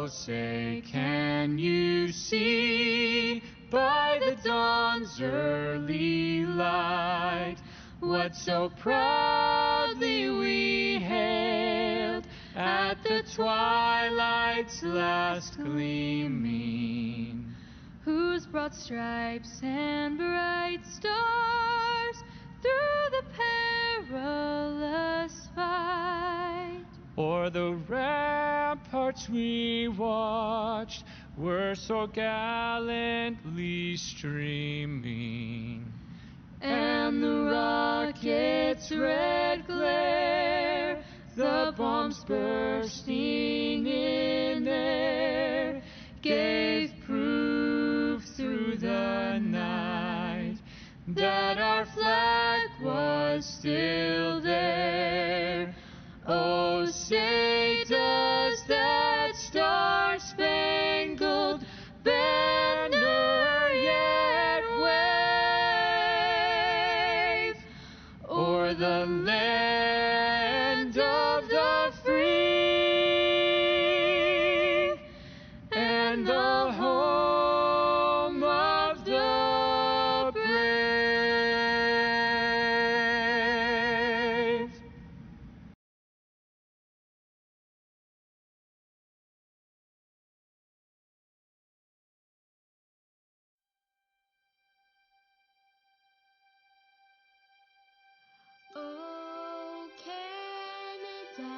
Oh, say, can you see by the dawn's early light what so proudly we hailed at the twilight's last gleaming, whose broad stripes and bright stars through the perilous fight o'er the ramparts we watched were so gallantly streaming, and the rocket's red glare, the bombs bursting in air, gave proof through the night that our flag was still there. Oh, say, does that star-spangled banner yet wave o'er the land of the free and the home of the brave? Oh, Canada,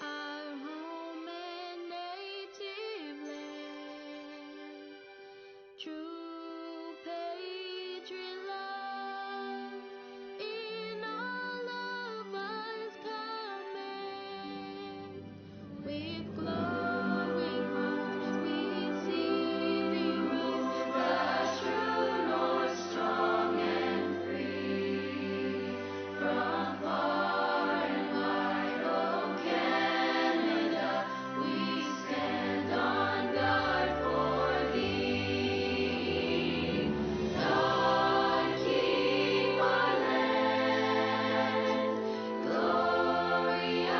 our home and native land, true patriot love in all of us command. With glowing hearts we see thee rise, the true north, strong and free. From far and wide, oh Canada, we stand on guard for thee. God keep our land glorious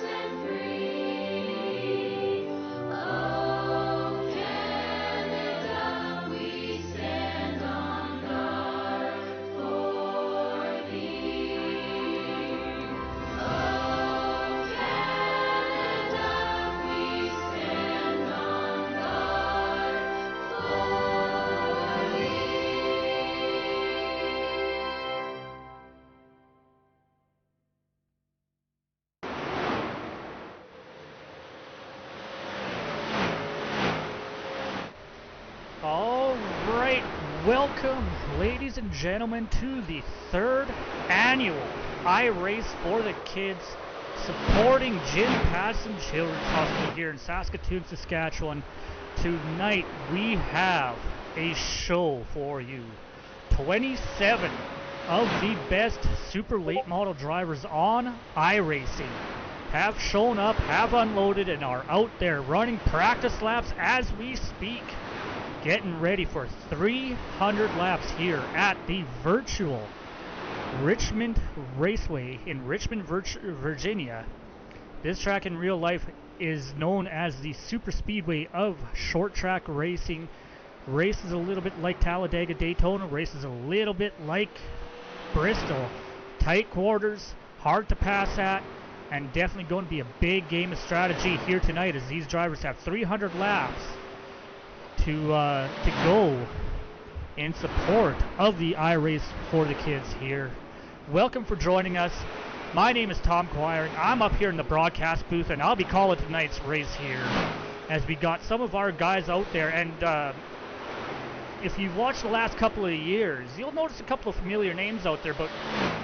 and free. Oh Canada, we stand on guard for thee. Oh Canada, we stand on guard for thee. All right, welcome, ladies and gentlemen, to the third annual iRace for the Kids, supporting Jim Pattison Children's Hospital here in Saskatoon, Saskatchewan. Tonight we have a show for you. 27 of the best super late model drivers on iRacing have shown up, have unloaded, and are out there running practice laps as we speak, getting ready for 300 laps here at the virtual Richmond Raceway in Richmond, Virginia. This track in real life is known as the super speedway of short track racing. Races a little bit like Talladega, Daytona. Races a little bit like Bristol. Tight quarters, hard to pass at, and definitely going to be a big game of strategy here tonight as these drivers have 300 laps to go in support of the iRace for the Kids here. Welcome for joining us. My name is Tom Quiring. I'm up here in the broadcast booth, and I'll be calling tonight's race here as we got some of our guys out there. And if you've watched the last couple of years, you'll notice a couple of familiar names out there, but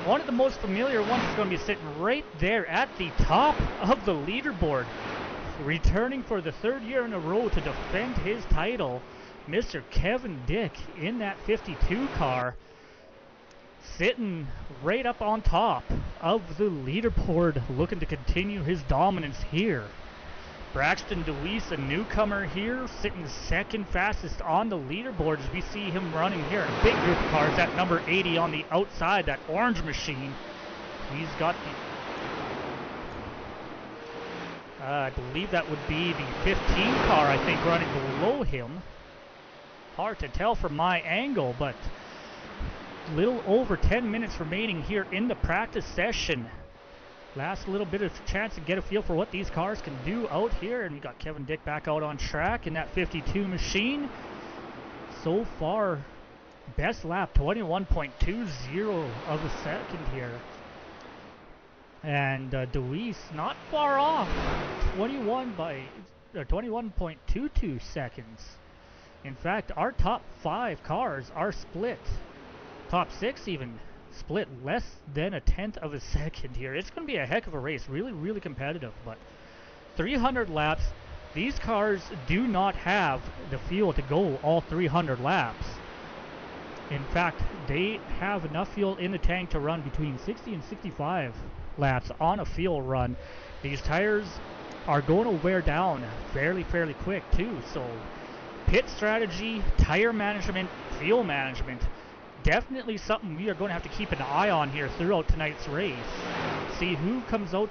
one of the most familiar ones is going to be sitting right there at the top of the leaderboard, returning for the third year in a row to defend his title, Mr. Kevin Dick in that 52 car, sitting right up on top of the leaderboard, looking to continue his dominance here. Braxton DeWeese, a newcomer here, sitting second fastest on the leaderboard as we see him running here in a big group of cars. That number 80 on the outside, that orange machine. He's got I believe that would be the 15 car, I think, running below him. Hard to tell from my angle, but little over 10 minutes remaining here in the practice session. Last little bit of chance to get a feel for what these cars can do out here, and we got Kevin Dick back out on track in that 52 machine. So far, best lap, 21.20 of a second here. And Deweese not far off, 21.22 seconds. In fact, our top 5 cars are split. Top 6 even split less than a tenth of a second here. It's going to be a heck of a race. Really, really competitive. But 300 laps. These cars do not have the fuel to go all 300 laps. In fact, they have enough fuel in the tank to run between 60 and 65 laps on a fuel run. These tires are going to wear down fairly quick too. So pit strategy, tire management, fuel management, definitely something we are going to have to keep an eye on here throughout tonight's race. See who comes out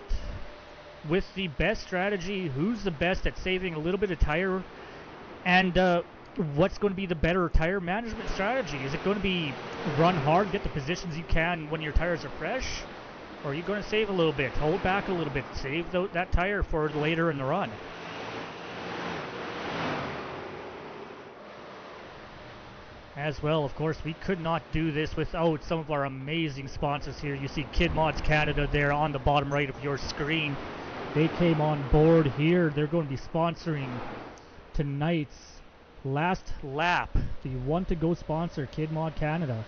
with the best strategy, who's the best at saving a little bit of tire, and what's going to be the better tire management strategy. Is it going to be run hard, get the positions you can when your tires are fresh, or are you going to save a little bit, hold back a little bit, save that tire for later in the run? As well, of course, we could not do this without some of our amazing sponsors here. You see Kid Mods Canada there on the bottom right of your screen. They came on board here. They're going to be sponsoring tonight's last lap. The one-to-go sponsor, Kid Mod Canada.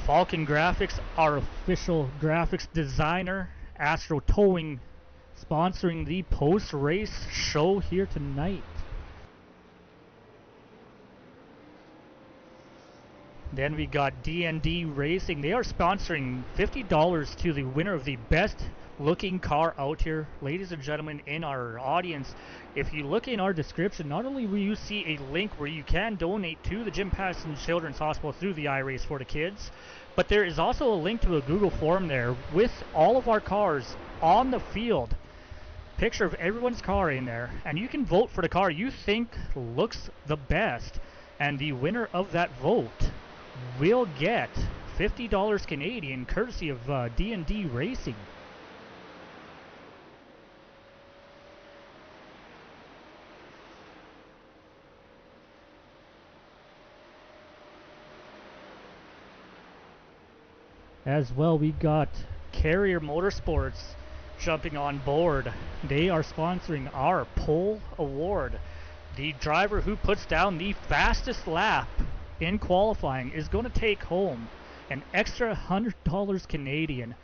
Falcon Graphics, our official graphics designer. Astro Towing sponsoring the post-race show here tonight. Then we got D&D Racing. They are sponsoring $50 to the winner of the best looking car out here. Ladies and gentlemen, in our audience, if you look in our description, not only will you see a link where you can donate to the Jim Pattison Children's Hospital through the iRace for the kids, but there is also a link to a Google form there with all of our cars on the field. Picture of everyone's car in there, and you can vote for the car you think looks the best, and the winner of that vote will get $50 Canadian courtesy of D&D Racing. As well, we got Carrier Motorsports jumping on board. They are sponsoring our pole award. The driver who puts down the fastest lap in qualifying is going to take home an extra $100 Canadian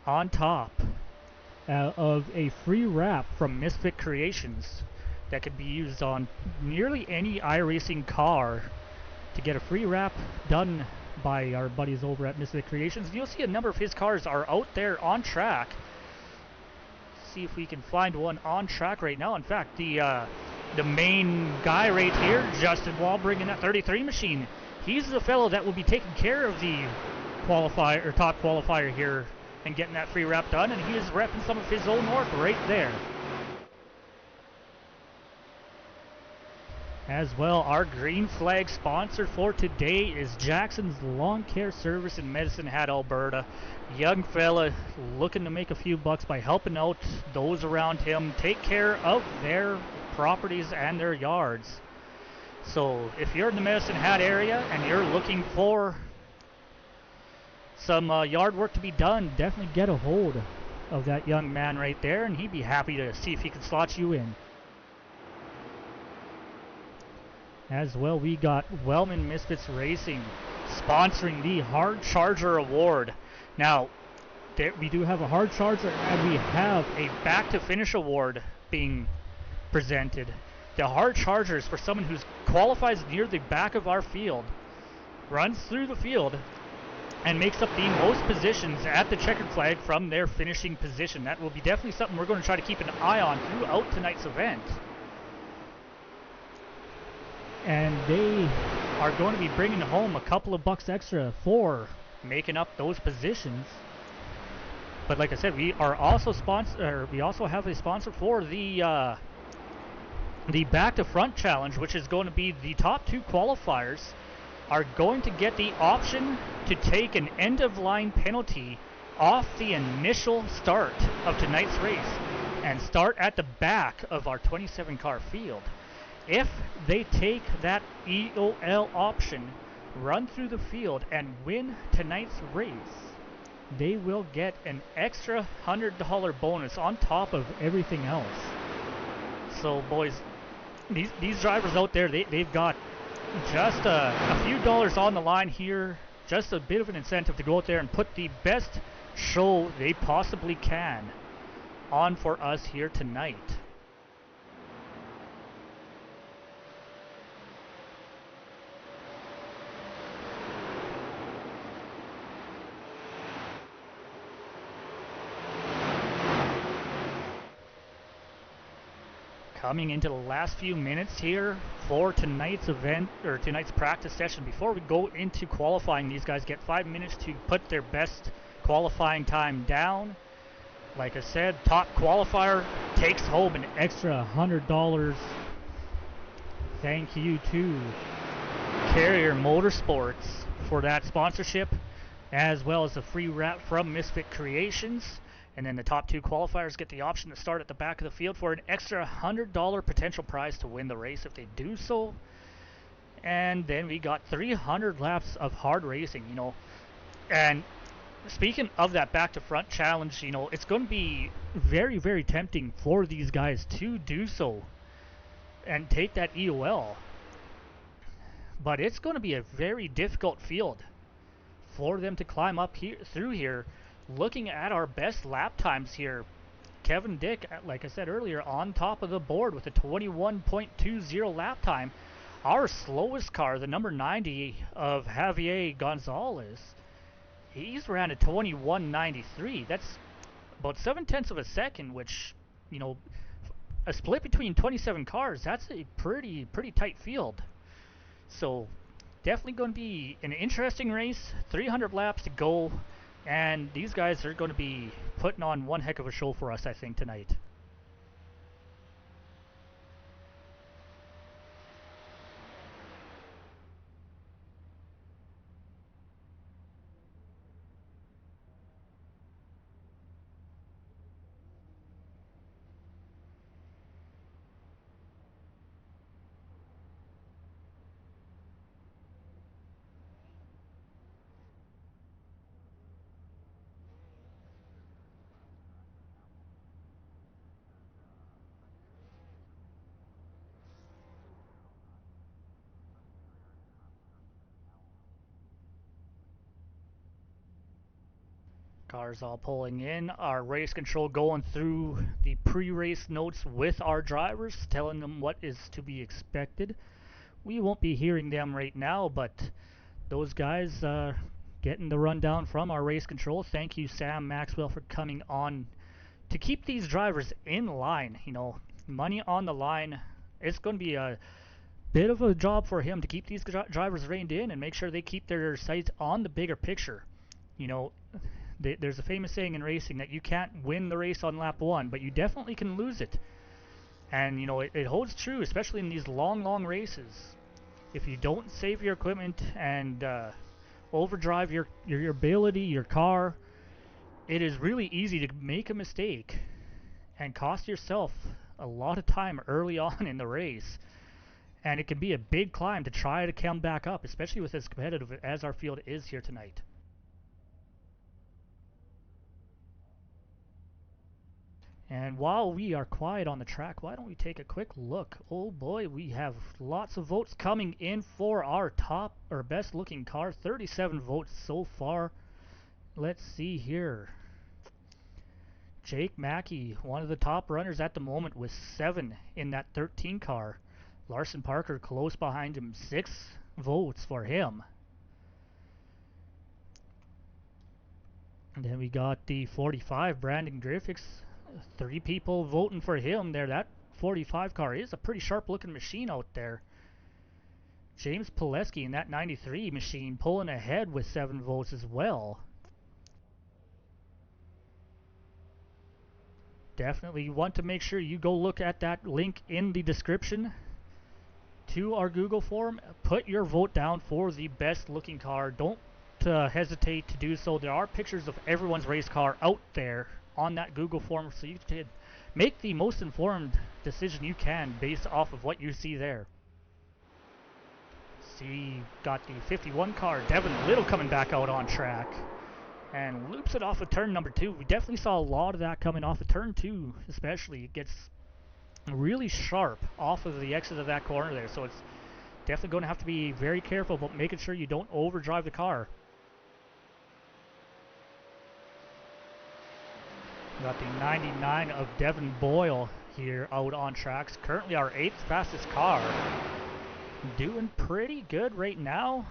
on top of a free wrap from Misfit Creations that could be used on nearly any iRacing car to get a free wrap done by our buddies over at Misfit Creations. You'll see a number of his cars are out there on track. See if we can find one on track right now. In fact, the main guy right here, Justin Wall, bringing that 33 machine. He's the fellow that will be taking care of the qualifier or top qualifier here and getting that free wrap done, and he is repping some of his own work right there. As well, our green flag sponsor for today is Jackson's Lawn Care Service in Medicine Hat, Alberta. Young fella looking to make a few bucks by helping out those around him take care of their properties and their yards. So if you're in the Medicine Hat area and you're looking for some yard work to be done, definitely get a hold of that young man right there, and he'd be happy to see if he can slot you in. As well, we got Wellman Misfits Racing sponsoring the Hard Charger Award. Now, we do have a Hard Charger, and we have a Back to Finish Award being presented. The Hard Charger is for someone who qualifies near the back of our field, runs through the field, and makes up the most positions at the checkered flag from their finishing position. That will be definitely something we're going to try to keep an eye on throughout tonight's event. And they are going to be bringing home a couple of bucks extra for making up those positions. But like I said, we are also we also have a sponsor for the back to front challenge, which is going to be the top 2 qualifiers are going to get the option to take an end of line penalty off the initial start of tonight's race and start at the back of our 27 car field. If they take that EOL option, run through the field and win tonight's race, they will get an extra $100 bonus on top of everything else. So boys, these drivers out there, they've got just a few dollars on the line here, just a bit of an incentive to go out there and put the best show they possibly can on for us here tonight. Coming into the last few minutes here for tonight's event, or tonight's practice session. Before we go into qualifying, these guys get 5 minutes to put their best qualifying time down. Like I said, top qualifier takes home an extra $100. Thank you to Carrier Motorsports for that sponsorship, as well as the free wrap from Misfit Creations. And then the top 2 qualifiers get the option to start at the back of the field for an extra $100 potential prize to win the race if they do so. And then we got 300 laps of hard racing, you know. And speaking of that back to front challenge, you know, it's going to be very, very tempting for these guys to do so and take that EOL. But it's going to be a very difficult field for them to climb up here through here. Looking at our best lap times here, Kevin Dick, like I said earlier, on top of the board with a 21.20 lap time. Our slowest car, the number 90 of Javier Gonzalez, he's ran a 21.93. That's about 7/10 of a second, which, you know, a split between 27 cars, that's a pretty tight field. So definitely going to be an interesting race. 300 laps to go. And these guys are going to be putting on one heck of a show for us, I think, tonight. Cars all pulling in, our race control going through the pre-race notes with our drivers, telling them what is to be expected. We won't be hearing them right now, but those guys getting the rundown from our race control. Thank you, Sam Maxwell, for coming on to keep these drivers in line. You know, money on the line. It's going to be a bit of a job for him to keep these drivers reined in and make sure they keep their sights on the bigger picture. You know, there's a famous saying in racing that you can't win the race on lap 1, but you definitely can lose it. And, you know, it holds true, especially in these long races. If you don't save your equipment and overdrive your ability, your car, it is really easy to make a mistake and cost yourself a lot of time early on in the race. And it can be a big climb to try to come back up, especially with as competitive as our field is here tonight. And while we are quiet on the track, why don't we take a quick look? Oh boy, we have lots of votes coming in for our top or best looking car. 37 votes so far. Let's see here. Jake Mackey, one of the top runners at the moment, with 7 in that 13 car. Larson Parker close behind him, 6 votes for him. And then we got the 45, Brandon Griffiths. 3 people voting for him there. That 45 car is a pretty sharp looking machine out there. James Pileski in that 93 machine pulling ahead with 7 votes as well. definitely want to make sure you go look at that link in the description to our Google form. Put your vote down for the best looking car. Don't hesitate to do so. There are pictures of everyone's race car out there on that Google form, so you can make the most informed decision you can based off of what you see there. See, got the 51 car, Devin Little, coming back out on track and loops it off of turn number 2. We definitely saw a lot of that coming off of turn 2, especially. It gets really sharp off of the exit of that corner there, so it's definitely going to have to be very careful about making sure you don't overdrive the car. Got the 99 of Devin Boyle here out on tracks, currently our 8th fastest car. Doing pretty good right now.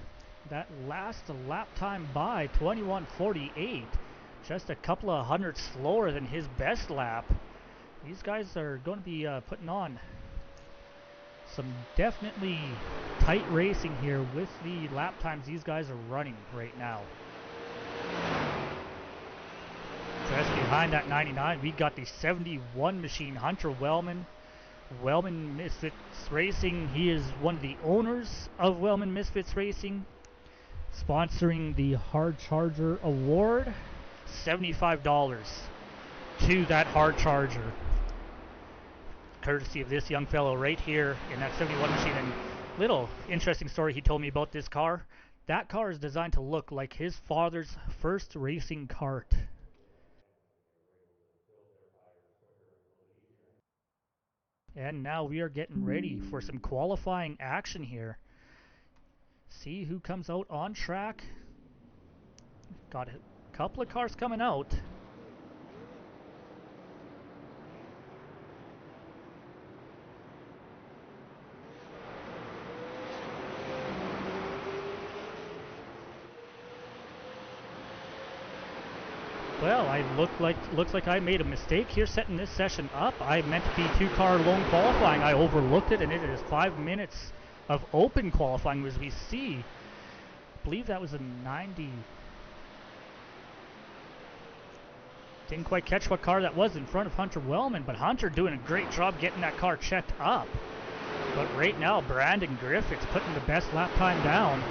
That last lap time by 21:48, just a couple of hundredths slower than his best lap. These guys are going to be putting on some definitely tight racing here with the lap times these guys are running right now. Just behind that 99, we got the 71 machine, Hunter Wellman. Wellman Misfits Racing, he is one of the owners of Wellman Misfits Racing, sponsoring the Hard Charger Award. $75 to that Hard Charger, courtesy of this young fellow right here in that 71 machine. And little interesting story he told me about this car. That car is designed to look like his father's first racing cart. And now we are getting ready for some qualifying action here. See who comes out on track. Got a couple of cars coming out. Well, looks like I made a mistake here setting this session up. I meant to be 2-car lone qualifying. I overlooked it, and it is 5 minutes of open qualifying as we see. I believe that was a 90. Didn't quite catch what car that was in front of Hunter Wellman, but Hunter doing a great job getting that car checked up. But right now, Brandon Griffiths putting the best lap time down.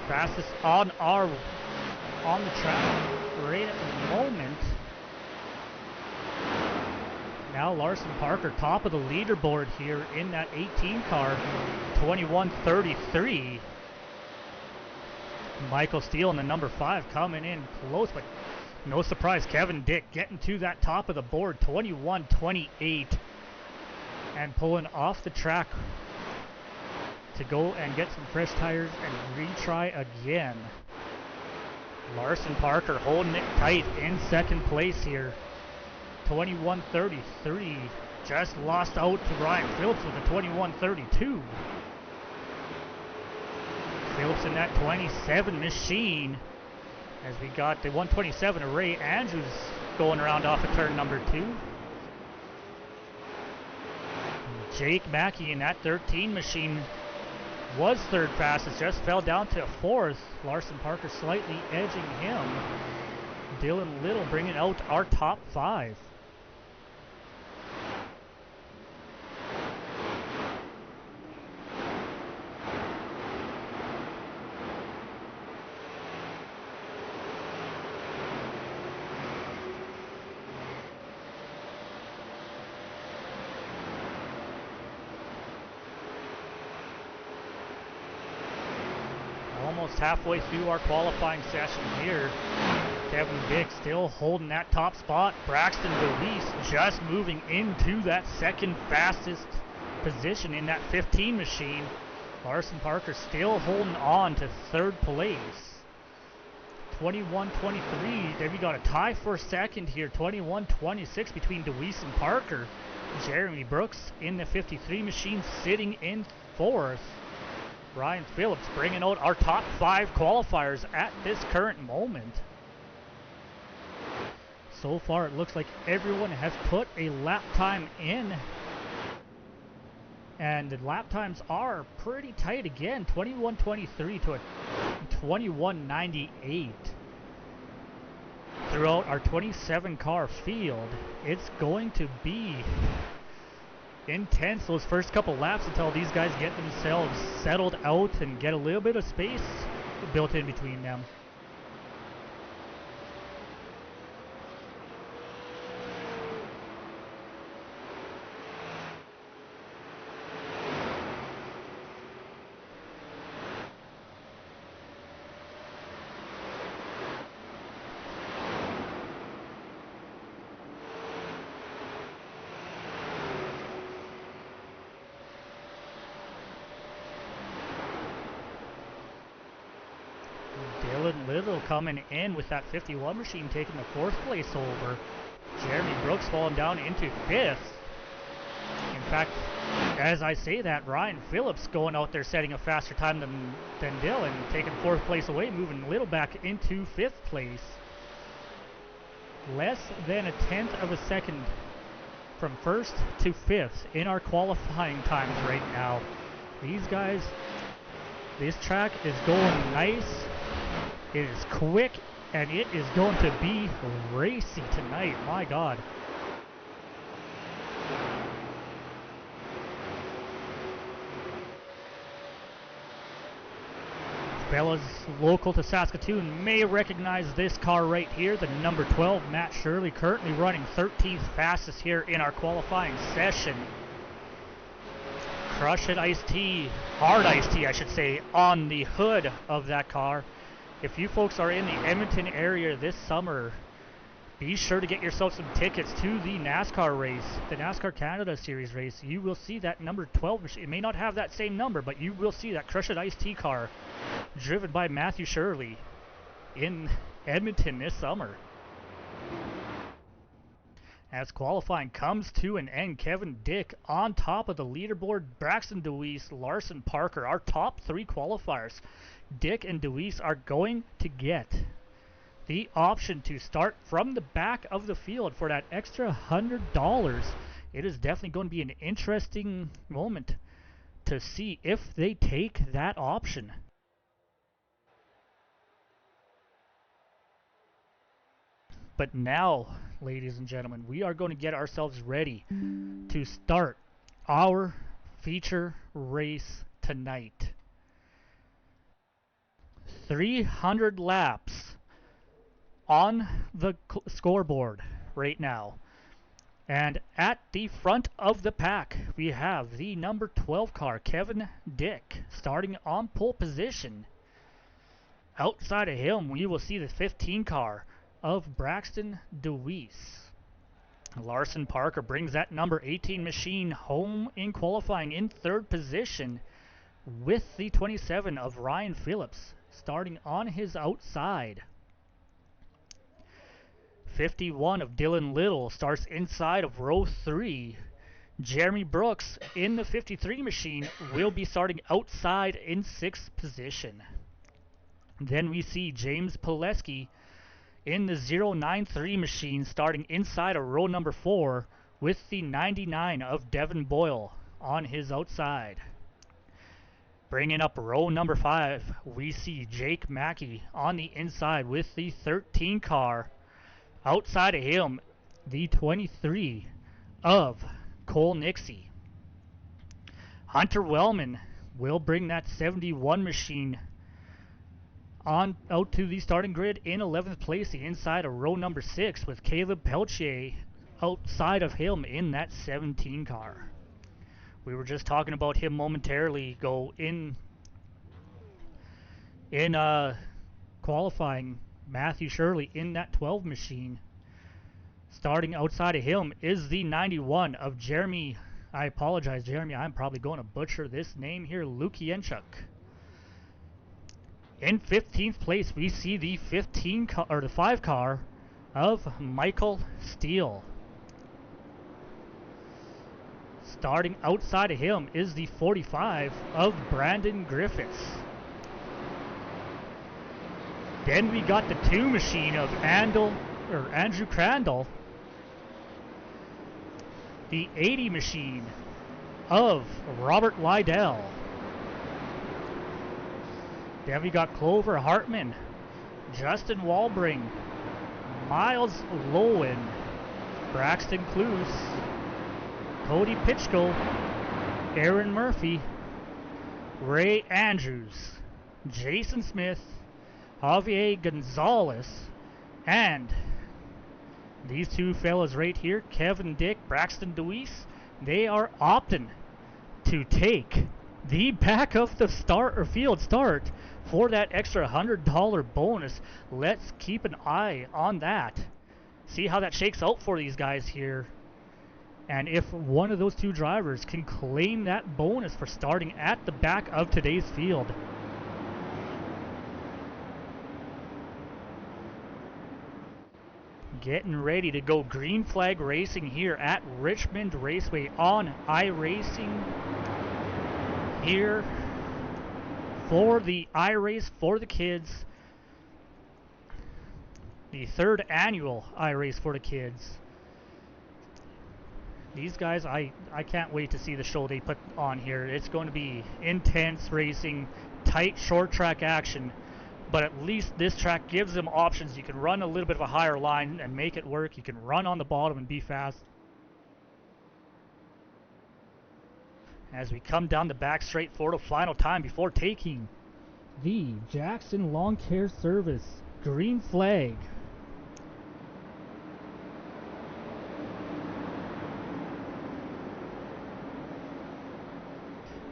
Fastest on the track right at the moment. Now Larson Parker top of the leaderboard here in that 18 car, 21:33. Michael Steele in the number 5 coming in close, but no surprise, Kevin Dick getting to that top of the board, 21:28, and pulling off the track to go and get some fresh tires and retry again. Larson Parker holding it tight in second place here, 21:33. Just lost out to Ryan Phillips with a 21:32. Phillips in that 27 machine, as we got the 127 of Ray Andrews going around off of turn number 2. Jake Mackey in that 13 machine was third fastest, just fell down to 4th. Larson Parker slightly edging him. Dylan Little bringing out our top 5. Almost halfway through our qualifying session here. Kevin Dick still holding that top spot. Braxton DeWeese just moving into that second fastest position in that 15 machine. Larson Parker still holding on to third place. 21:23. Then we got a tie for second here. 21:26 between DeWeese and Parker. Jeremy Brooks in the 53 machine sitting in 4th. Ryan Phillips bringing out our top 5 qualifiers at this current moment. So far, it looks like everyone has put a lap time in. And the lap times are pretty tight again. 21:23 to a 21:98. throughout our 27 car field. It's going to be intense those first couple laps until these guys get themselves settled out and get a little bit of space built in between them. Dylan Little coming in with that 51 machine, taking the 4th place over. Jeremy Brooks falling down into 5th. In fact, as I say that, Ryan Phillips going out there setting a faster time than Dylan, taking 4th place away, moving Little back into 5th place. Less than a 1/10 of a second from 1st to 5th in our qualifying times right now. These guys, this track is going nice. It is quick, and it is going to be racy tonight. My God. Fellas local to Saskatoon may recognize this car right here. The number 12, Matt Shirley, currently running 13th fastest here in our qualifying session. Crush It Iced Tea, Hard Iced Tea I should say, on the hood of that car. If you folks are in the Edmonton area this summer, be sure to get yourself some tickets to the NASCAR race, the NASCAR Canada Series race. You will see that number 12 machine. It may not have that same number, but you will see that Crush It Iced Tea car driven by Matthew Shirley in Edmonton this summer. As qualifying comes to an end, Kevin Dick on top of the leaderboard. Braxton DeWeese, Larson Parker, our top 3 qualifiers. Dick and DeWeese are going to get the option to start from the back of the field for that extra $100. It is definitely going to be an interesting moment to see if they take that option. But now, ladies and gentlemen, we are going to get ourselves ready to start our feature race tonight. 300 laps on the scoreboard right now. And at the front of the pack, we have the number 12 car, Kevin Dick, starting on pole position. Outside of him, we will see the 15 car of Braxton DeWeese. Larson Parker brings that number 18 machine home in qualifying in 3rd position with the 27 of Ryan Phillips starting on his outside. 51 of Dylan Little starts inside of row 3. Jeremy Brooks in the 53 machine will be starting outside in 6th position. Then we see James Pileski in the 093 machine starting inside of row number 4 with the 99 of Devin Boyle on his outside. Bringing up row number 5, we see Jake Mackey on the inside with the 13 car. Outside of him, the 23 of Cole Nixie. Hunter Wellman will bring that 71 machine on out to the starting grid in 11th place, the inside of row number 6 with Caleb Peltier outside of him in that 17 car. We were just talking about him momentarily ago in qualifying. Matthew Shirley in that 12 machine. Starting outside of him is the 91 of Jeremy. I apologize, Jeremy. I'm probably going to butcher this name here. Lukienchuk. In 15th place, we see the 5 car of Michael Steele. Starting outside of him is the 45 of Brandon Griffiths. Then we got the 2 machine of Andrew Crandall. The 80 machine of Robert Lydell. Then we got Clover Hartman, Justin Walbring, Miles Lowen, Braxton Cluse, Cody Pitchko, Aaron Murphy, Ray Andrews, Jason Smith, Javier Gonzalez, and these two fellas right here, Kevin Dick, Braxton Deweese, they are opting to take the back of the start or field start for that extra $100 bonus. Let's keep an eye on that. See how that shakes out for these guys here. And if one of those two drivers can claim that bonus for starting at the back of today's field. Getting ready to go green flag racing here at Richmond Raceway on iRacing here for the iRace for the kids, the third annual iRace for the kids. These guys, I can't wait to see the show they put on here. It's going to be intense racing, tight short track action, but at least this track gives them options. You can run a little bit of a higher line and make it work. You can run on the bottom and be fast. As we come down the back straight for the final time before taking the Jackson Lawn Care Service green flag.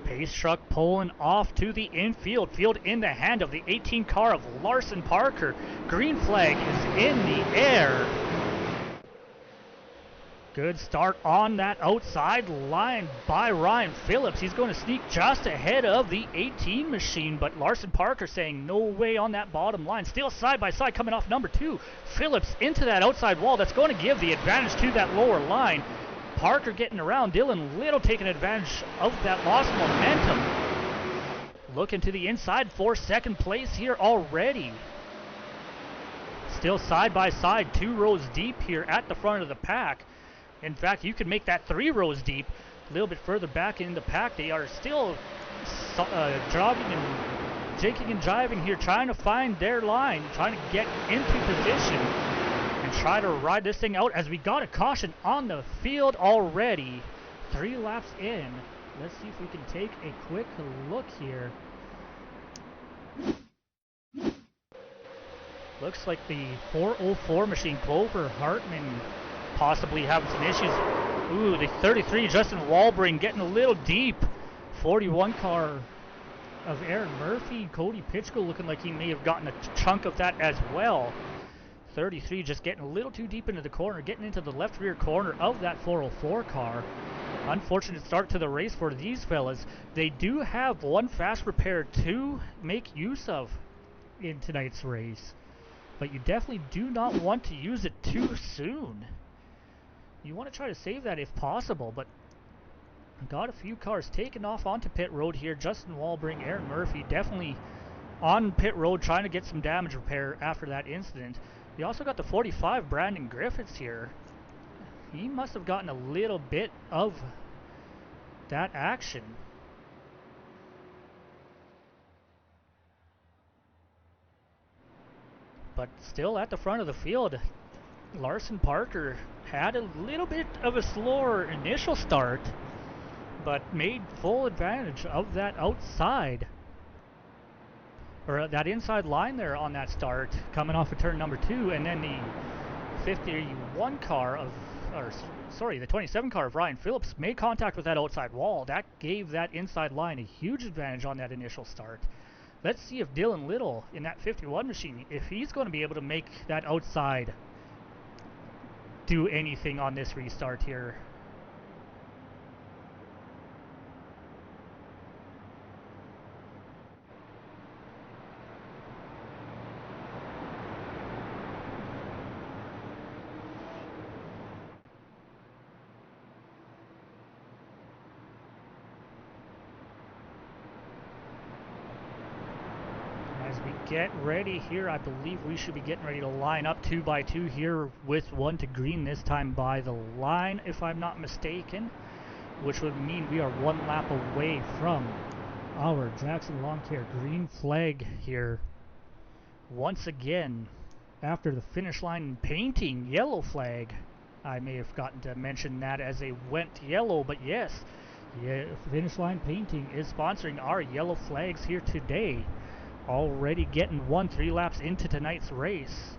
Pace truck pulling off to the infield. Field in the hand of the 18 car of Larson Parker. Green flag is in the air. Good start on that outside line by Ryan Phillips. He's going to sneak just ahead of the 18 machine, but Larson Parker saying no way on that bottom line. Still side by side coming off number 2. Phillips into that outside wall. That's going to give the advantage to that lower line. Parker getting around. Dylan Little taking advantage of that lost momentum. Looking to the inside for second place here already. Still side by side, 2 rows deep here at the front of the pack. In fact, you can make that 3 rows deep. A little bit further back in the pack, they are still jogging and jigging and jiving here, trying to find their line, trying to get into position and try to ride this thing out, as we got a caution on the field already. 3 laps in. Let's see if we can take a quick look here. Looks like the 404 machine, Clover Hartman, possibly having some issues. Ooh, the 33, Justin Walbring getting a little deep. 41 car of Aaron Murphy, Cody Pitchko looking like he may have gotten a chunk of that as well. 33 just getting a little too deep into the corner, getting into the left rear corner of that 404 car. Unfortunate start to the race for these fellas. They do have one fast repair to make use of in tonight's race, but you definitely do not want to use it too soon. You want to try to save that if possible, but got a few cars taken off onto pit road here. Justin Walbring, Aaron Murphy definitely on pit road trying to get some damage repair after that incident. You also got the 45, Brandon Griffiths here. He must have gotten a little bit of that action. But still at the front of the field, Larson Parker had a little bit of a slower initial start, but made full advantage of that outside, or that inside line there on that start, coming off of turn number 2, and then the 51 car of, or sorry, the 27 car of Ryan Phillips made contact with that outside wall. That gave that inside line a huge advantage on that initial start. Let's see if Dylan Little in that 51 machine, if he's going to be able to make that outside do anything on this restart here. Get ready here. I believe we should be getting ready to line up 2 by 2 here, with 1 to green this time by the line, if I'm not mistaken, which would mean we are 1 lap away from our Jackson Lawn Care green flag here once again. after the finish line painting yellow flag. I may have forgotten to mention that as they went yellow, but yes, yeah, finish line painting is sponsoring our yellow flags here today. Already getting 3 laps into tonight's race,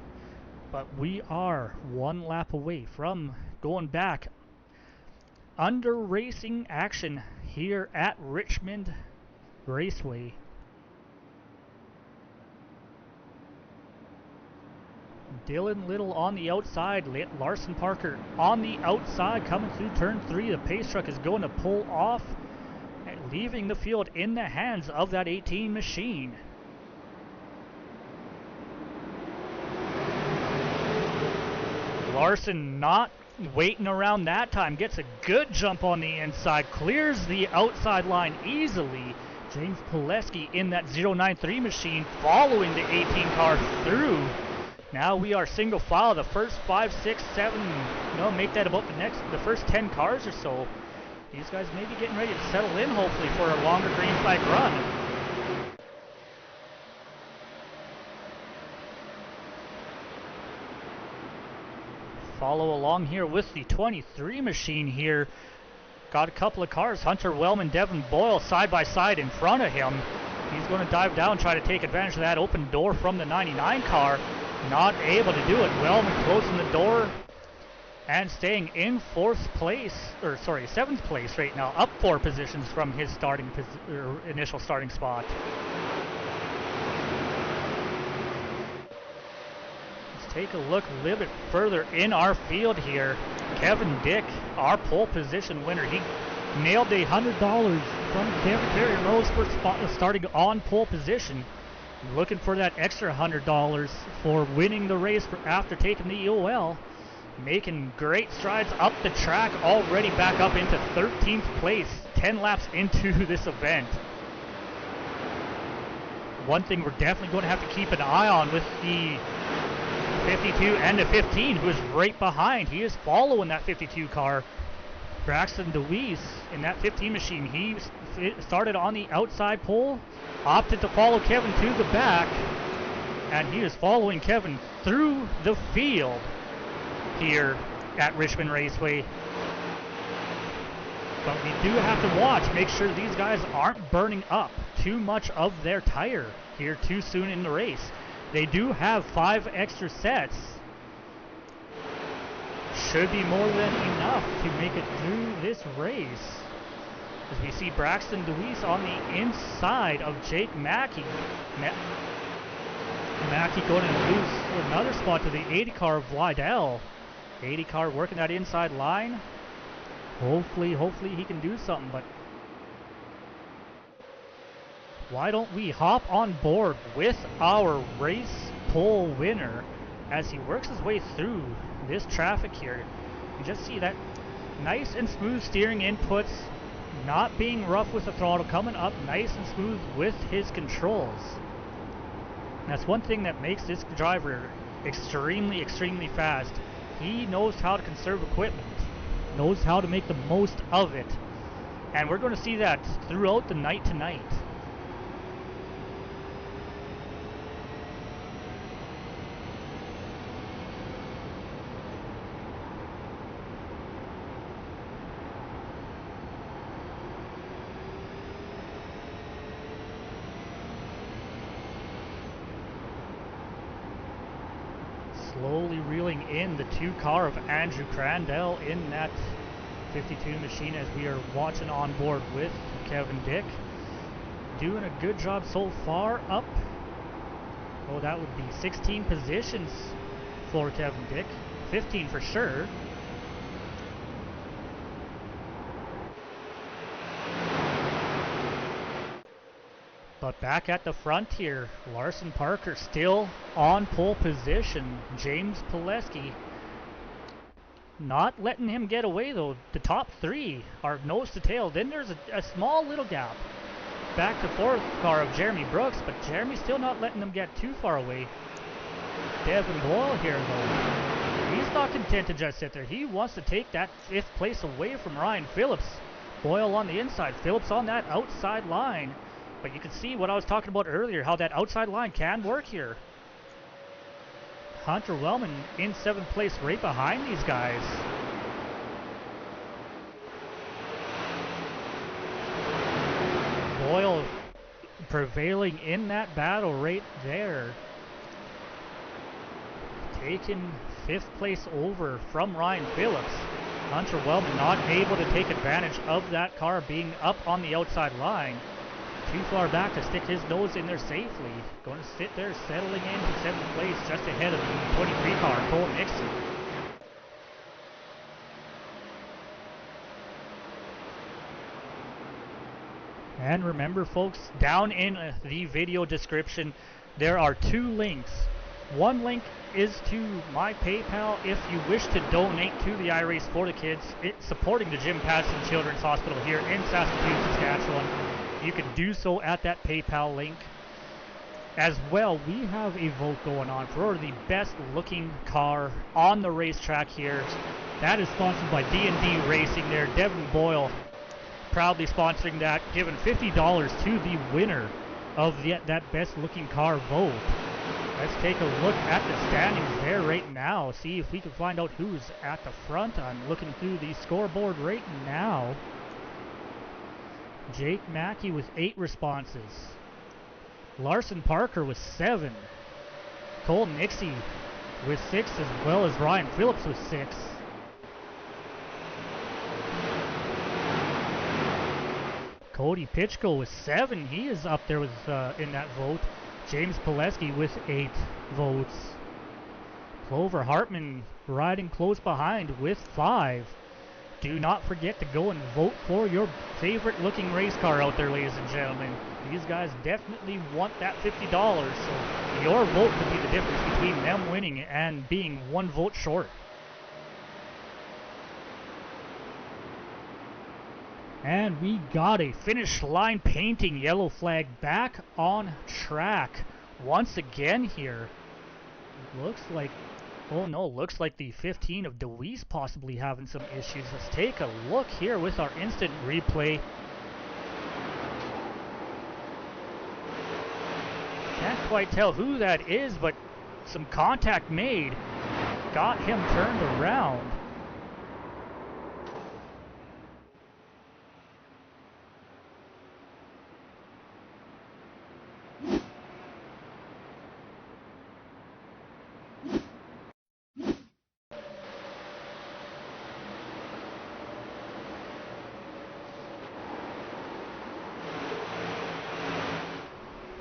but we are 1 lap away from going back under racing action here at Richmond Raceway. Dylan Little on the outside, Larson Parker on the outside coming through turn 3. The pace truck is going to pull off, leaving the field in the hands of that 18 machine. Larson not waiting around that time, gets a good jump on the inside, clears the outside line easily. James Pileski in that 093 machine following the 18 car through. Now we are single file, the first 5, 6, 7, make that about the first 10 cars or so. These guys may be getting ready to settle in, hopefully, for a longer green flag run. Follow along here with the 23 machine here. Got a couple of cars, Hunter Wellman, Devin Boyle side by side in front of him. He's going to dive down, try to take advantage of that open door from the 99 car. Not able to do it. Wellman closing the door and staying in 7th place right now, up 4 positions from his initial starting spot. Let's take a look a little bit further in our field here. Kevin Dick, our pole position winner, he nailed the $100 from Cafeteria Rose for starting on pole position. Looking for that extra $100 for winning the race after taking the EOL. Making great strides up the track, already back up into 13th place, 10 laps into this event. One thing we're definitely going to have to keep an eye on with the 52 and the 15, who is right behind. He is following that 52 car. Braxton DeWeese in that 15 machine, he started on the outside pole, opted to follow Kevin to the back, and he is following Kevin through the field here at Richmond Raceway. But we do have to watch, make sure these guys aren't burning up too much of their tire here too soon in the race. They do have 5 extra sets. Should be more than enough to make it through this race. As we see Braxton DeWeese on the inside of Jake Mackey. Mackey going to lose another spot to the 80 car of Lydell. 80 car working that inside line. Hopefully he can do something, but why don't we hop on board with our race pole winner as he works his way through this traffic here. You just see that nice and smooth steering inputs, not being rough with the throttle, coming up nice and smooth with his controls. And that's one thing that makes this driver extremely fast. He knows how to conserve equipment, knows how to make the most of it, and we're going to see that throughout the night tonight. Slowly reeling in the 2 car of Andrew Crandell in that 52 machine as we are watching on board with Kevin Dick. Doing a good job so far up. Oh, that would be 16 positions for Kevin Dick. 15 for sure. But back at the front here, Larson Parker still on pole position. James Pileski not letting him get away though. The top 3 are nose to tail. Then there's a small little gap back to 4th car of Jeremy Brooks, but Jeremy's still not letting them get too far away. Devin Boyle here though, he's not content to just sit there. He wants to take that 5th place away from Ryan Phillips. Boyle on the inside, Phillips on that outside line. But you can see what I was talking about earlier, how that outside line can work here. Hunter Wellman in 7th place right behind these guys. Boyle prevailing in that battle right there. Taking 5th place over from Ryan Phillips. Hunter Wellman not able to take advantage of that car being up on the outside line. Too far back to stick his nose in there safely. Going to sit there settling into 7th place just ahead of the 23 car, Cole Nixon. And remember folks, down in the video description there are 2 links. One link is to my PayPal if you wish to donate to the iRace for the Kids. It's supporting the Jim Pattison Children's Hospital here in Saskatoon, Saskatchewan. You can do so at that PayPal link. As well, we have a vote going on for the best looking car on the racetrack here. That is sponsored by D&D Racing there. Devin Boyle proudly sponsoring that, giving $50 to the winner of that best looking car vote. Let's take a look at the standings there right now. See if we can find out who's at the front. I'm looking through the scoreboard right now. Jake Mackey with 8 responses. Larson Parker with 7. Cole Nixie with 6, as well as Ryan Phillips with 6. Cody Pitchko with 7. He is up there with in that vote. James Pileski with 8 votes. Clover Hartman riding close behind with 5. Do not forget to go and vote for your favorite looking race car out there, ladies and gentlemen. These guys definitely want that $50, so your vote could be the difference between them winning and being 1 vote short. And we got a finish line painting yellow flag back on track once again here. Looks like, oh no, looks like the 15 of DeWeese possibly having some issues. Let's take a look here with our instant replay. Can't quite tell who that is, but some contact made. Got him turned around.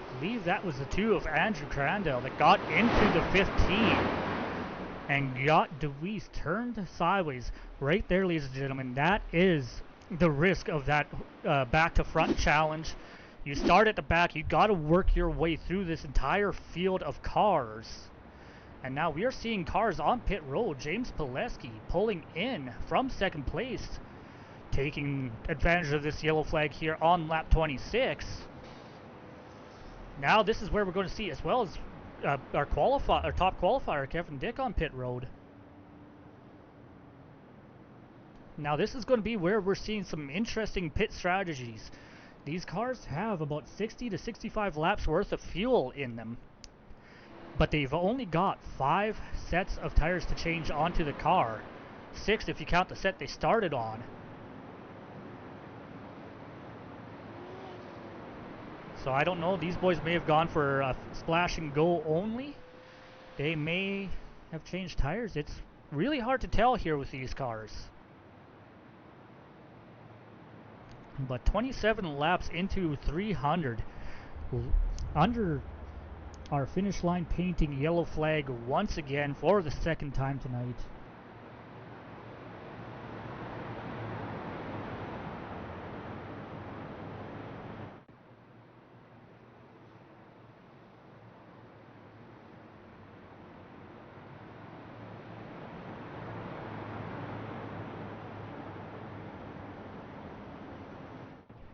I believe that was the 2 of Andrew Crandell that got into the 15 and got DeWeese turned sideways. Right there, ladies and gentlemen, that is the risk of that back to front challenge. You start at the back, you got to work your way through this entire field of cars. And now we are seeing cars on pit road. James Pileski pulling in from 2nd place, taking advantage of this yellow flag here on lap 26. Now this is where we're going to see, as well as our top qualifier, Kevin Dick, on pit road. Now this is going to be where we're seeing some interesting pit strategies. These cars have about 60 to 65 laps worth of fuel in them, but they've only got 5 sets of tires to change onto the car. 6 if you count the set they started on. So I don't know, these boys may have gone for a splash and go only. They may have changed tires. It's really hard to tell here with these cars. But 27 laps into 300. Under our finish line painting yellow flag once again for the 2nd time tonight.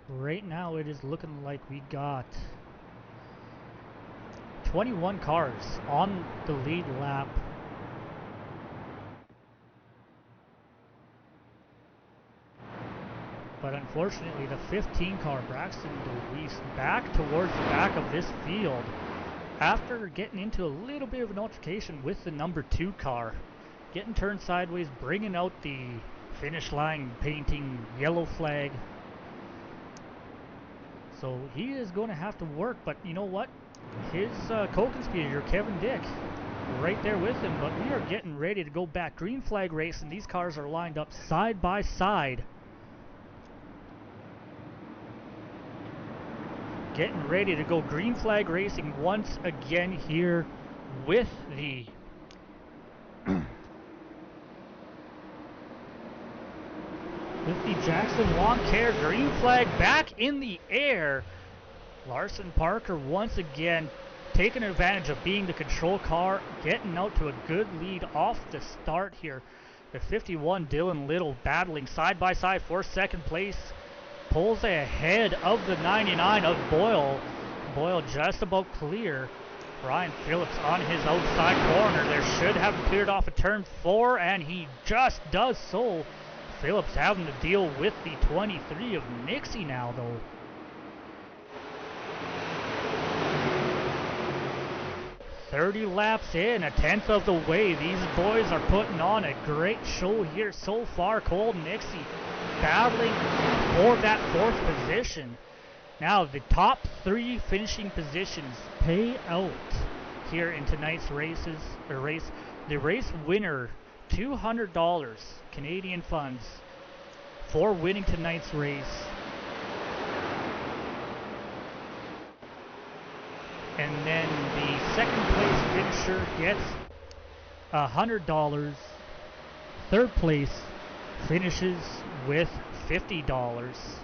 Right now it is looking like we got 21 cars on the lead lap. But unfortunately the 15 car, Braxton DeWeese, back towards the back of this field. after getting into a little bit of an altercation with the number 2 car, getting turned sideways, bringing out the finish line painting yellow flag. So he is going to have to work, but you know what? His co-conspirator, Kevin Dick, right there with him, but we are getting ready to go back. Green flag race, and these cars are lined up side by side. Getting ready to go green flag racing once again here with the Jackson Lawn Care green flag back in the air. Larson Parker once again taking advantage of being the control car, getting out to a good lead off the start here. The 51 Dylan Little battling side by side for second place. Pulls ahead of the 99 of Boyle. Boyle just about clear. Ryan Phillips on his outside corner. There should have cleared off of turn 4, and he just does so. Phillips having to deal with the 23 of Nixie now, though. "30 laps in, a tenth of the way. These boys are putting on a great show here so far. Cole Nixie battling for that 4th position. Now the top 3 finishing positions pay out here in tonight's race. The race winner, $200 Canadian funds for winning tonight's race. And then the second place finisher gets $100. Third place finishes with $50.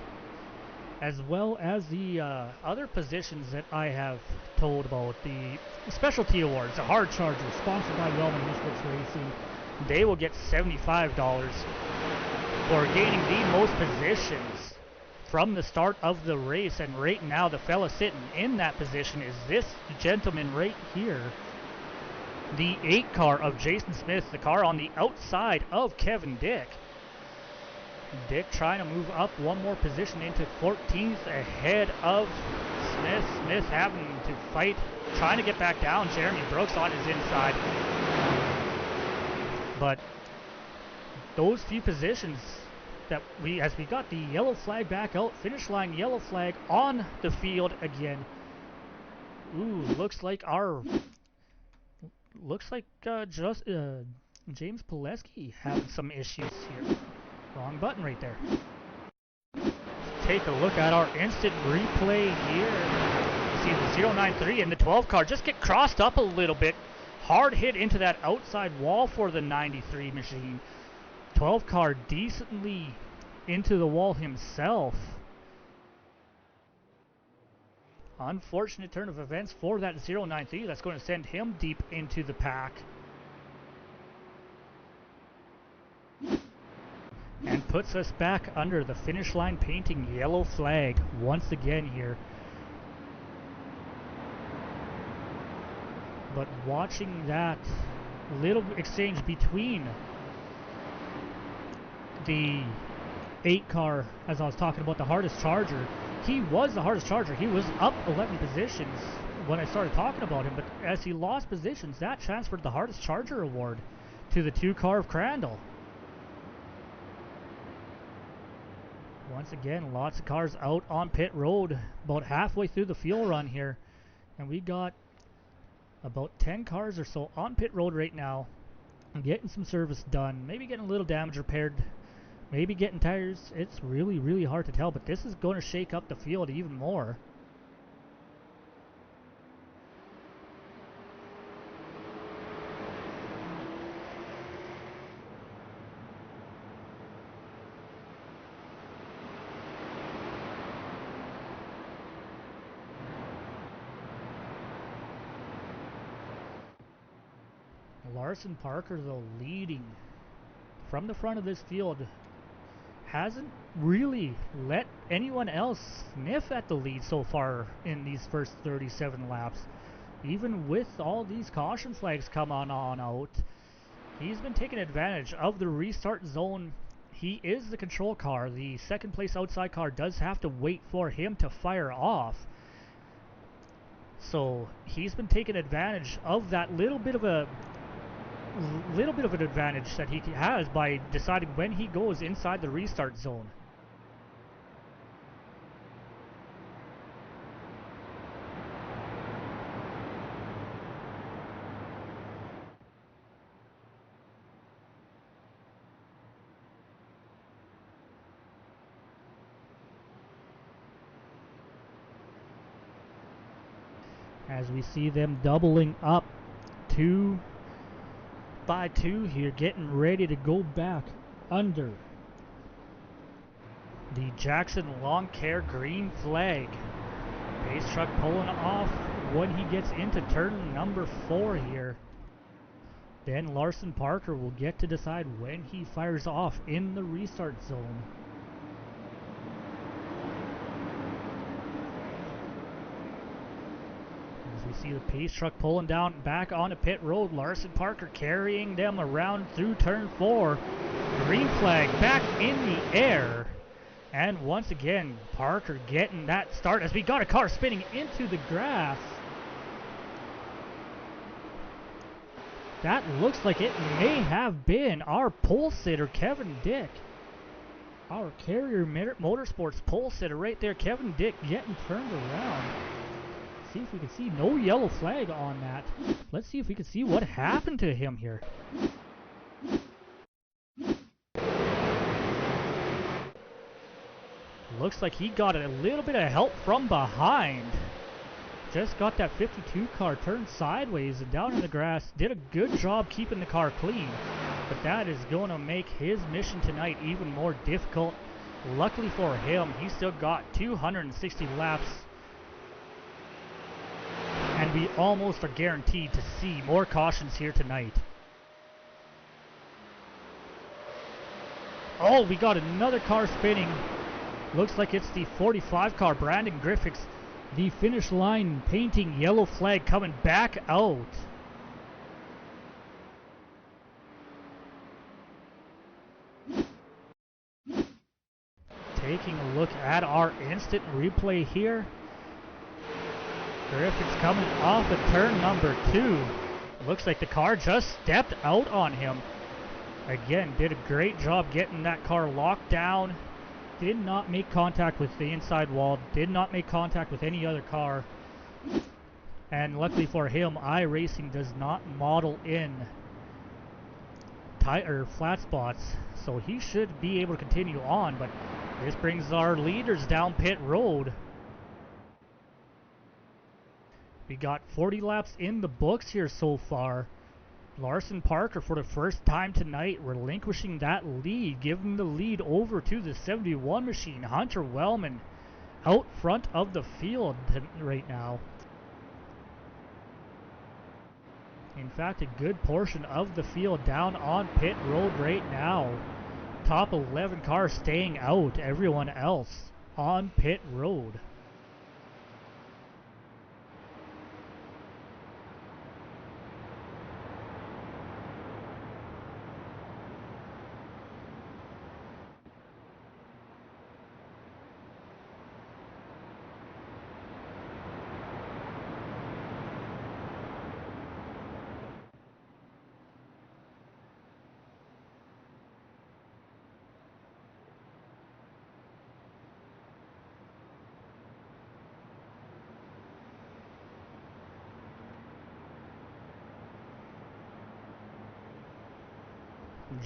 As well as the other positions that I have told about. The specialty awards, the hard charger, sponsored by Wellman Misfits Racing. They will get $75 for gaining the most positions from the start of the race. And right now, the fella sitting in that position is this gentleman right here. The 8 car of Jason Smith, the car on the outside of Kevin Dick. Dick trying to move up one more position into 14th ahead of Smith. Smith having to fight, trying to get back down. Jeremy Brooks on his inside. But those few positions that as we got the yellow flag back out, finish line yellow flag on the field again. Ooh, looks like James Pileski having some issues here. Wrong button right there. Take a look at our instant replay here. See the 093 and the 12 car just get crossed up a little bit. Hard hit into that outside wall for the 93 machine. 12 car decently into the wall himself. Unfortunate turn of events for that 093. That's going to send him deep into the pack. And puts us back under the finish line painting yellow flag once again here. But watching that little exchange between the 8 car, as I was talking about the hardest charger, he was the hardest charger. He was up 11 positions when I started talking about him, but as he lost positions, that transferred the hardest charger award to the 2 car of Crandall. Once again, lots of cars out on pit road, about halfway through the fuel run here. And we got about 10 cars or so on pit road right now, getting some service done, maybe getting a little damage repaired, maybe getting tires. It's really, really hard to tell, but this is going to shake up the field even more. Larson Parker, though, leading from the front of this field, hasn't really let anyone else sniff at the lead so far in these first 37 laps. Even with all these caution flags come on out, he's been taking advantage of the restart zone. He is the control car. The second place outside car does have to wait for him to fire off. So he's been taking advantage of that little bit of an advantage that he has by deciding when he goes inside the restart zone. As we see them doubling up 2 by 2 here, getting ready to go back under the Jackson Lawn Care green flag. Pace truck pulling off when he gets into turn number 4 here. Then Larson Parker will get to decide when he fires off in the restart zone. We see the pace truck pulling down back onto pit road. Larson Parker carrying them around through turn 4. Green flag back in the air. And once again, Parker getting that start as we got a car spinning into the grass. That looks like it may have been our pole sitter, Kevin Dick. Our Carrier Motorsports pole sitter right there, Kevin Dick, getting turned around. See if we can see no yellow flag on that. Let's see if we can see what happened to him here. Looks like he got a little bit of help from behind. Just got that 52 car turned sideways and down in the grass. Did a good job keeping the car clean. But that is going to make his mission tonight even more difficult. Luckily for him, he still got 260 laps. And we almost are guaranteed to see more cautions here tonight. Oh, we got another car spinning. Looks like it's the 45 car, Brandon Griffiths. The finish line painting yellow flag coming back out. Taking a look at our instant replay here. Griffiths coming off at turn number 2. Looks like the car just stepped out on him. Again, did a great job getting that car locked down. Did not make contact with the inside wall. Did not make contact with any other car. And luckily for him, iRacing does not model in flat spots. So he should be able to continue on. But this brings our leaders down pit road. We got 40 laps in the books here so far. Larson Parker, for the first time tonight, relinquishing that lead, giving the lead over to the 71 machine. Hunter Wellman out front of the field right now. In fact, a good portion of the field down on pit road right now. Top 11 cars staying out, everyone else on pit road.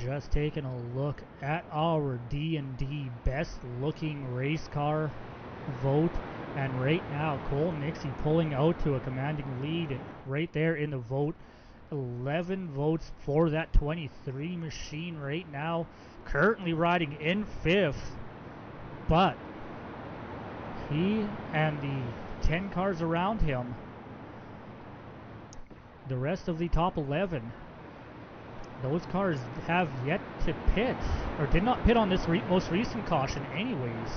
Just taking a look at our D&D best looking race car vote, and right now Cole Nixie pulling out to a commanding lead right there in the vote. 11 votes for that 23 machine right now, currently riding in 5th, but he and the 10 cars around him, the rest of the top 11, those cars have yet to pit, or did not pit on this most recent caution anyways.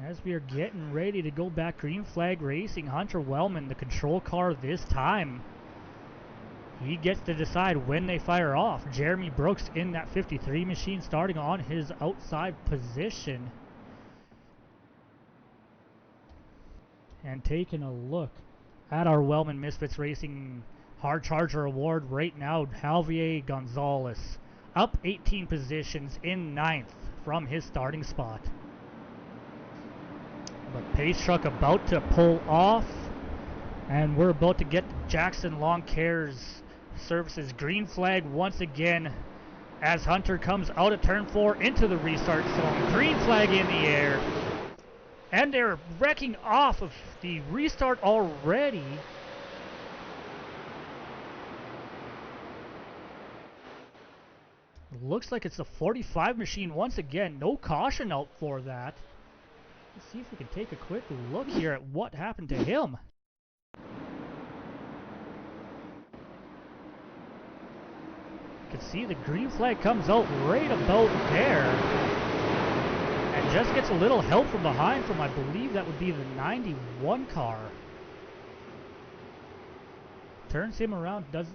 As we are getting ready to go back, green flag racing, Hunter Wellman, the control car this time. He gets to decide when they fire off. Jeremy Brooks in that 53 machine starting on his outside position. And taking a look at our Wellman Misfits Racing Hard Charger Award right now, Javier Gonzalez up 18 positions in 9th from his starting spot. But Pace Truck about to pull off, and we're about to get Jackson Lawn Care's Services green flag once again as Hunter comes out of turn 4 into the restart zone. Green flag in the air. And they're wrecking off of the restart already. Looks like it's the 45 machine once again. No caution out for that. Let's see if we can take a quick look here at what happened to him. You can see the green flag comes out right about there. And just gets a little help from behind from, I believe that would be the 91 car. Turns him around, does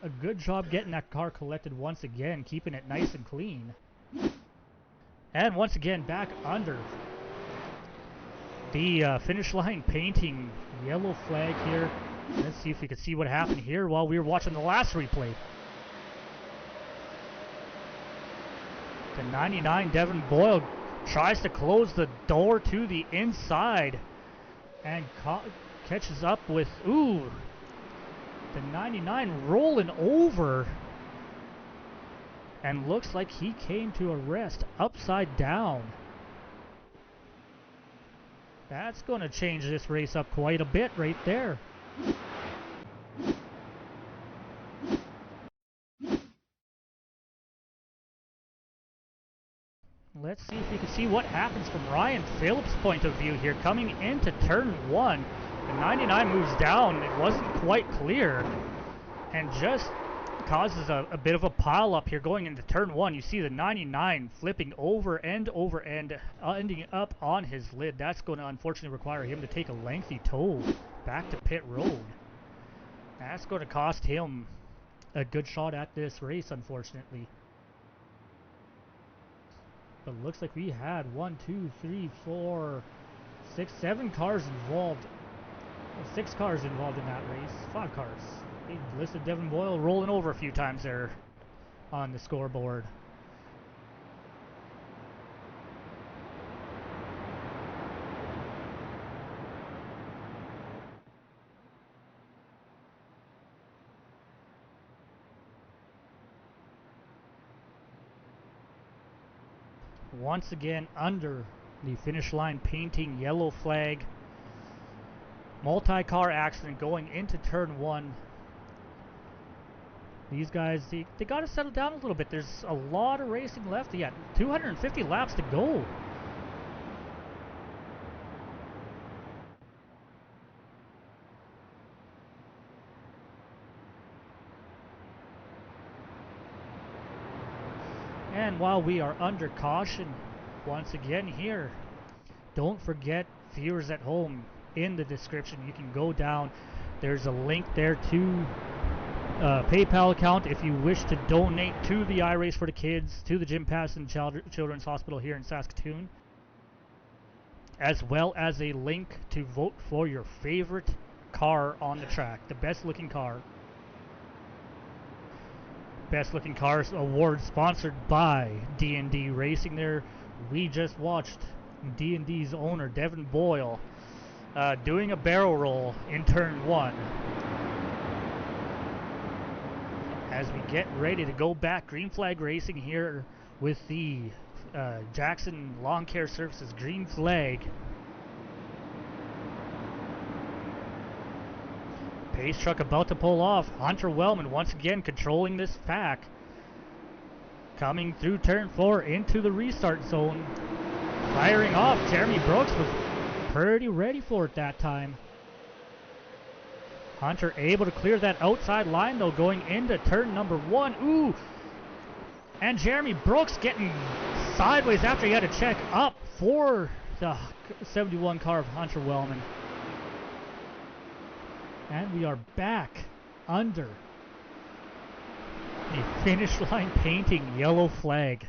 a good job getting that car collected once again, keeping it nice and clean. And once again, back under. The finish line painting yellow flag here. Let's see if we can see what happened here while we were watching the last replay. The 99 Devin Boyle tries to close the door to the inside and catches up with, ooh, the 99 rolling over, and looks like he came to a rest upside down. That's going to change this race up quite a bit right there. Let's see if we can see what happens from Ryan Phillips' point of view here. Coming into turn 1, the 99 moves down. It wasn't quite clear and just causes a bit of a pile up here going into turn 1. You see the 99 flipping over end, ending up on his lid. That's going to unfortunately require him to take a lengthy tow back to pit road. That's going to cost him a good shot at this race, unfortunately. But it looks like we had 7 cars involved. 6 cars involved in that race. 5 cars. They listed Devin Boyle rolling over a few times there on the scoreboard. Once again under the finish line painting yellow flag. Multi-car accident going into turn 1. These guys, they got to settle down a little bit. There's a lot of racing left yet. 250 laps to go. And while we are under caution, once again here, don't forget, viewers at home, in the description you can go down. There's a link there to PayPal account if you wish to donate to the iRace for the Kids, to the Jim Pattison Children's Hospital here in Saskatoon, as well as a link to vote for your favorite car on the track, the best looking car. Best Looking Cars Award sponsored by D&D Racing there. We just watched D&D's owner, Devin Boyle, doing a barrel roll in turn 1. As we get ready to go back, green flag racing here with the Jackson Lawn Care Services green flag. Pace truck about to pull off. Hunter Wellman once again controlling this pack. Coming through turn 4 into the restart zone. Firing off. Jeremy Brooks was pretty ready for it that time. Hunter able to clear that outside line though going into turn number 1. Ooh! And Jeremy Brooks getting sideways after he had to check up for the 71 car of Hunter Wellman. And we are back under the finish line painting yellow flag.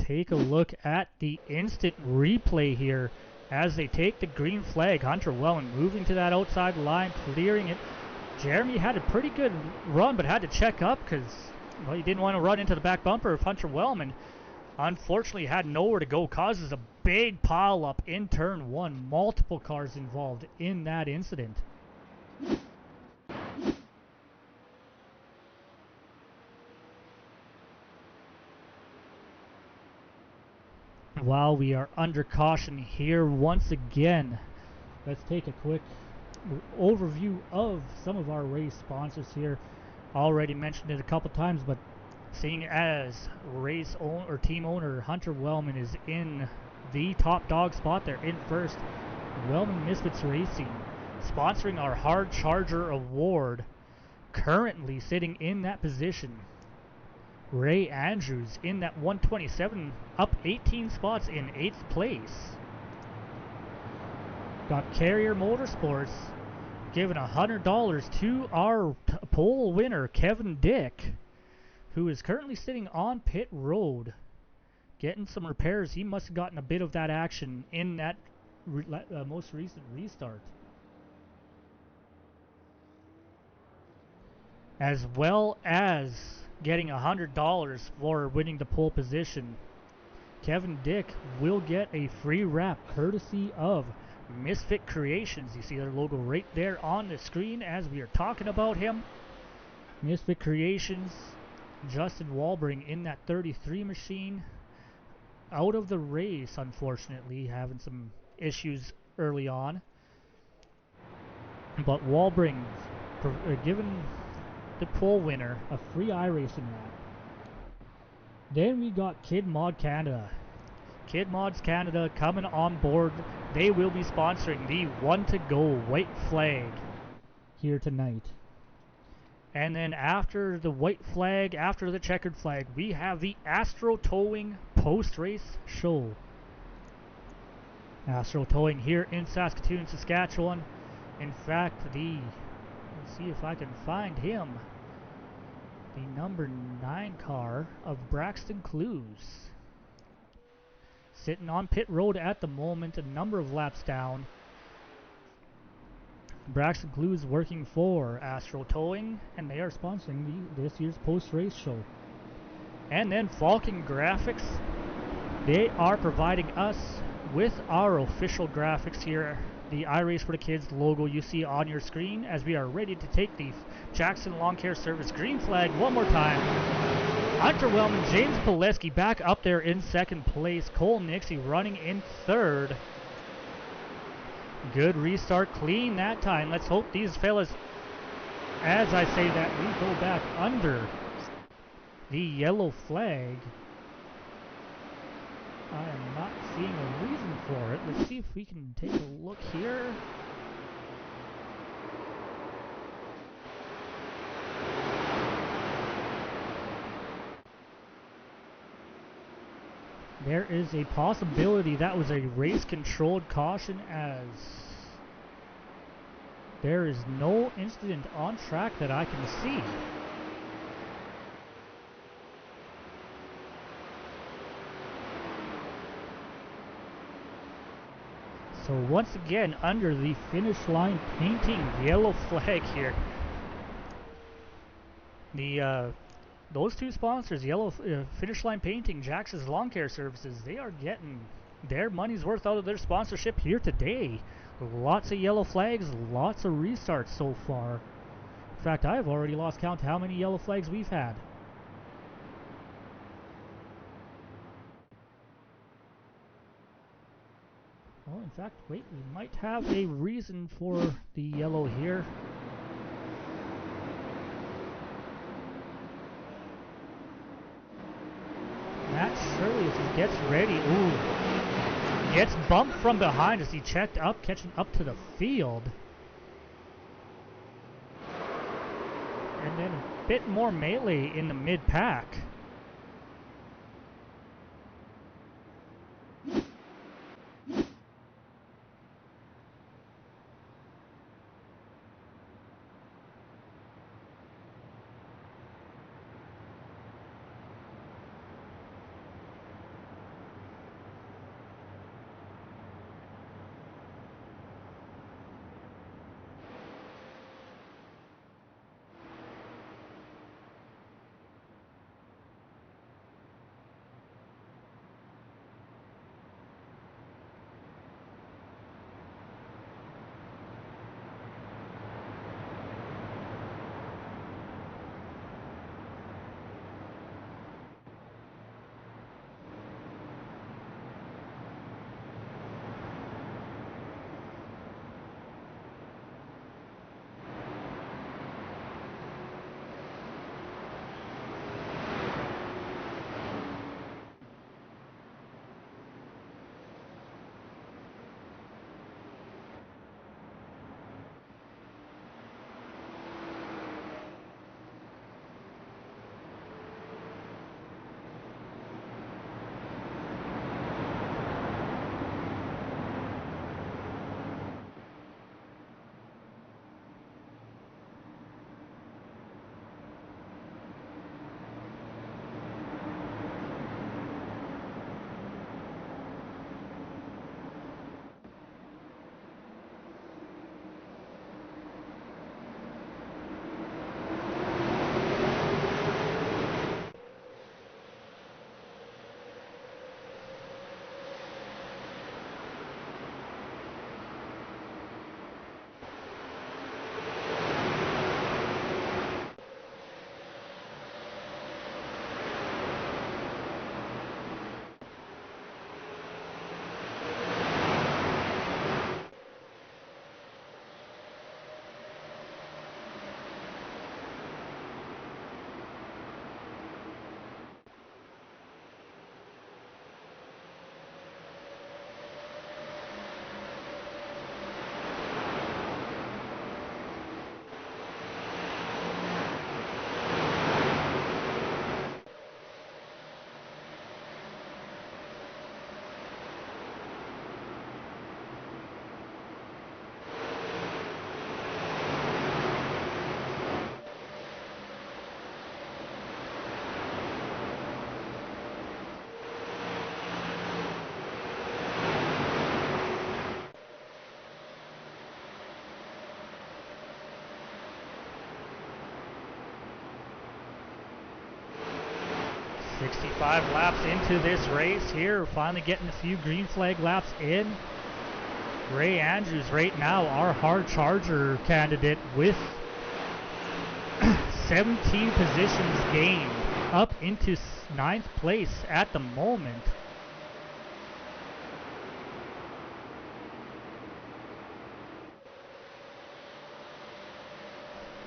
take a look at the instant replay here as they take the green flag. Hunter Wellman moving to that outside line, clearing it. Jeremy had a pretty good run, but had to check up because, well, he didn't want to run into the back bumper of Hunter Wellman. Unfortunately, had nowhere to go. Causes a big pile up in turn one. Multiple cars involved in that incident. While we are under caution here once again, let's take a quick overview of some of our race sponsors here. Already mentioned it a couple times, but seeing as team owner Hunter Wellman is in the top dog spot, they're in first. Wellman Misfits Racing sponsoring our Hard Charger Award, currently sitting in that position. Ray Andrews in that 127, up 18 spots in 8th place. Got Carrier Motorsports giving $100 to our pole winner, Kevin Dick, who is currently sitting on pit road, getting some repairs. He must have gotten a bit of that action in that most recent restart. As well as getting $100 for winning the pole position. Kevin Dick will get a free wrap courtesy of Misfit Creations. You see their logo right there on the screen as we are talking about him. Misfit Creations, Justin Walbring in that 33 machine. Out of the race, unfortunately, having some issues early on. But Walbring given the pole winner a free iRacing lap. Then we got Kid Mod Canada. Kid Mods Canada coming on board. They will be sponsoring the one to go white flag here tonight. And then after the white flag, after the checkered flag, we have the Astro Towing post-race show. Astro Towing here in Saskatoon, Saskatchewan. In fact, let's see if I can find him. The number 9 car of Braxton Clues. Sitting on pit road at the moment, a number of laps down. Braxton Clues working for Astro Towing, and they are sponsoring this year's post-race show. And then Falcon Graphics, they are providing us with our official graphics here. The iRace for the Kids logo you see on your screen as we are ready to take the Jackson Lawn Care Service green flag one more time. Hunter Wellman, James Pileski back up there in second place. Cole Nixie running in third. Good restart, clean that time. Let's hope these fellas, as I say that, we go back under the yellow flag. I am not seeing a reason for it. Let's see if we can take a look here. There is a possibility that was a race-controlled caution, as there is no incident on track that I can see. So once again, under the finish line painting yellow flag here. Those two sponsors, Yellow Finish Line Painting, Jax's Lawn Care Services, they are getting their money's worth out of their sponsorship here today. Lots of yellow flags, lots of restarts so far. In fact, I've already lost count how many yellow flags we've had. Well, in fact, wait, we might have a reason for the yellow here. Matt Shirley, as he gets ready, gets bumped from behind as he checked up, catching up to the field. And then a bit more melee in the mid-pack. 65 laps into this race here, finally getting a few green flag laps in. Ray Andrews right now, our hard charger candidate, with 17 positions gained, up into 9th place at the moment.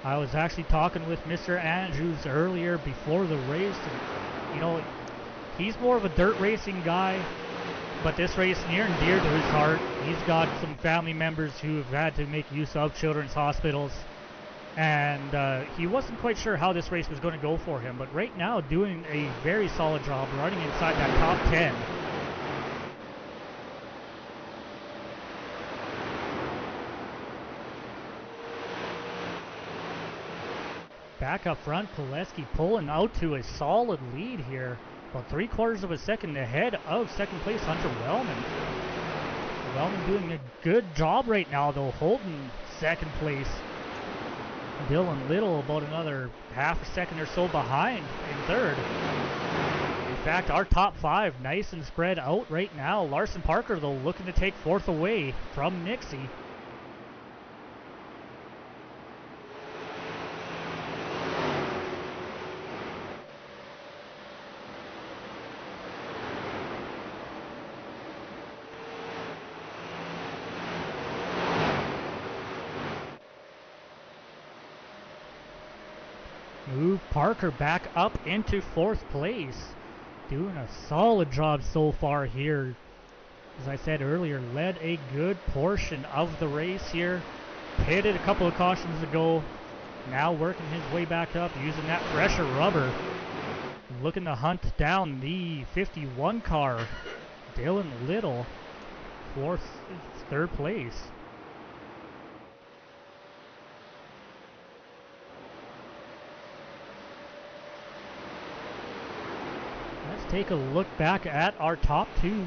I was actually talking with Mr. Andrews earlier before the race, and you know, he's more of a dirt racing guy, but this race near and dear to his heart. He's got some family members who have had to make use of children's hospitals, and he wasn't quite sure how this race was going to go for him, but right now doing a very solid job, running inside that top 10. Back up front, Pileski pulling out to a solid lead here. About 3/4 of a second ahead of second place Hunter Wellman. Wellman doing a good job right now though, holding second place. Dylan Little about another half a second or so behind in third. In fact, our top 5 nice and spread out right now. Larson Parker though looking to take 4th away from Nixie. Move Parker back up into 4th place. Doing a solid job so far here. As I said earlier, led a good portion of the race here. Pitted a couple of cautions ago. Now working his way back up using that fresher rubber. Looking to hunt down the 51 car. Dylan Little, 3rd place. Take a look back at our top 2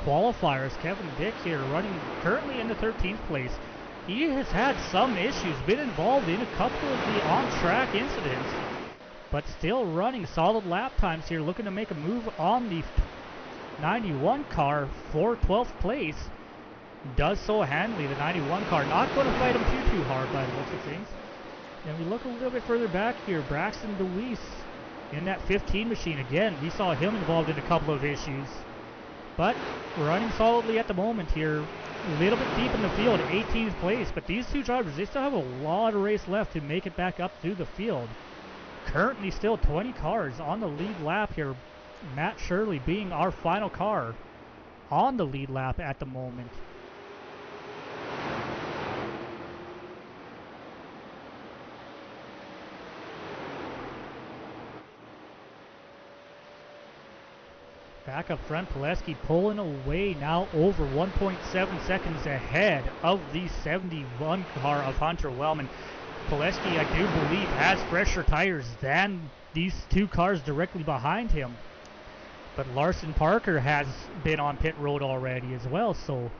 qualifiers. Kevin Dick here running currently in the 13th place. He has had some issues, been involved in a couple of the on-track incidents, but still running solid lap times here, looking to make a move on the 91 car for 12th place. Does so handily, the 91 car. Not going to fight him too hard by the looks of things. And we look a little bit further back here, Braxton DeWeese in that 15 machine. Again, we saw him involved in a couple of issues, but running solidly at the moment here. A little bit deep in the field, 18th place, but these 2 drivers, they still have a lot of race left to make it back up through the field. Currently still 20 cars on the lead lap here. Matt Shirley being our final car on the lead lap at the moment. Back up front, Pileski pulling away now over 1.7 seconds ahead of the 71 car of Hunter Wellman. Pileski, I do believe, has fresher tires than these 2 cars directly behind him. But Larson Parker has been on pit road already as well, so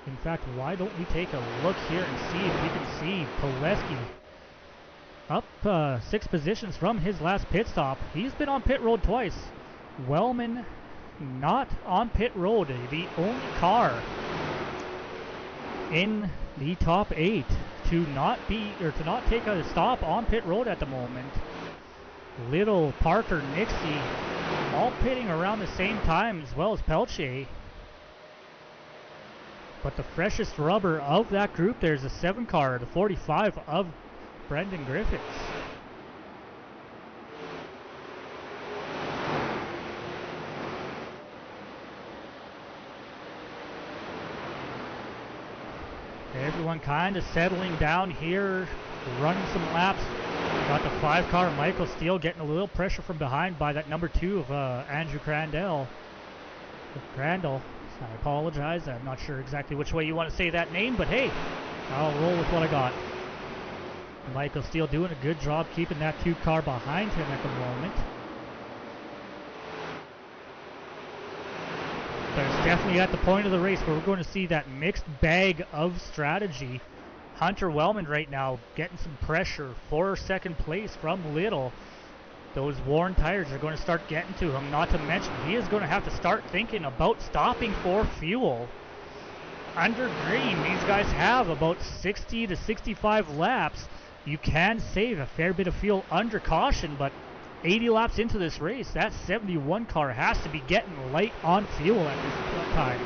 in fact, why don't we take a look here and see if we can see Pileski up 6 positions from his last pit stop. He's been on pit road twice. Wellman not on pit road, the only car in the top 8 to not take a stop on pit road at the moment. Little, Parker, Nixie all pitting around the same time, as well as Pelche. But the freshest rubber of that group, there's a 7 car, the 45 of Brendan Griffiths. Everyone kind of settling down here, running some laps. Got the 5 car, Michael Steele, getting a little pressure from behind by that number 2 of Andrew Crandall. I apologize, I'm not sure exactly which way you want to say that name, but hey, I'll roll with what I got. Michael Steele doing a good job keeping that 2 car behind him at the moment. But it's definitely at the point of the race where we're going to see that mixed bag of strategy. Hunter Wellman right now getting some pressure for second place from Little. Those worn tires are going to start getting to him. Not to mention, he is going to have to start thinking about stopping for fuel. Under green, these guys have about 60 to 65 laps. You can save a fair bit of fuel under caution, but 80 laps into this race, that 71 car has to be getting light on fuel at this time.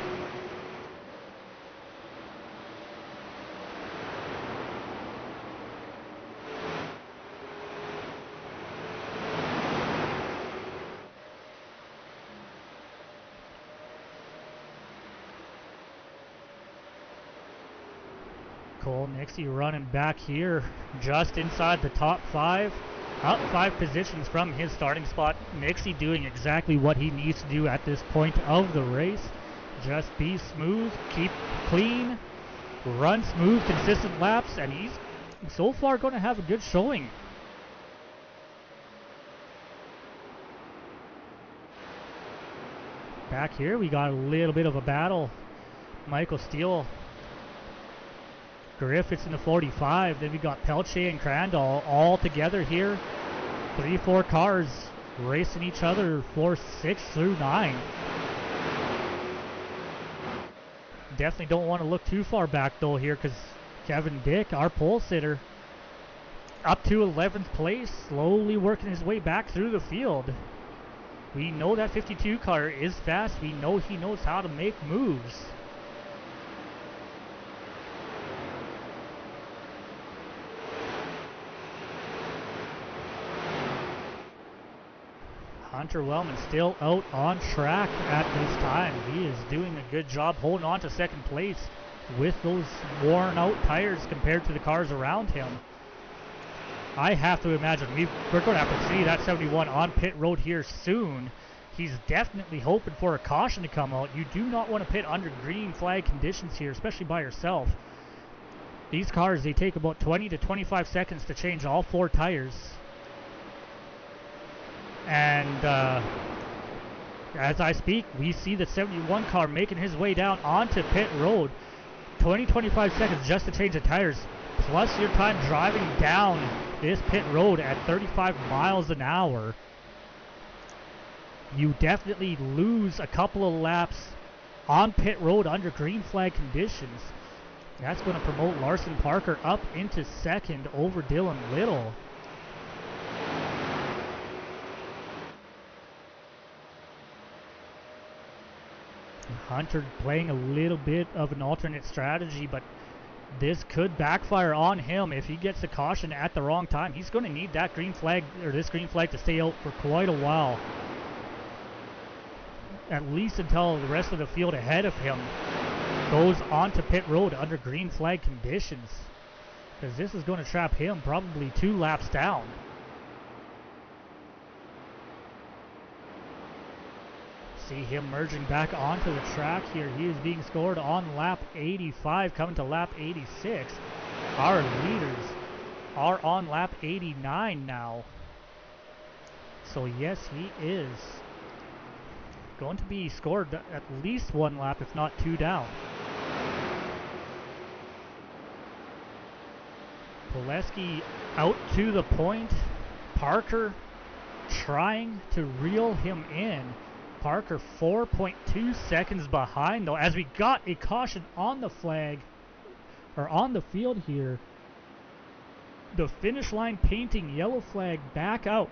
Cole Nixie running back here just inside the top 5. Up 5 positions from his starting spot. Nixie doing exactly what he needs to do at this point of the race. Just be smooth, keep clean, run smooth, consistent laps, and he's so far going to have a good showing. Back here we got a little bit of a battle. Michael Steele, Griffiths in the 45. Then we got Pelche and Crandall all together here. 3-4 cars racing each other for 6 through 9. Definitely don't want to look too far back though here, because Kevin Dick, our pole sitter, up to 11th place, slowly working his way back through the field. We know that 52 car is fast. We know he knows how to make moves. Hunter Wellman still out on track at this time. He is doing a good job holding on to second place with those worn out tires compared to the cars around him. I have to imagine we're going to have to see that 71 on pit road here soon. He's definitely hoping for a caution to come out. You do not want to pit under green flag conditions here, especially by yourself. These cars, they take about 20 to 25 seconds to change all 4 tires. And as I speak, we see the 71 car making his way down onto pit road. 20-25 seconds just to change the tires, plus your time driving down this pit road at 35 miles an hour. You definitely lose a couple of laps on pit road under green flag conditions. That's going to promote Larson Parker up into second over Dylan Little. Hunter playing a little bit of an alternate strategy, but this could backfire on him if he gets the caution at the wrong time. He's going to need that green flag, or this green flag, to stay out for quite a while. At least until the rest of the field ahead of him goes onto pit road under green flag conditions, because this is going to trap him probably 2 laps down. See him merging back onto the track here. He is being scored on lap 85, coming to lap 86. Our leaders are on lap 89 now. So yes, he is going to be scored at least 1 lap, if not 2 down. Pileski out to the point. Parker trying to reel him in. Parker 4.2 seconds behind though, as we got a caution on the flag, or on the field here. The finish line painting yellow flag back out.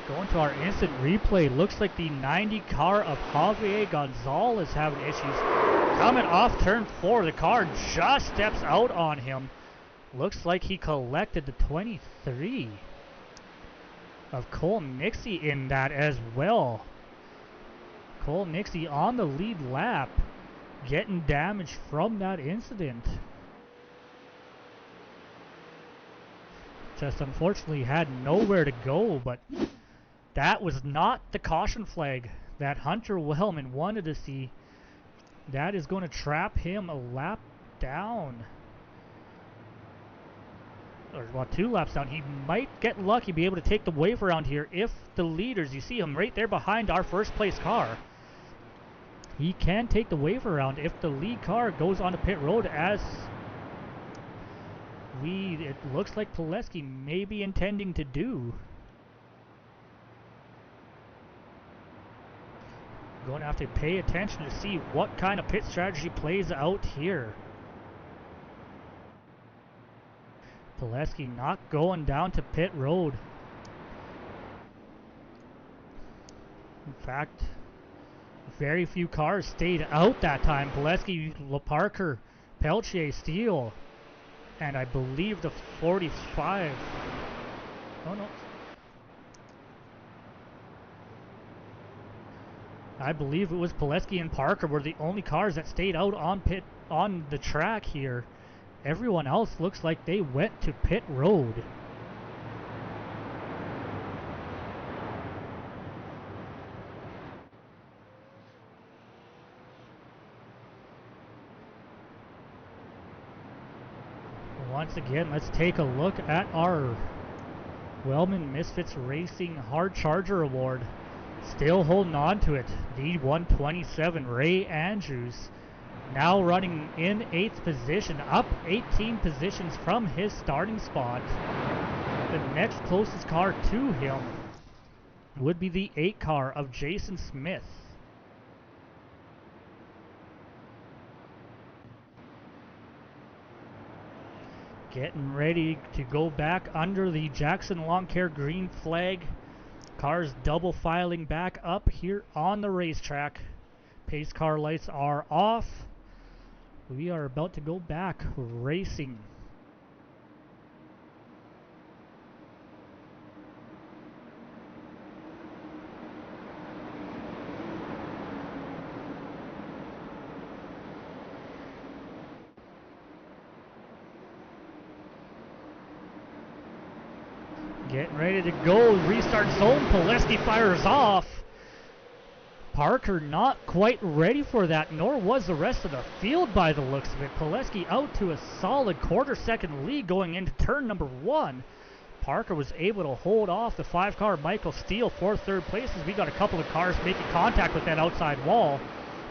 Going to our instant replay, looks like the 90 car of Javier Gonzalez having issues. Coming off turn 4, the car just steps out on him. Looks like he collected the 23 of Cole Nixie in that as well. Cole Nixie on the lead lap, getting damage from that incident. Just unfortunately had nowhere to go, but that was not the caution flag that Hunter Wellman wanted to see. That is going to trap him a lap down. or well, 2 laps down. He might get lucky, be able to take the wave around here if the leaders, you see him right there behind our first place car. He can take the wave around if the lead car goes onto pit road, as it looks like Pileski may be intending to do. Going to have to pay attention to see what kind of pit strategy plays out here. Pileski not going down to pit road. In fact, very few cars stayed out that time. Pileski, Parker, Peltier, Steele, and I believe the 45. Oh no. I believe it was Pileski and Parker were the only cars that stayed out on the track here. Everyone else looks like they went to pit road. Once again, let's take a look at our Wellman Misfits Racing Hard Charger Award. Still holding on to it. The 127, Ray Andrews, now running in 8th position, up 18 positions from his starting spot. The next closest car to him would be the 8 car of Jason Smith. Getting ready to go back under the Jackson Lawn Care green flag. Cars double filing back up here on the racetrack. Pace car lights are off. We are about to go back racing. Getting ready to go. Restart zone. Pileski fires off. Parker not quite ready for that, nor was the rest of the field by the looks of it. Pileski out to a solid quarter-second lead going into turn number 1. Parker was able to hold off the 5-car Michael Steele for 3rd place, as we got a couple of cars making contact with that outside wall.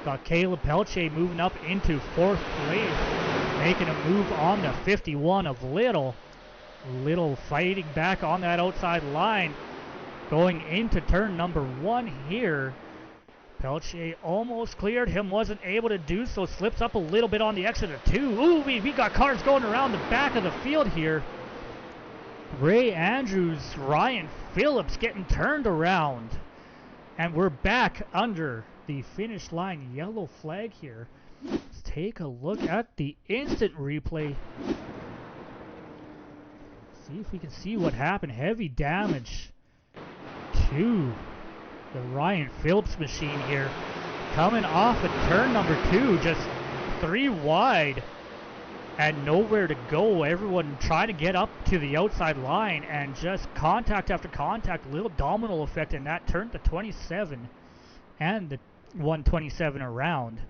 Got Caleb Peltier moving up into 4th place, making a move on the 51 of Little. Little fighting back on that outside line going into turn number 1 here. Peltier almost cleared him, wasn't able to do so, slips up a little bit on the exit of 2. Ooh, we got cars going around the back of the field here. Ray Andrews, Ryan Phillips getting turned around, and we're back under the finish line yellow flag here. Let's take a look at the instant replay. See if we can see what happened. Heavy damage to the Ryan Phillips machine here. Coming off of turn number 2, just 3 wide and nowhere to go. Everyone trying to get up to the outside line, and just contact after contact. A little domino effect in that turn to 27 and the 127 around.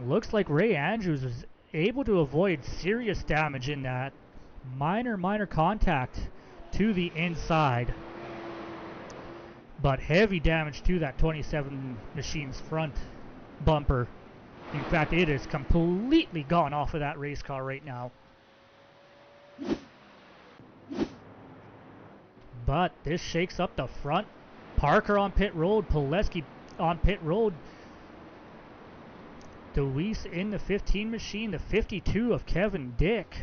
Looks like Ray Andrews was able to avoid serious damage in that. Minor contact to the inside, but heavy damage to that 27 machine's front bumper. In fact, it is completely gone off of that race car right now. But this shakes up the front. Parker on pit road, Pileski on pit road. DeWeese in the 15 machine, the 52 of Kevin Dick.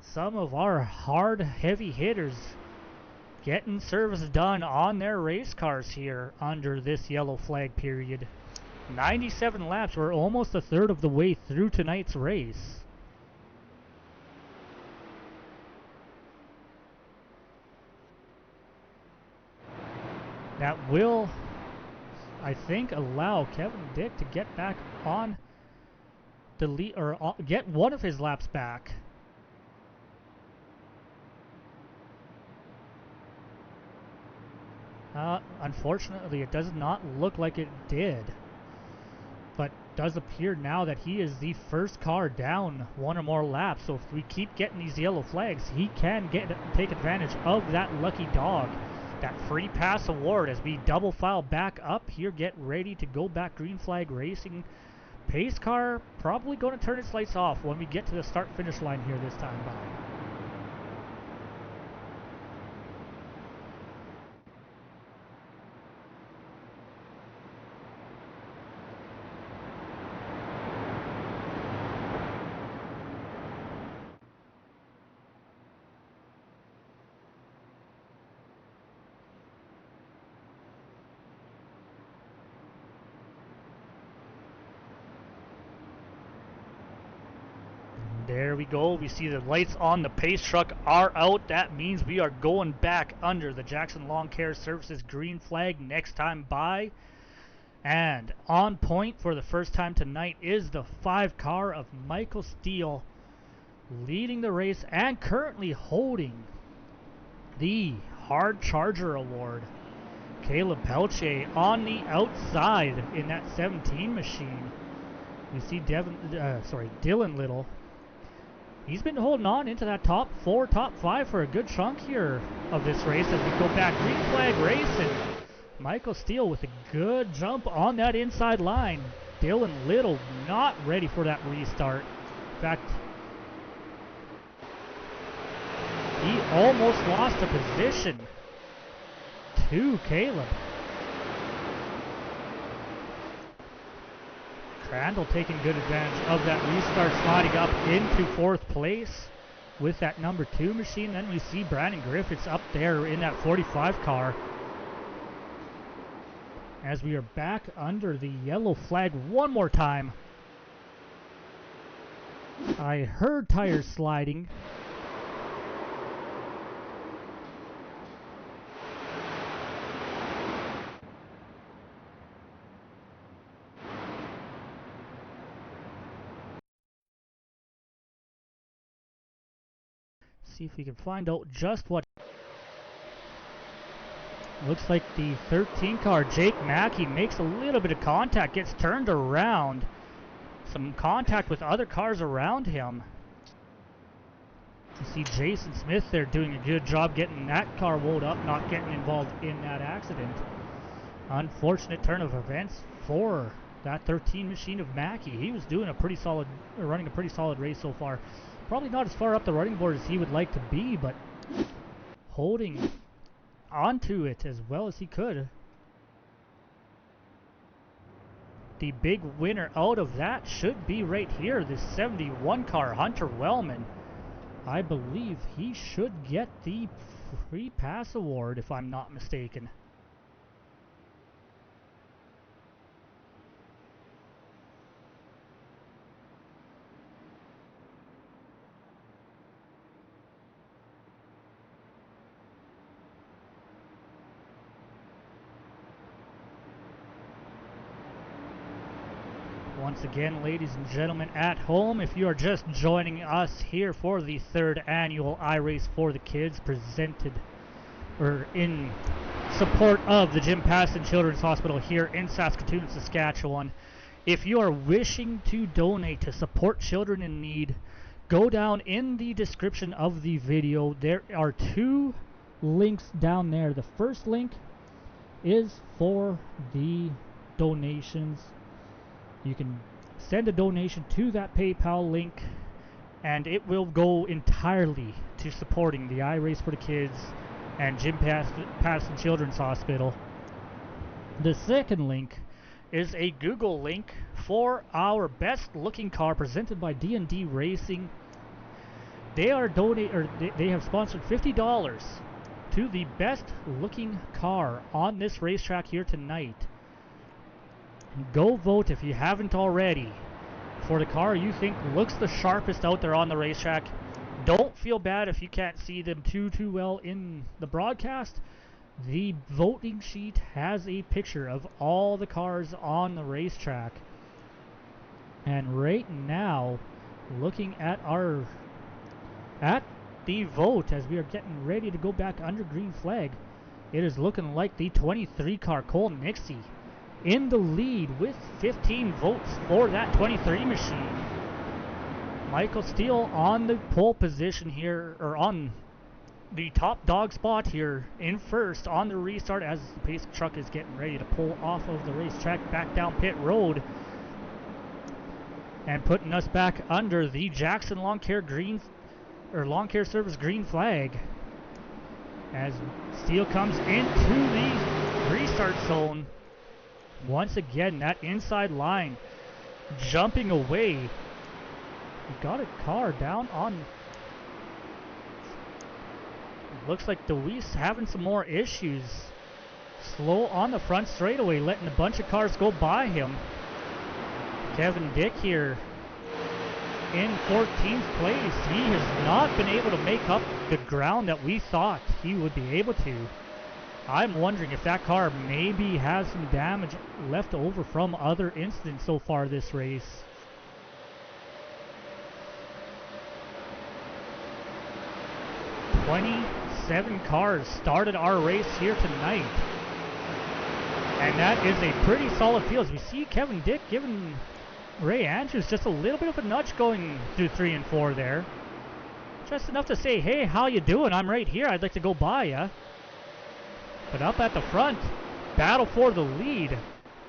Some of our hard, heavy hitters getting service done on their race cars here under this yellow flag period. 97 laps. We're almost a third of the way through tonight's race. That will, I think, allow Kevin Dick to get back on the lead, or get one of his laps back. Unfortunately, it does not look like it did. But does appear now that he is the first car down one or more laps. So if we keep getting these yellow flags, he can take advantage of that lucky dog, that free pass award, as we double file back up here, get ready to go back green flag racing. Pace car probably going to turn its lights off when we get to the start finish line here this time by. There we go. We see the lights on the pace truck are out. That means we are going back under the Jackson Lawn Care Services green flag next time by. And on point for the first time tonight is the 5 car of Michael Steele, leading the race and currently holding the Hard Charger Award. Caleb Pelche on the outside in that 17 machine. You see Dylan Little. He's been holding on into that top 4, top 5 for a good chunk here of this race as we go back green flag racing. Michael Steele with a good jump on that inside line. Dylan Little not ready for that restart. In fact, he almost lost a position to Caleb. Crandall taking good advantage of that restart, sliding up into 4th place with that number 2 machine. Then we see Brandon Griffiths up there in that 45 car. As we are back under the yellow flag one more time. I heard tires sliding. See if we can find out just what. Looks like the 13 car, Jake Mackey, makes a little bit of contact, gets turned around. Some contact with other cars around him. You see Jason Smith there doing a good job getting that car wound up, not getting involved in that accident. Unfortunate turn of events for that 13 machine of Mackey. He was doing a pretty solid, running a pretty solid race so far. Probably not as far up the running board as he would like to be, but holding onto it as well as he could. The big winner out of that should be right here, this 71 car, Hunter Wellman. I believe he should get the free pass award if I'm not mistaken. Once again, ladies and gentlemen at home, if you are just joining us here for the 3rd annual iRace for the Kids, presented or in support of the Jim Pattison Children's Hospital here in Saskatoon, Saskatchewan. If you are wishing to donate to support children in need, go down in the description of the video. There are 2 links down there. The first link is for the donations. You can send a donation to that PayPal link, and it will go entirely to supporting the iRace for the Kids and Jim Pattison Children's Hospital. The second link is a Google link for our best looking car presented by D&D Racing. They are they have sponsored $50 to the best looking car on this racetrack here tonight. Go vote if you haven't already for the car you think looks the sharpest out there on the racetrack. Don't feel bad if you can't see them too well in the broadcast. The voting sheet has a picture of all the cars on the racetrack. And right now, looking at the vote as we are getting ready to go back under green flag, it is looking like the 23 car Cole Nixie in the lead with 15 votes for that 23 machine. Michael Steele on the pole position here, or on the top dog spot here in first on the restart as the pace truck is getting ready to pull off of the racetrack back down pit road and putting us back under the Jackson Lawn Care Lawn Care Service green flag as Steele comes into the restart zone. Once again, that inside line jumping away. We got a car down on. Looks like DeWeese having some more issues. Slow on the front straightaway, letting a bunch of cars go by him. Kevin Dick here in 14th place. He has not been able to make up the ground that we thought he would be able to. I'm wondering if that car maybe has some damage left over from other incidents so far this race. Seven cars started our race here tonight. And that is a pretty solid field. As we see Kevin Dick giving Ray Andrews just a little bit of a nudge going through 3 and 4 there. Just enough to say, hey, how you doing? I'm right here. I'd like to go by ya. But up at the front, battle for the lead.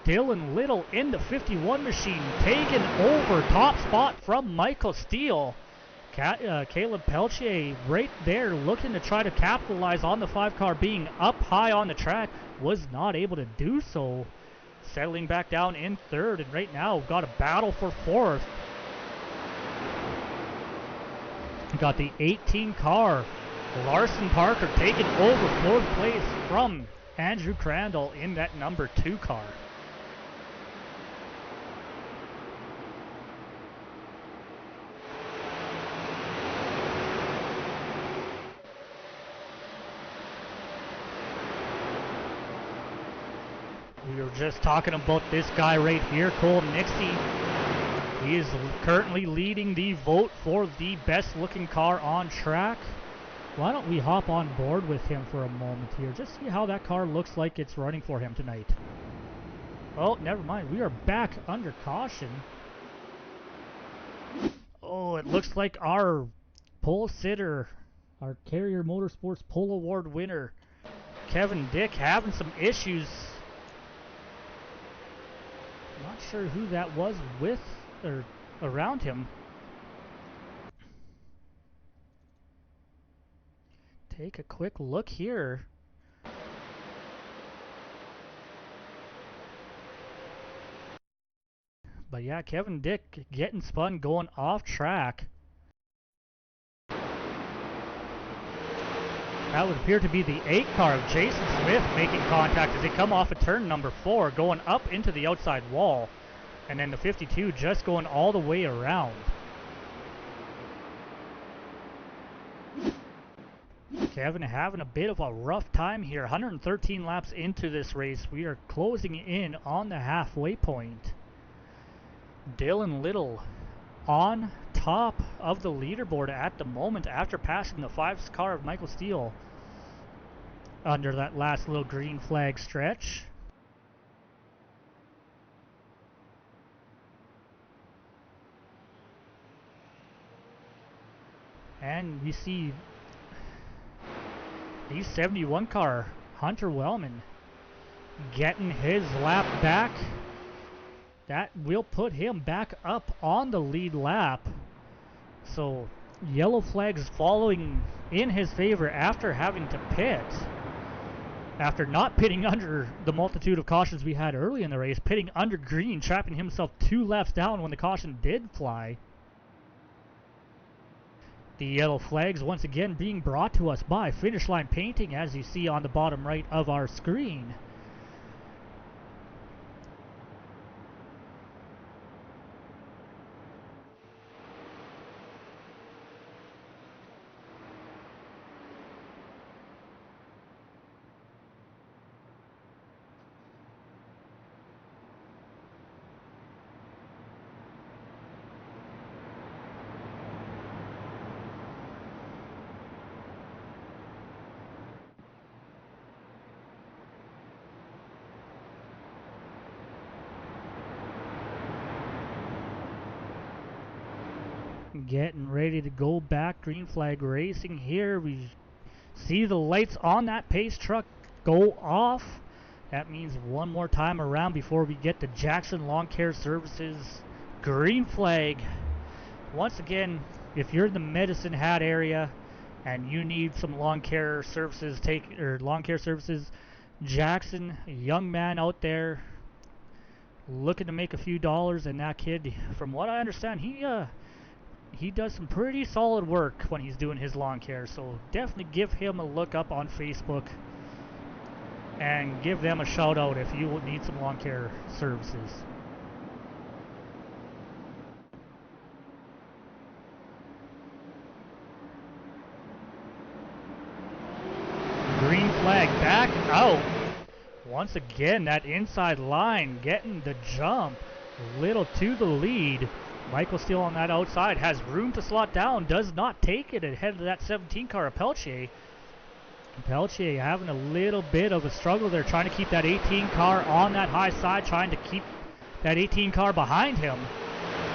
Dylan Little in the 51 machine, taking over top spot from Michael Steele. Caleb Peltier right there looking to try to capitalize on the 5 car being up high on the track, was not able to do so. Settling back down in 3rd, and right now we've got a battle for 4th. We got the 18 car, Larson Parker, taking over 4th place from Andrew Crandall in that number 2 car. We were just talking about this guy right here, Cole Nixie. He is currently leading the vote for the best looking car on track. Why don't we hop on board with him for a moment here, just see how that car looks like it's running for him tonight. Oh, never mind. We are back under caution. Oh, it looks like our pole sitter, our Carrier Motorsports Pole Award winner, Kevin Dick, having some issues. Not sure who that was with or around him. Take a quick look here. But yeah, Kevin Dick getting spun, going off track. That would appear to be the 8 car of Jason Smith making contact as they come off of turn number 4, going up into the outside wall. And then the 52 just going all the way around. Kevin having a bit of a rough time here. 113 laps into this race. We are closing in on the halfway point. Dylan Little on top of the leaderboard at the moment after passing the 5 car of Michael Steele under that last little green flag stretch. And we see the 71 car, Hunter Wellman, getting his lap back. That will put him back up on the lead lap. So yellow flags following in his favor after having to pit. After not pitting under the multitude of cautions we had early in the race, pitting under green, trapping himself 2 laps down when the caution did fly. The yellow flags once again being brought to us by Finish Line Painting, as you see on the bottom right of our screen. Getting ready to go back. Green flag racing here. We see the lights on that pace truck go off. That means one more time around before we get to Jackson Lawn Care Services green flag. Once again, if you're in the Medicine Hat area and you need some lawn care services, Jackson, a young man out there looking to make a few dollars, and that kid, from what I understand, he does some pretty solid work when he's doing his lawn care, so definitely give him a look up on Facebook and give them a shout out if you need some lawn care services. Green flag back out. Once again, that inside line getting the jump. A little to the lead. Michael Steele on that outside has room to slot down. Does not take it ahead of that 17 car of Peltier. Peltier having a little bit of a struggle there, trying to keep that 18 car on that high side, trying to keep that 18 car behind him.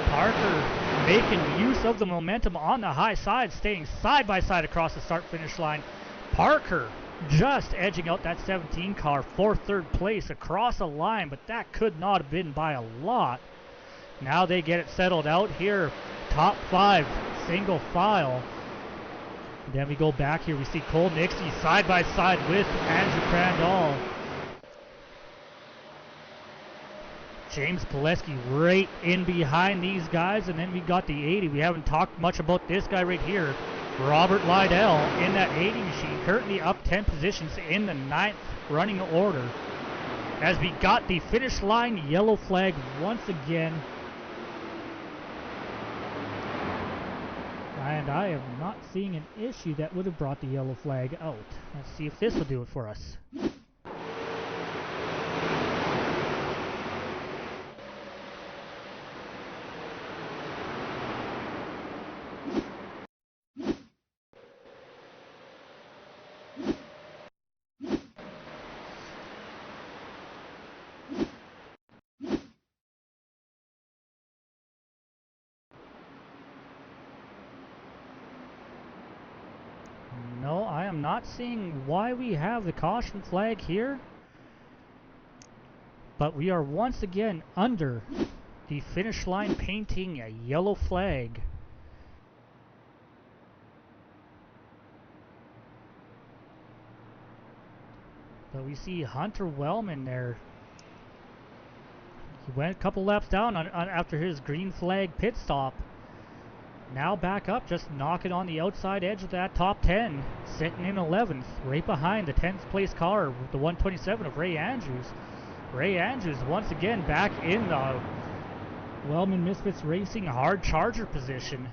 Parker making use of the momentum on the high side, staying side by side across the start-finish line. Parker just edging out that 17 car for third place across the line, but that could not have been by a lot. Now they get it settled out here. Top 5, single file. Then we go back here. We see Cole Nixie side by side with Andrew Crandall. James Pileski right in behind these guys. And then we got the 80. We haven't talked much about this guy right here. Robert Lydell in that 80 machine, currently up 10 positions in the 9th running order. As we got the finish line yellow flag once again. And I am not seeing an issue that would have brought the yellow flag out. Let's see if this will do it for us. No, I am not seeing why we have the caution flag here. But we are once again under the finish line painting a yellow flag. But we see Hunter Wellman there. He went a couple laps down after his green flag pit stop. Now back up, just knocking on the outside edge of that top 10. Sitting in 11th, right behind the 10th place car, with the 127 of Ray Andrews. Ray Andrews once again back in the Wellman Misfits Racing hard charger position.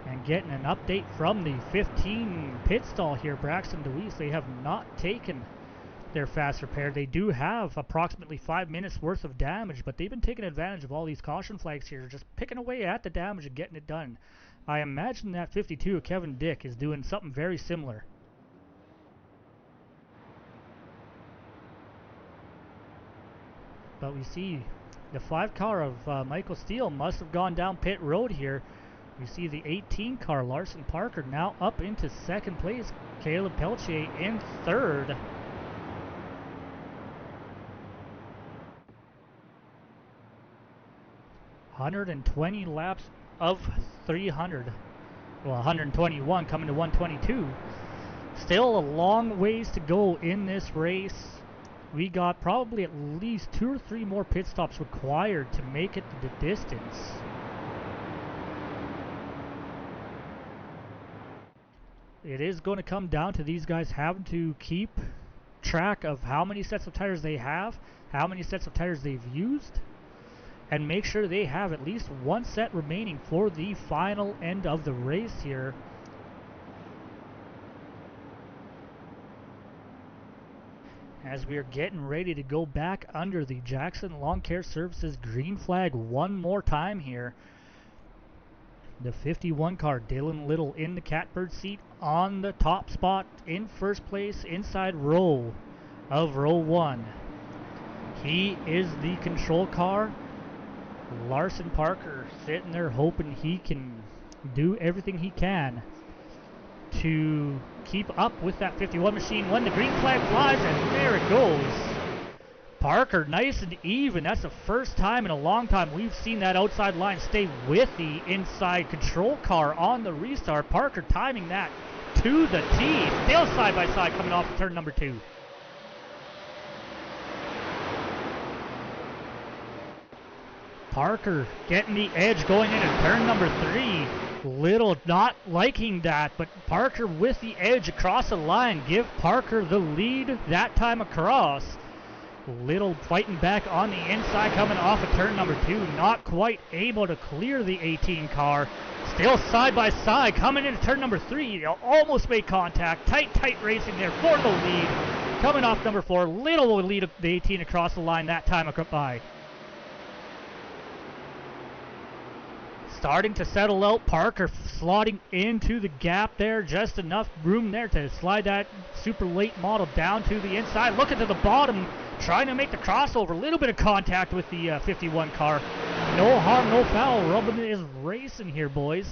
And getting an update from the 15 pit stall here, Braxton DeWeese. They have not taken their fast repair. They do have approximately 5 minutes worth of damage, but they've been taking advantage of all these caution flags here, just picking away at the damage and getting it done. I imagine that 52 Kevin Dick is doing something very similar. But we see the 5 car of Michael Steele must have gone down pit road here. We see the 18 car Larson Parker now up into 2nd place. Caleb Peltier in 3rd. $120 laps of 300. Well, 121 coming to 122. Still a long ways to go in this race. We got probably at least 2 or 3 more pit stops required to make it the distance. It is going to come down to these guys having to keep track of how many sets of tires they have, how many sets of tires they've used, and make sure they have at least 1 set remaining for the final end of the race here. As we are getting ready to go back under the Jackson Lawn Care Services green flag one more time here. The 51 car, Dylan Little in the catbird seat on the top spot in 1st place inside row of row 1. He is the control car. Larson Parker sitting there hoping he can do everything he can to keep up with that 51 machine when the green flag flies, and there it goes. Parker nice and even. That's the first time in a long time we've seen that outside line stay with the inside control car on the restart. Parker timing that to the T. Still side by side coming off of turn number 2. Parker getting the edge going into turn number 3. Little not liking that, but Parker with the edge across the line. Give Parker the lead that time across. Little fighting back on the inside coming off of turn number 2. Not quite able to clear the 18 car. Still side by side coming into turn number 3. They almost made contact. Tight racing there for the lead. Coming off number 4. Little will lead the 18 across the line that time by. Starting to settle out. Parker slotting into the gap there. Just enough room there to slide that super late model down to the inside. Looking to the bottom. Trying to make the crossover. A little bit of contact with the 51 car. No harm, no foul. Rubbin is racing here, boys.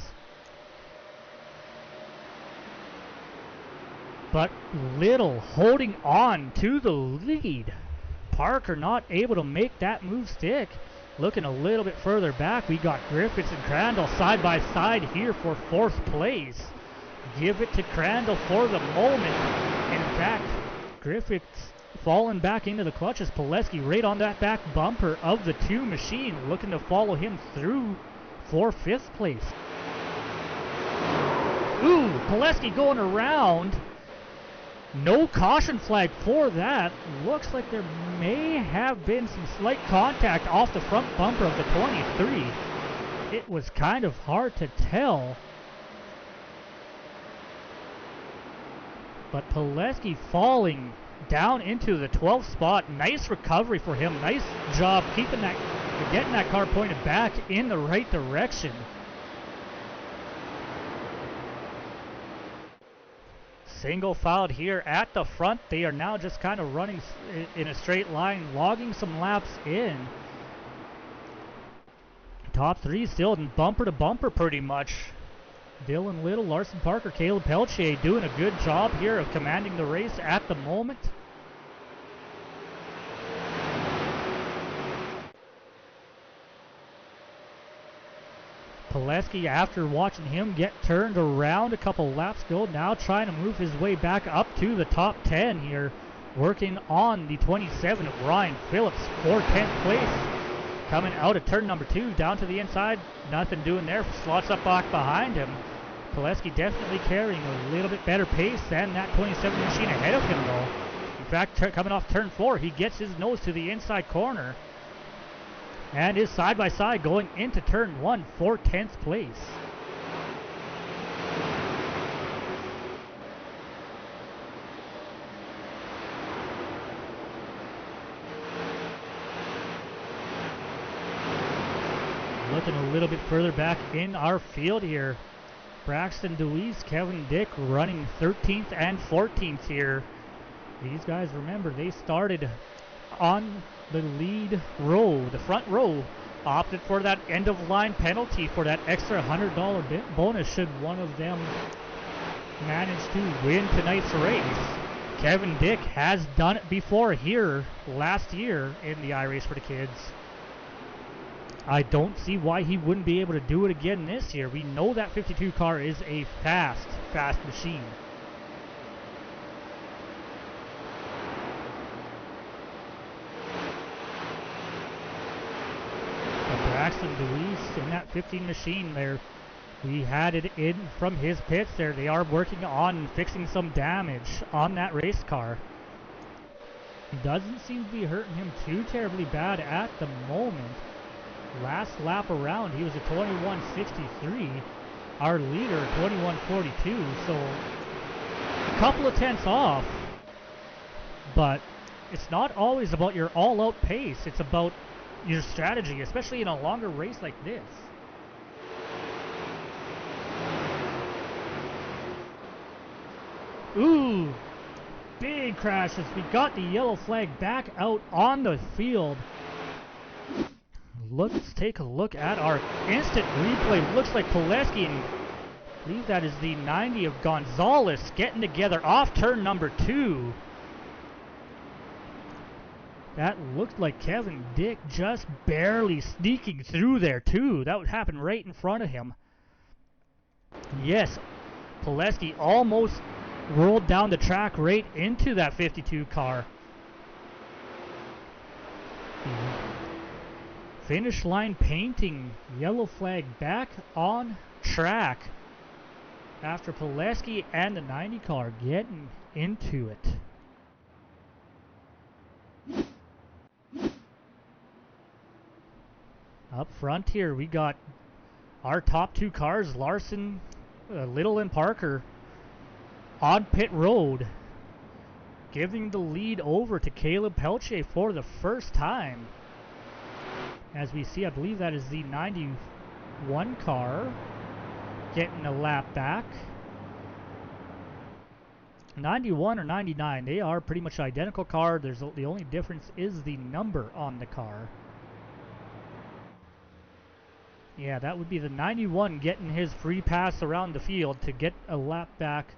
But Little holding on to the lead. Parker not able to make that move stick. Looking a little bit further back, we got Griffiths and Crandall side by side here for 4th place. Give it to Crandall for the moment. In fact, Griffiths falling back into the clutches. Pileski right on that back bumper of the 2 machine, looking to follow him through for 5th place. Ooh, Pileski going around. No caution flag for that. Looks like there may have been some slight contact off the front bumper of the 23. It was kind of hard to tell. But Pileski falling down into the 12th spot. Nice recovery for him. Nice job keeping that, getting that car pointed back in the right direction. Single fouled here at the front. They are now just kind of running in a straight line, logging some laps in. Top 3 still in bumper to bumper pretty much. Dylan Little, Larson Parker, Caleb Peltier doing a good job here of commanding the race at the moment. Pileski, after watching him get turned around a couple laps ago, now trying to move his way back up to the top 10 here, working on the 27 of Ryan Phillips for 10th place. Coming out of turn number 2, down to the inside, nothing doing there, slots up back behind him. Pileski definitely carrying a little bit better pace than that 27 machine ahead of him though. In fact, coming off turn 4, he gets his nose to the inside corner. And is side by side going into turn 1 for 10th place. Looking a little bit further back in our field here. Braxton Deweese, Kevin Dick running 13th and 14th here. These guys, remember, they started on the lead row, the front row, opted for that end of line penalty for that extra $100 bonus should one of them manage to win tonight's race. Kevin Dick has done it before here last year in the iRace for the Kids. I don't see why he wouldn't be able to do it again this year. We know that 52 car is a fast machine. Braxton Deweese in that 15 machine there. We had it in from his pits there. They are working on fixing some damage on that race car. Doesn't seem to be hurting him too terribly bad at the moment. Last lap around, he was a 21.63. Our leader, 21.42. So a couple of tenths off. But it's not always about your all-out pace. It's about your strategy, especially in a longer race like this. Ooh, big crashes. We got the yellow flag back out on the field. Let's take a look at our instant replay. Looks like Pileski, and I believe that is the 90 of Gonzalez, getting together off turn number 2. That looked like Kevin Dick just barely sneaking through there too. That would happen right in front of him. Yes, Pileski almost rolled down the track right into that 52 car. Finish line painting, yellow flag back on track after Pileski and the 90 car getting into it. Up front here, we got our top 2 cars, Larson, Little and Parker, on pit road, giving the lead over to Caleb Pelche for the first time. As we see, I believe that is the 91 car getting a lap back. 91 or 99, they are pretty much identical car. The only difference is the number on the car. Yeah, that would be the 91 getting his free pass around the field to get a lap back.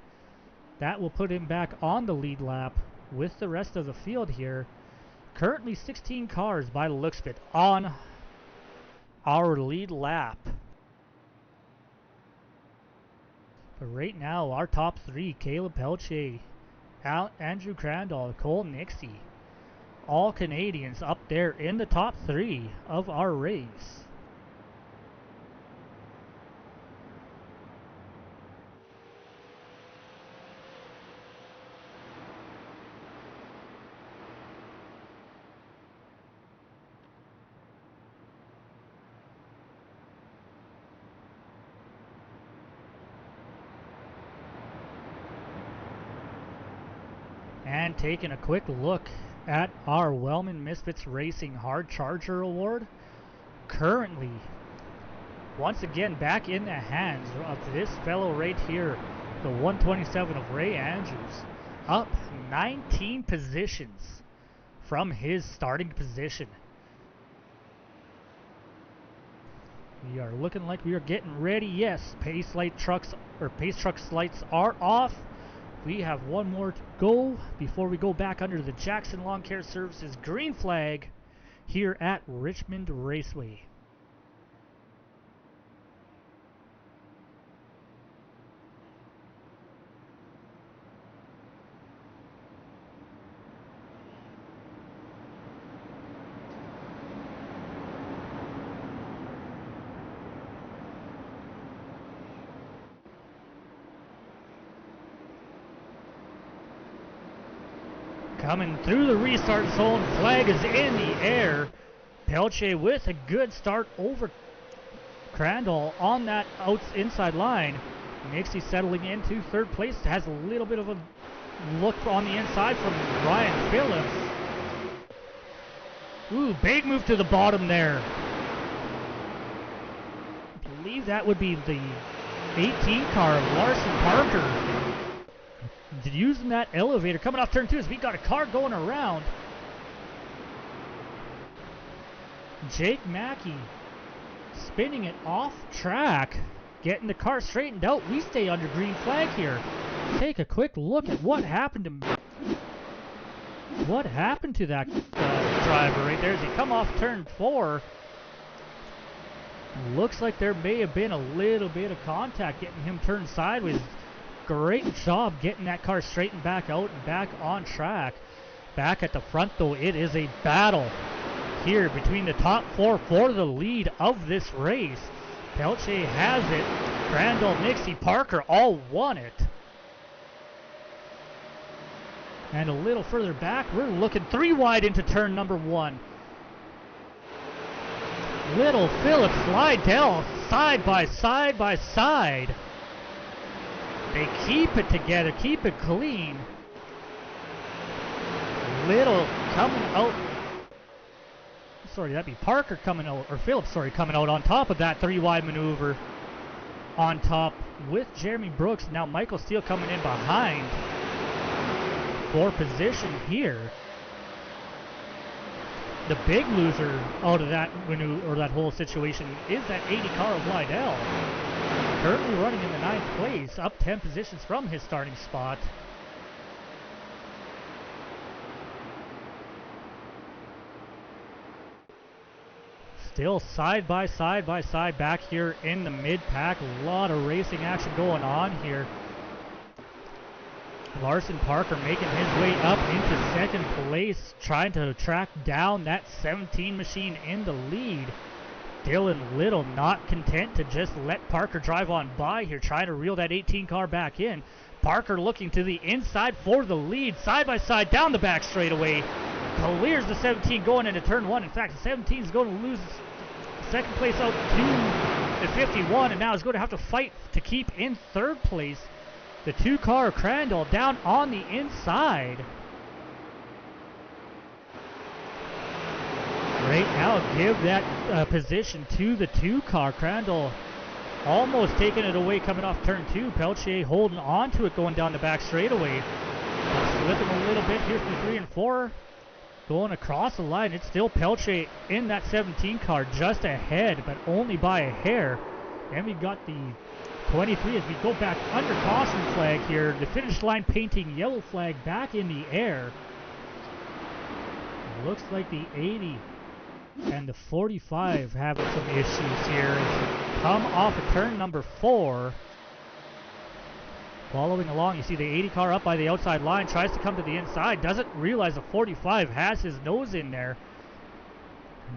That will put him back on the lead lap with the rest of the field here. Currently 16 cars by the looks of it on our lead lap. But right now, our top 3, Caleb Pelche, Andrew Crandall, Cole Nixie, all Canadians up there in the top 3 of our race. And taking a quick look at our Wellman Misfits Racing Hard Charger Award. Currently, once again, back in the hands of this fellow right here, the 127 of Ray Andrews. Up 19 positions from his starting position. We are looking like we are getting ready. Yes, pace trucks lights are off. We have one more to go before we go back under the Jackson Lawn Care Services green flag here at Richmond Raceway. Coming through the restart zone, flag is in the air. Pelche with a good start over Crandall on that inside line. Nixie settling into third place, has a little bit of a look on the inside from Ryan Phillips. Ooh, big move to the bottom there. I believe that would be the 18 car of Larson Parker. Using that elevator coming off turn 2 as we got a car going around. Jake Mackey spinning it off track, getting the car straightened out. We stay under green flag here. Take a quick look at what happened to that driver right there as he come off turn 4. Looks like there may have been a little bit of contact getting him turned sideways. Great job getting that car straightened back out and back on track. Back at the front though, it is a battle here between the top 4 for the lead of this race. Pelche has it. Crandall, Nixie, Parker all won it. And a little further back, we're looking 3 wide into turn number 1. Little Phillips, Slidell, side by side. They keep it together, keep it clean. Little coming out. Sorry, that'd be Parker coming out, or Phillips, sorry, coming out on top of that 3 wide maneuver. On top with Jeremy Brooks. Now Michael Steele coming in behind. for position here. The big loser out of that maneuver, or that whole situation, is that 80 car of Lydell. Currently running in the 9th place, up 10 positions from his starting spot. Still side by side back here in the mid-pack. A lot of racing action going on here. Larson Parker making his way up into 2nd place, trying to track down that 17 machine in the lead. Dylan Little not content to just let Parker drive on by here, trying to reel that 18 car back in. Parker looking to the inside for the lead, side by side down the back straightaway. Clears the 17 going into turn 1. In fact, the 17 is going to lose 2nd place out to the 51, and now is going to have to fight to keep in 3rd place. The 2 car Crandall down on the inside. Right now, give that position to the 2 car. Crandall almost taking it away coming off turn 2. Peltier holding on to it going down the back straightaway. Slipping a little bit here through 3 and 4. Going across the line, it's still Peltier in that 17 car just ahead, but only by a hair. And we got the 23 as we go back under caution flag here. The finish line painting yellow flag back in the air. Looks like the 80 and the 45 having some issues here. Come off of turn number 4. Following along, you see the 80 car up by the outside line, tries to come to the inside, doesn't realize the 45 has his nose in there.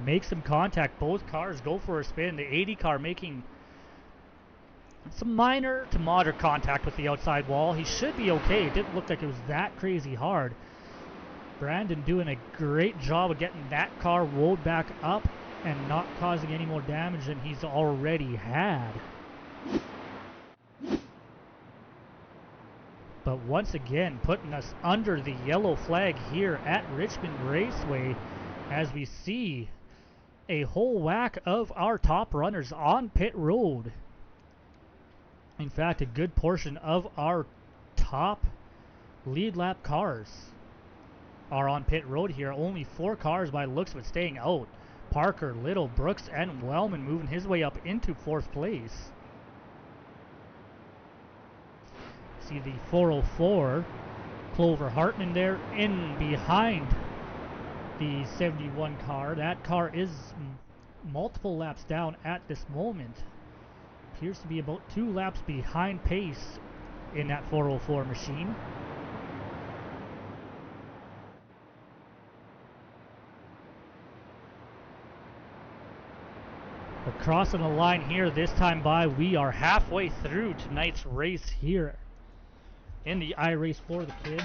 Makes some contact. Both cars go for a spin. The 80 car making some minor to moderate contact with the outside wall. He should be okay. It didn't look like it was that crazy hard. Brandon doing a great job of getting that car rolled back up and not causing any more damage than he's already had. But once again, putting us under the yellow flag here at Richmond Raceway as we see a whole whack of our top runners on pit road. In fact, a good portion of our top lead lap cars are on pit road here. Only 4 cars by looks of it staying out. Parker, Little, Brooks, and Wellman moving his way up into 4th place. See the 404, Clover Hartman there in behind the 71 car. That car is multiple laps down at this moment. Appears to be about 2 laps behind pace in that 404 machine. We're crossing the line here this time by. We are halfway through tonight's race here in the iRace for the kids.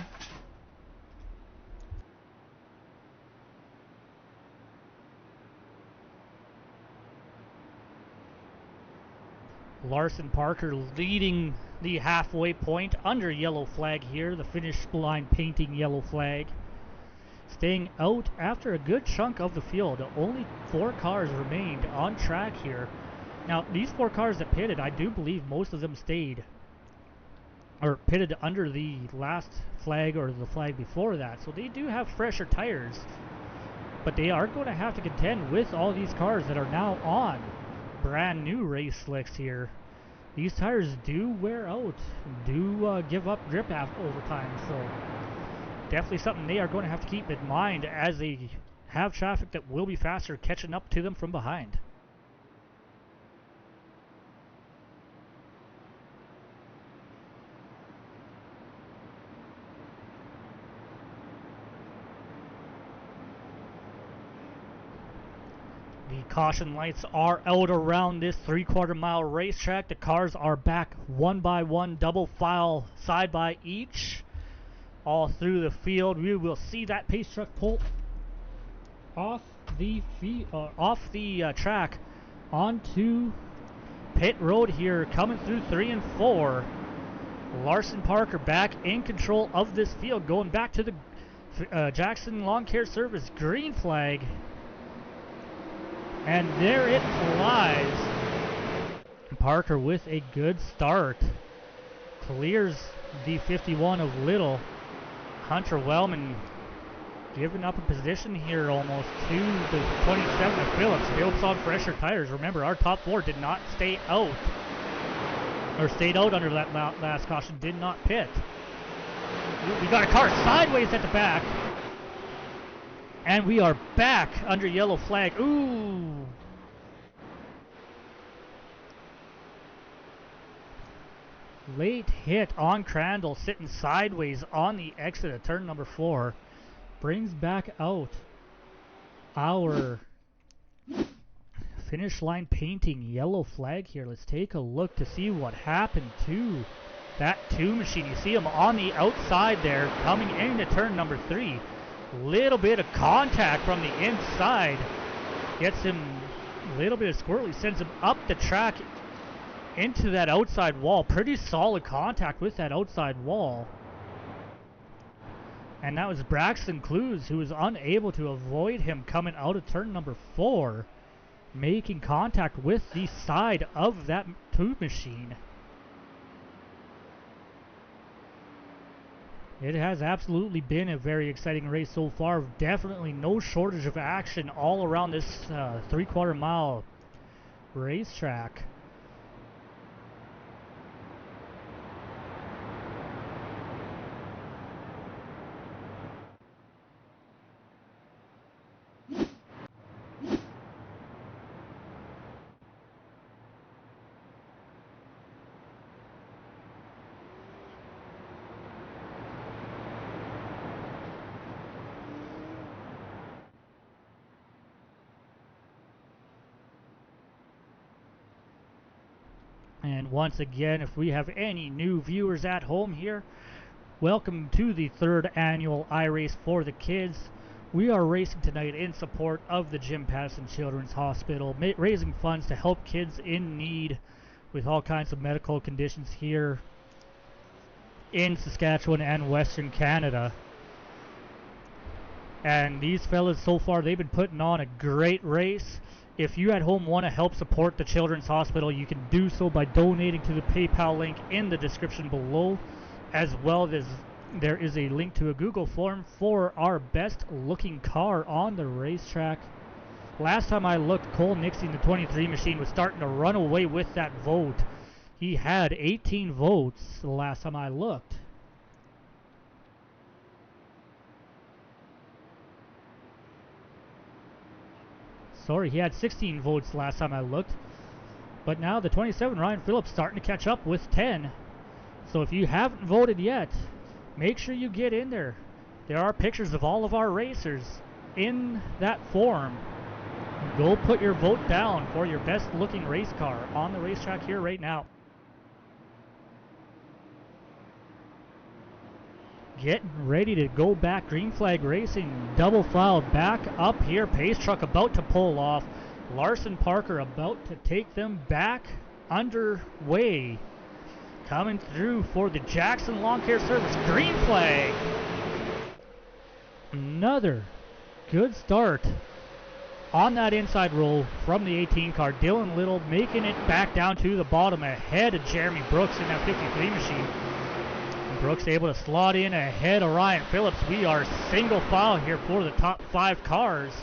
Larson Parker leading the halfway point under yellow flag here. The finish line painting yellow flag. Staying out after a good chunk of the field. Only 4 cars remained on track here. Now, these 4 cars that pitted, I do believe most of them stayed or pitted under the last flag or the flag before that. So they do have fresher tires. But they are going to have to contend with all these cars that are now on brand new race slicks here. These tires do wear out, do give up grip over time. So definitely something they are going to have to keep in mind as they have traffic that will be faster catching up to them from behind. The caution lights are out around this 3/4 mile racetrack. The cars are back one by one, double file side by each, all through the field. We will see that pace truck pull off the track onto pit road here, coming through 3 and 4. Larson Parker back in control of this field, going back to the Jackson Lawn Care Service green flag. And there it flies. Parker with a good start. Clears the 51 of Little. Hunter Wellman giving up a position here almost to the 27 of Phillips. Phillips on fresher tires. Remember, our top four did not stay out, or stayed out under that last caution, did not pit. We got a car sideways at the back. And we are back under yellow flag. Ooh. Late hit on Crandall, sitting sideways on the exit of turn number 4. Brings back out our finish line painting yellow flag here. Let's take a look to see what happened to that 2 machine. You see him on the outside there coming into turn number 3. Little bit of contact from the inside. Gets him a little bit of squirrely, sends him up the track into that outside wall. Pretty solid contact with that outside wall. And that was Braxton Clues, who was unable to avoid him coming out of turn number 4, making contact with the side of that 2 machine. It has absolutely been a very exciting race so far. Definitely no shortage of action all around this 3/4 mile racetrack. And once again, if we have any new viewers at home here, welcome to the 3rd annual iRace for the Kids. We are racing tonight in support of the Jim Pattison Children's Hospital, raising funds to help kids in need with all kinds of medical conditions here in Saskatchewan and Western Canada. And these fellas, so far, they've been putting on a great race. If you at home want to help support the Children's Hospital, you can do so by donating to the PayPal link in the description below, as well as there is a link to a Google form for our best looking car on the racetrack. Last time I looked, Cole Nixon, the 23 machine, was starting to run away with that vote. He had 18 votes the last time I looked. Sorry, he had 16 votes last time I looked. But now the 27, Ryan Phillips, starting to catch up with 10. So if you haven't voted yet, make sure you get in there. There are pictures of all of our racers in that form. Go put your vote down for your best looking race car on the racetrack here right now. Getting ready to go back. Green flag racing, double file back up here. Pace truck about to pull off. Larson Parker about to take them back underway. Coming through for the Jackson Lawn Care Service. Green flag. Another good start on that inside roll from the 18 car. Dylan Little making it back down to the bottom ahead of Jeremy Brooks in that 53 machine. Brooks able to slot in ahead of Ryan Phillips. We are single file here for the top 5 cars.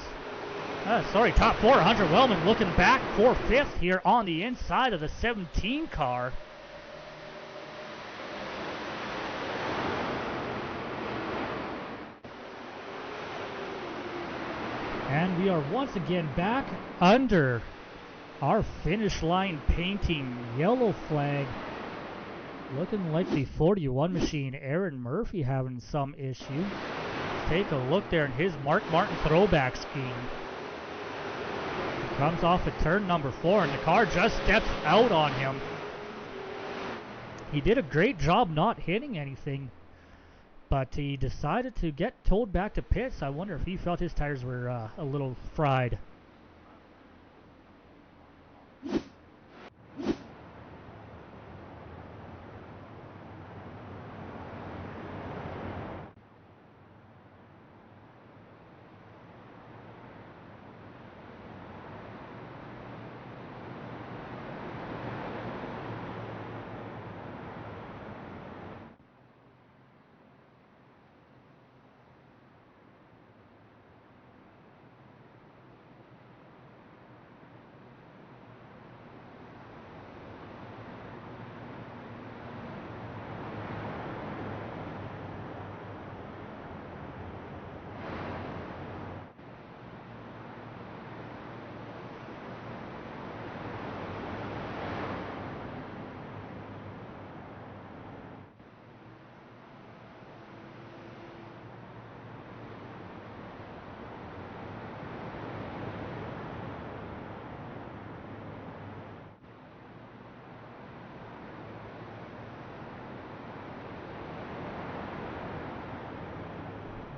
Top 4. Hunter Wellman looking back for 5th here on the inside of the 17 car. And we are once again back under our finish line painting yellow flag. Looking like the 41 machine, Aaron Murphy, having some issue. Take a look there in his Mark Martin throwback scheme. Comes off at turn number 4, and the car just steps out on him. He did a great job not hitting anything, but he decided to get towed back to pits. I wonder if he felt his tires were a little fried.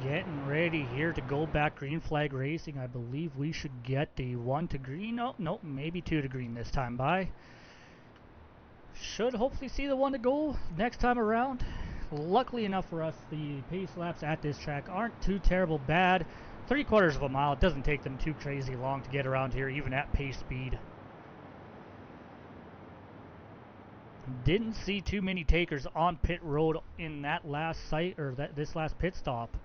Getting ready here to go back green flag racing. I believe we should get the 1 to green. Oh, no, maybe 2 to green this time by. Should hopefully see the 1 to go next time around. Luckily enough for us, the pace laps at this track aren't too terrible bad. 3/4 of a mile. It doesn't take them too crazy long to get around here, even at pace speed. Didn't see too many takers on pit road in that last site, or this last pit stop.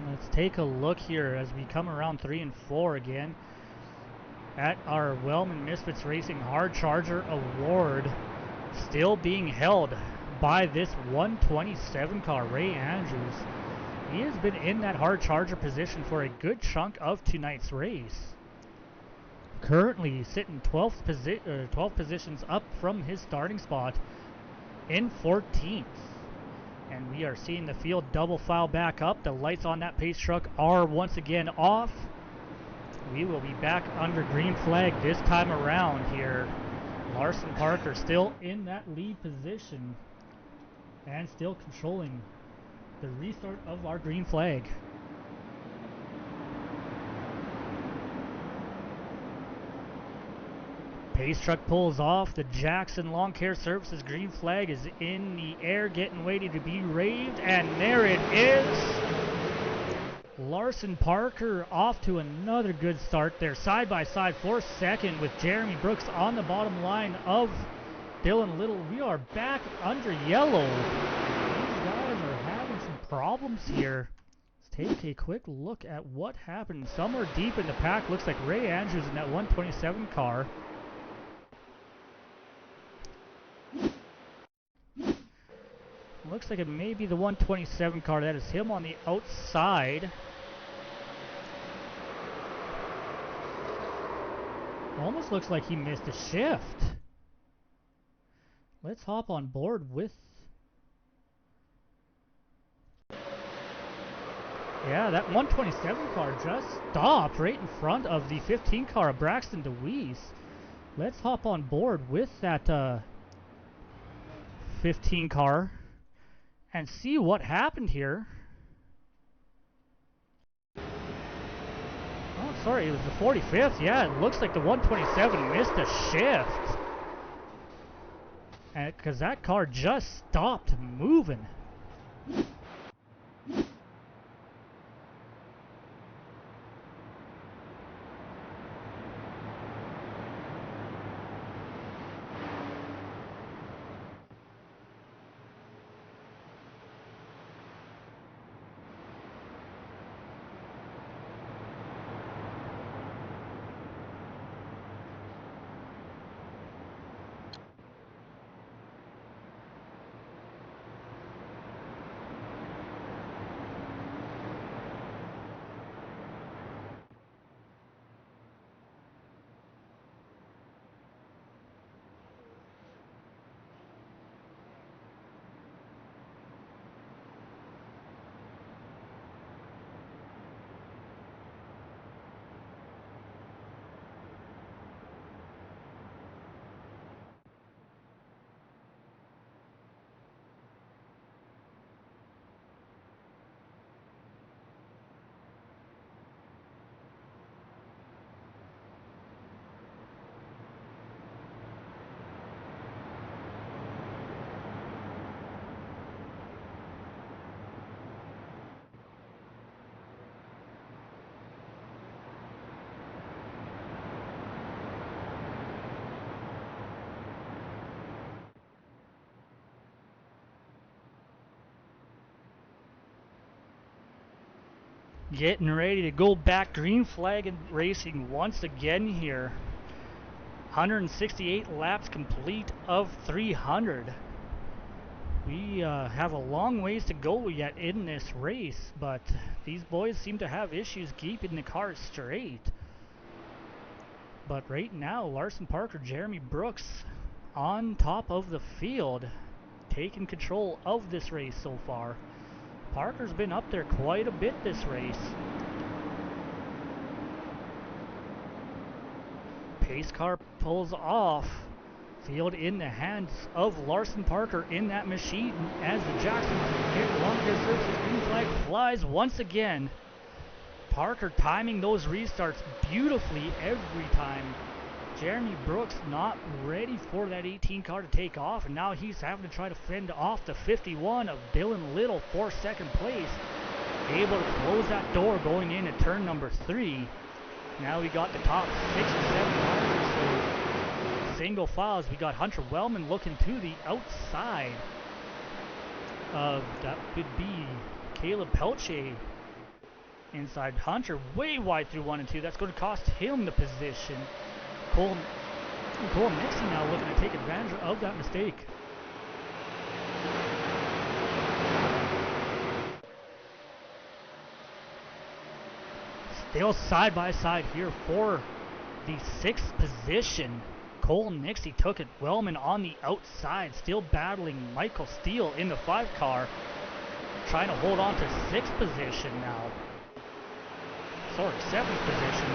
Let's take a look here as we come around 3 and 4 again at our Wellman Misfits Racing Hard Charger Award, still being held by this 127 car, Ray Andrews. He has been in that hard charger position for a good chunk of tonight's race. Currently sitting 12 positions up from his starting spot in 14th. And we are seeing the field double file back up. The lights on that pace truck are once again off. We will be back under green flag this time around here. Larson Parker still in that lead position and still controlling the restart of our green flag. Pace truck pulls off. The Jackson Lawn Care Services green flag is in the air, getting ready to be raved, and there it is. Larson Parker off to another good start there, side by side for second with Jeremy Brooks on the bottom line of Dylan Little. We are back under yellow. These guys are having some problems here. Let's take a quick look at what happened. Somewhere deep in the pack, looks like Ray Andrews in that 127 car. Looks like it may be the 127 car. That is him on the outside. Almost looks like he missed a shift. Let's hop on board with... Yeah, that 127 car just stopped right in front of the 15 car of Braxton DeWeese. Let's hop on board with that 15 car and see what happened here. Oh, sorry, it was the 45th. Yeah, it looks like the 127 missed a shift. And because that car just stopped moving. Getting ready to go back green flag and racing once again here. 168 laps complete of 300. We have a long ways to go yet in this race, but these boys seem to have issues keeping the cars straight. But right now, Larson Parker, Jeremy Brooks on top of the field, taking control of this race so far. Parker's been up there quite a bit this race. Pace car pulls off. Field in the hands of Larson Parker in that machine as the Jackson get along his surface. Green flag flies once again. Parker timing those restarts beautifully every time. Jeremy Brooks not ready for that 18 car to take off, and now he's having to try to fend off the 51 of Dylan Little for second place. Able to close that door going into turn number 3. Now we got the top 6 or 7 drivers. So single files. We got Hunter Wellman looking to the outside. That would be Caleb Pelche. Inside Hunter, way wide through 1 and 2. That's going to cost him the position. Cole Nixie now looking to take advantage of that mistake. Still side by side here for the 6th position. Cole Nixie took it. Wellman on the outside, still battling Michael Steele in the 5 car. Trying to hold on to 6th position now. Sorry, 7th position.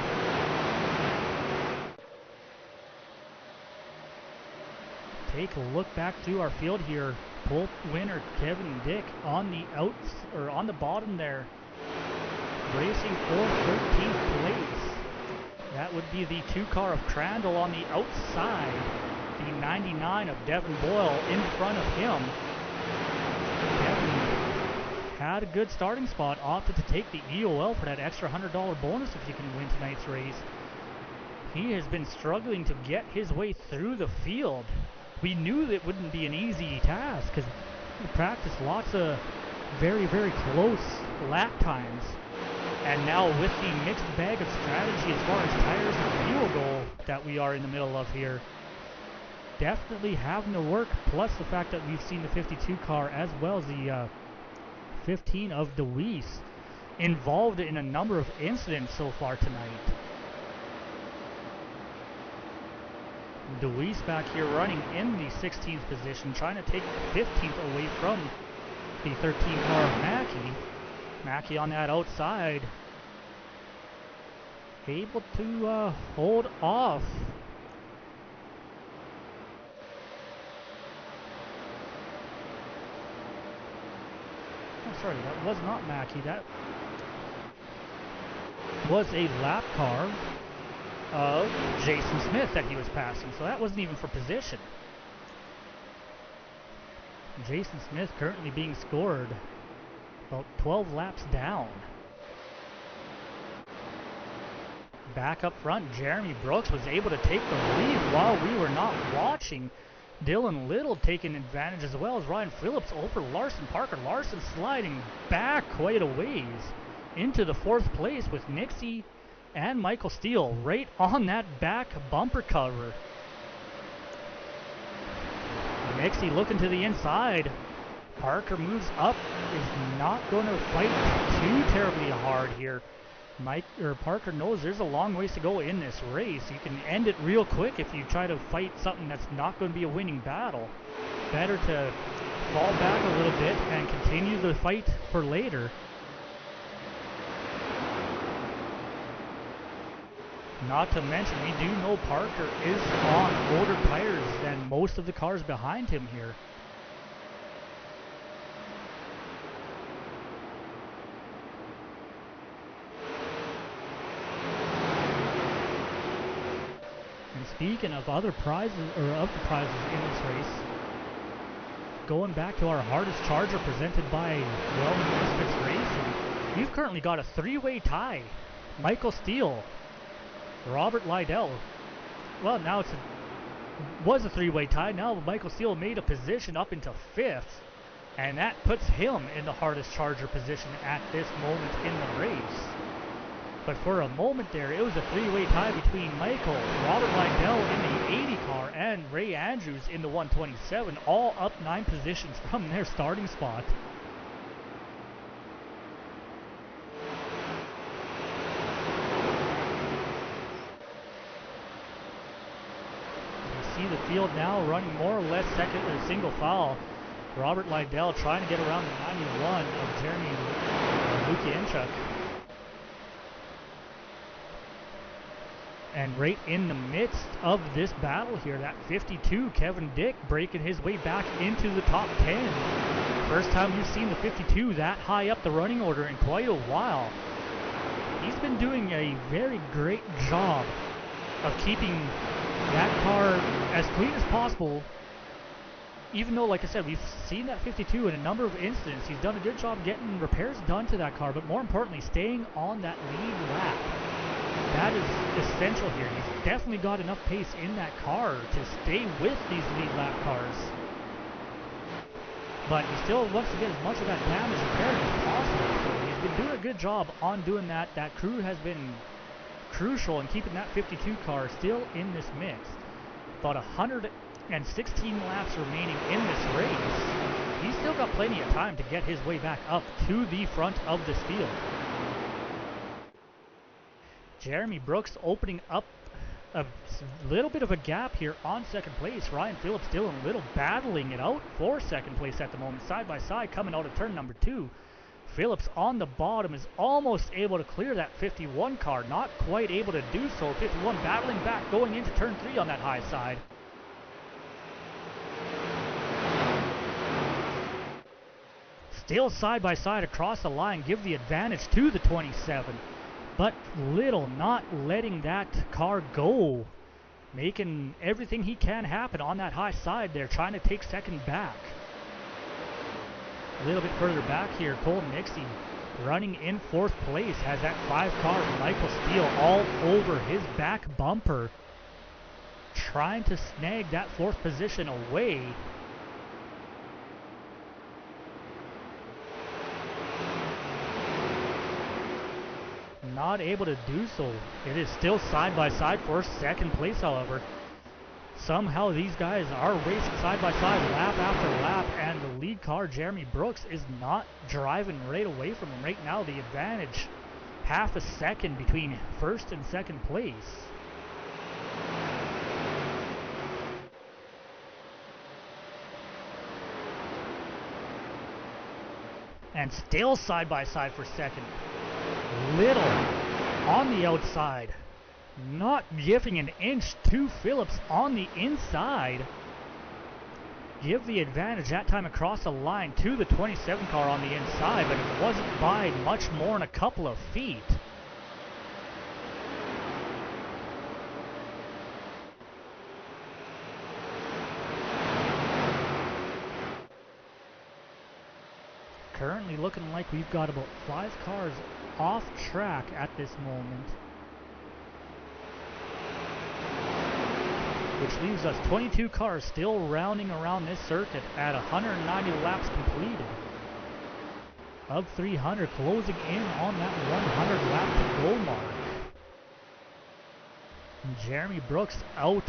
Take a look back through our field here. Pole winner Kevin Dick on the on the bottom there, racing for 13th place. That would be the 2 car of Crandall on the outside. The 99 of Devin Boyle in front of him. Devin had a good starting spot, opted to take the EOL for that extra $100 bonus if you can win tonight's race. He has been struggling to get his way through the field. We knew that it wouldn't be an easy task because we practiced lots of very, very close lap times. And now with the mixed bag of strategy as far as tires and fuel go that we are in the middle of here, definitely having to work, plus the fact that we've seen the 52 car as well as the 15 of DeWeese involved in a number of incidents so far tonight. DeWeese back here running in the 16th position, trying to take the 15th away from the 13 car of Mackey. Mackey on that outside, able to hold off. Oh, sorry, that was not Mackey. That was a lap car of Jason Smith that he was passing, so that wasn't even for position. Jason Smith currently being scored about 12 laps down. Back up front, Jeremy Brooks was able to take the lead while we were not watching. Dylan Little taking advantage as well as Ryan Phillips over Larson Parker. Larson sliding back quite a ways into the 4th place with Nixie and Michael Steele right on that back bumper cover. Nixie looking to the inside. Parker moves up, is not going to fight too terribly hard here. Parker knows there's a long ways to go in this race. You can end it real quick if you try to fight something that's not going to be a winning battle. Better to fall back a little bit and continue the fight for later. Not to mention, we do know Parker is on older tires than most of the cars behind him here. And speaking of other prizes, or of the prizes in this race, going back to our hardest charger presented by Wellman Misfits Racing, we've currently got a 3-way tie. Michael Steele, Robert Lydell. Well, now was a 3-way tie. Now Michael Steele made a position up into 5th, and that puts him in the hardest charger position at this moment in the race. But for a moment there, it was a 3-way tie between Michael, Robert Lydell in the 80 car, and Ray Andrews in the 127, all up 9 positions from their starting spot. The field now running more or less second or single foul. Robert Lydell trying to get around the 91 of Jeremy Lukianchuk. And right in the midst of this battle here, that 52, Kevin Dick breaking his way back into the top 10. First time we've seen the 52 that high up the running order in quite a while. He's been doing a very great job of keeping that car as clean as possible. Even though, like I said, we've seen that 52 in a number of incidents. He's done a good job getting repairs done to that car, but more importantly, staying on that lead lap. That is essential here. He's definitely got enough pace in that car to stay with these lead lap cars. But he still wants to get as much of that damage repaired as possible. So he's been doing a good job on doing that. That crew has been crucial in keeping that 52 car still in this mix. About 116 laps remaining in this race. He's still got plenty of time to get his way back up to the front of this field. Jeremy Brooks opening up a little bit of a gap here on second place. Ryan Phillips, Dylan Little battling it out for second place at the moment. Side by side coming out of turn number 2. Phillips on the bottom is almost able to clear that 51 car. Not quite able to do so. 51 battling back going into turn 3 on that high side. Still side by side across the line. Give the advantage to the 27. But Little not letting that car go. Making everything he can happen on that high side there. Trying to take second back. A little bit further back here, Cole Nixie running in 4th place. Has that 5 car Michael Steele all over his back bumper. Trying to snag that 4th position away. Not able to do so. It is still side by side for second place, however. Somehow these guys are racing side by side, lap after lap, and the lead car, Jeremy Brooks, is not driving right away from him. Right now, the advantage, half a second between first and second place. And still side by side for second. Little on the outside, not giving an inch to Phillips on the inside. Give the advantage that time across the line to the 27 car on the inside, but it wasn't by much more than a couple of feet. Currently looking like we've got about 5 cars off track at this moment. Which leaves us 22 cars still rounding around this circuit at 190 laps completed. Of 300 closing in on that 100 lap to go mark. And Jeremy Brooks out,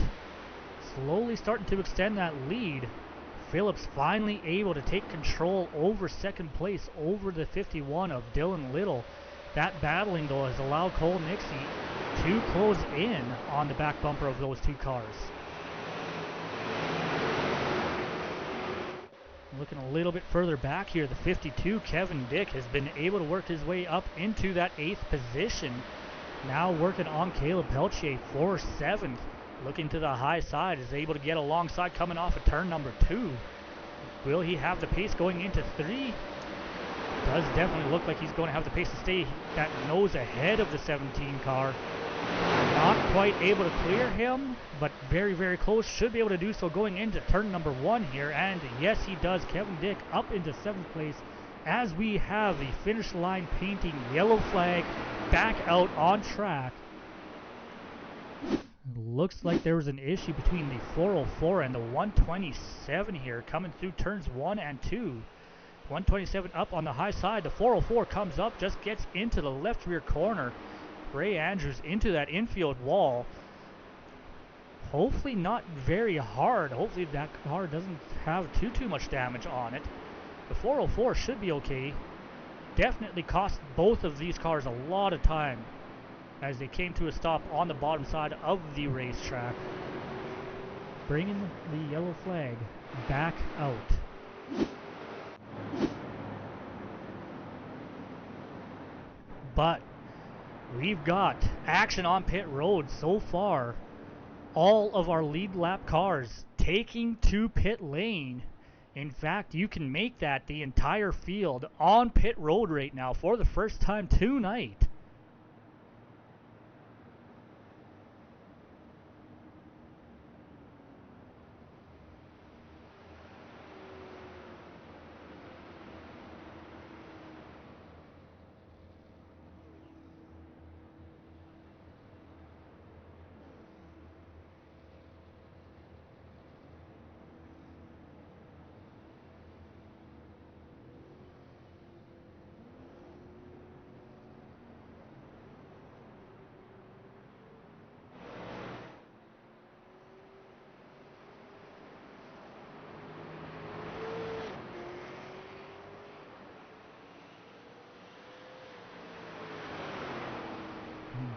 slowly starting to extend that lead. Phillips finally able to take control over second place over the 51 of Dylan Little. That battling though has allowed Cole Nixie to close in on the back bumper of those 2 cars. Looking a little bit further back here, the 52, Kevin Dick, has been able to work his way up into that 8th position. Now working on Caleb Peltier for 7th. Looking to the high side, is able to get alongside coming off of turn number 2. Will he have the pace going into 3? Does definitely look like he's going to have the pace to stay that nose ahead of the 17 car. Not quite able to clear him, but very, very close. Should be able to do so going into turn number 1 here. And yes, he does. Kevin Dick up into 7th place as we have the finish line painting yellow flag back out on track. Looks like there was an issue between the 404 and the 127 here, coming through turns 1 and 2. 127 up on the high side. The 404 comes up, just gets into the left rear corner. Ray Andrews into that infield wall. Hopefully not very hard. Hopefully that car doesn't have too much damage on it. The 404 should be okay. Definitely cost both of these cars a lot of time as they came to a stop on the bottom side of the racetrack. Bringing the yellow flag back out. But We've got action on pit road so far. All of our lead lap cars taking to pit lane. In fact, you can make that the entire field on pit road right now for the first time tonight.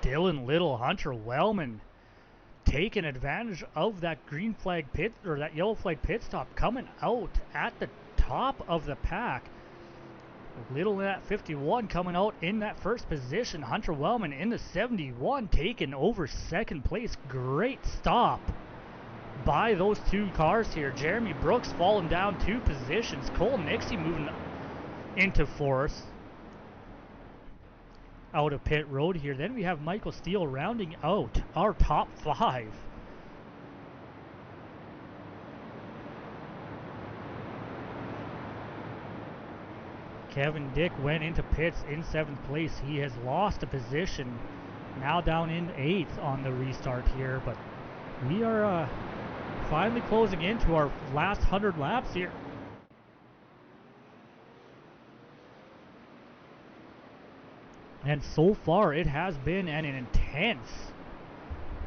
Dylan Little, Hunter Wellman taking advantage of that green flag pit or that yellow flag pit stop, coming out at the top of the pack. Little in that 51 coming out in that first position. Hunter Wellman in the 71 taking over second place. Great stop by those two cars here. Jeremy Brooks falling down 2 positions. Cole Nixie moving into fourth out of pit road here. Then we have Michael Steele rounding out our top 5. Kevin Dick went into pits in 7th place. He has lost a position, now down in 8th on the restart here, but we are finally closing into our last 100 laps here. And so far, it has been an intense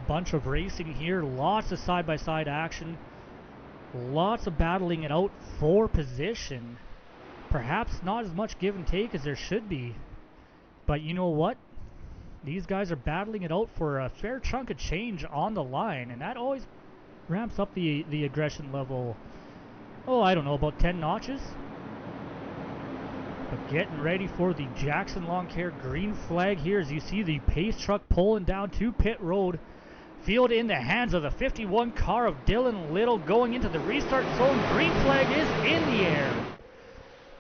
bunch of racing here. Lots of side-by-side action. Lots of battling it out for position. Perhaps not as much give and take as there should be. But you know what? These guys are battling it out for a fair chunk of change on the line. And that always ramps up the aggression level. Oh, I don't know, about 10 notches? But getting ready for the Jackson Lawn Care green flag here as you see the pace truck pulling down to pit road. Field in the hands of the 51 car of Dylan Little going into the restart zone. Green flag is in the air.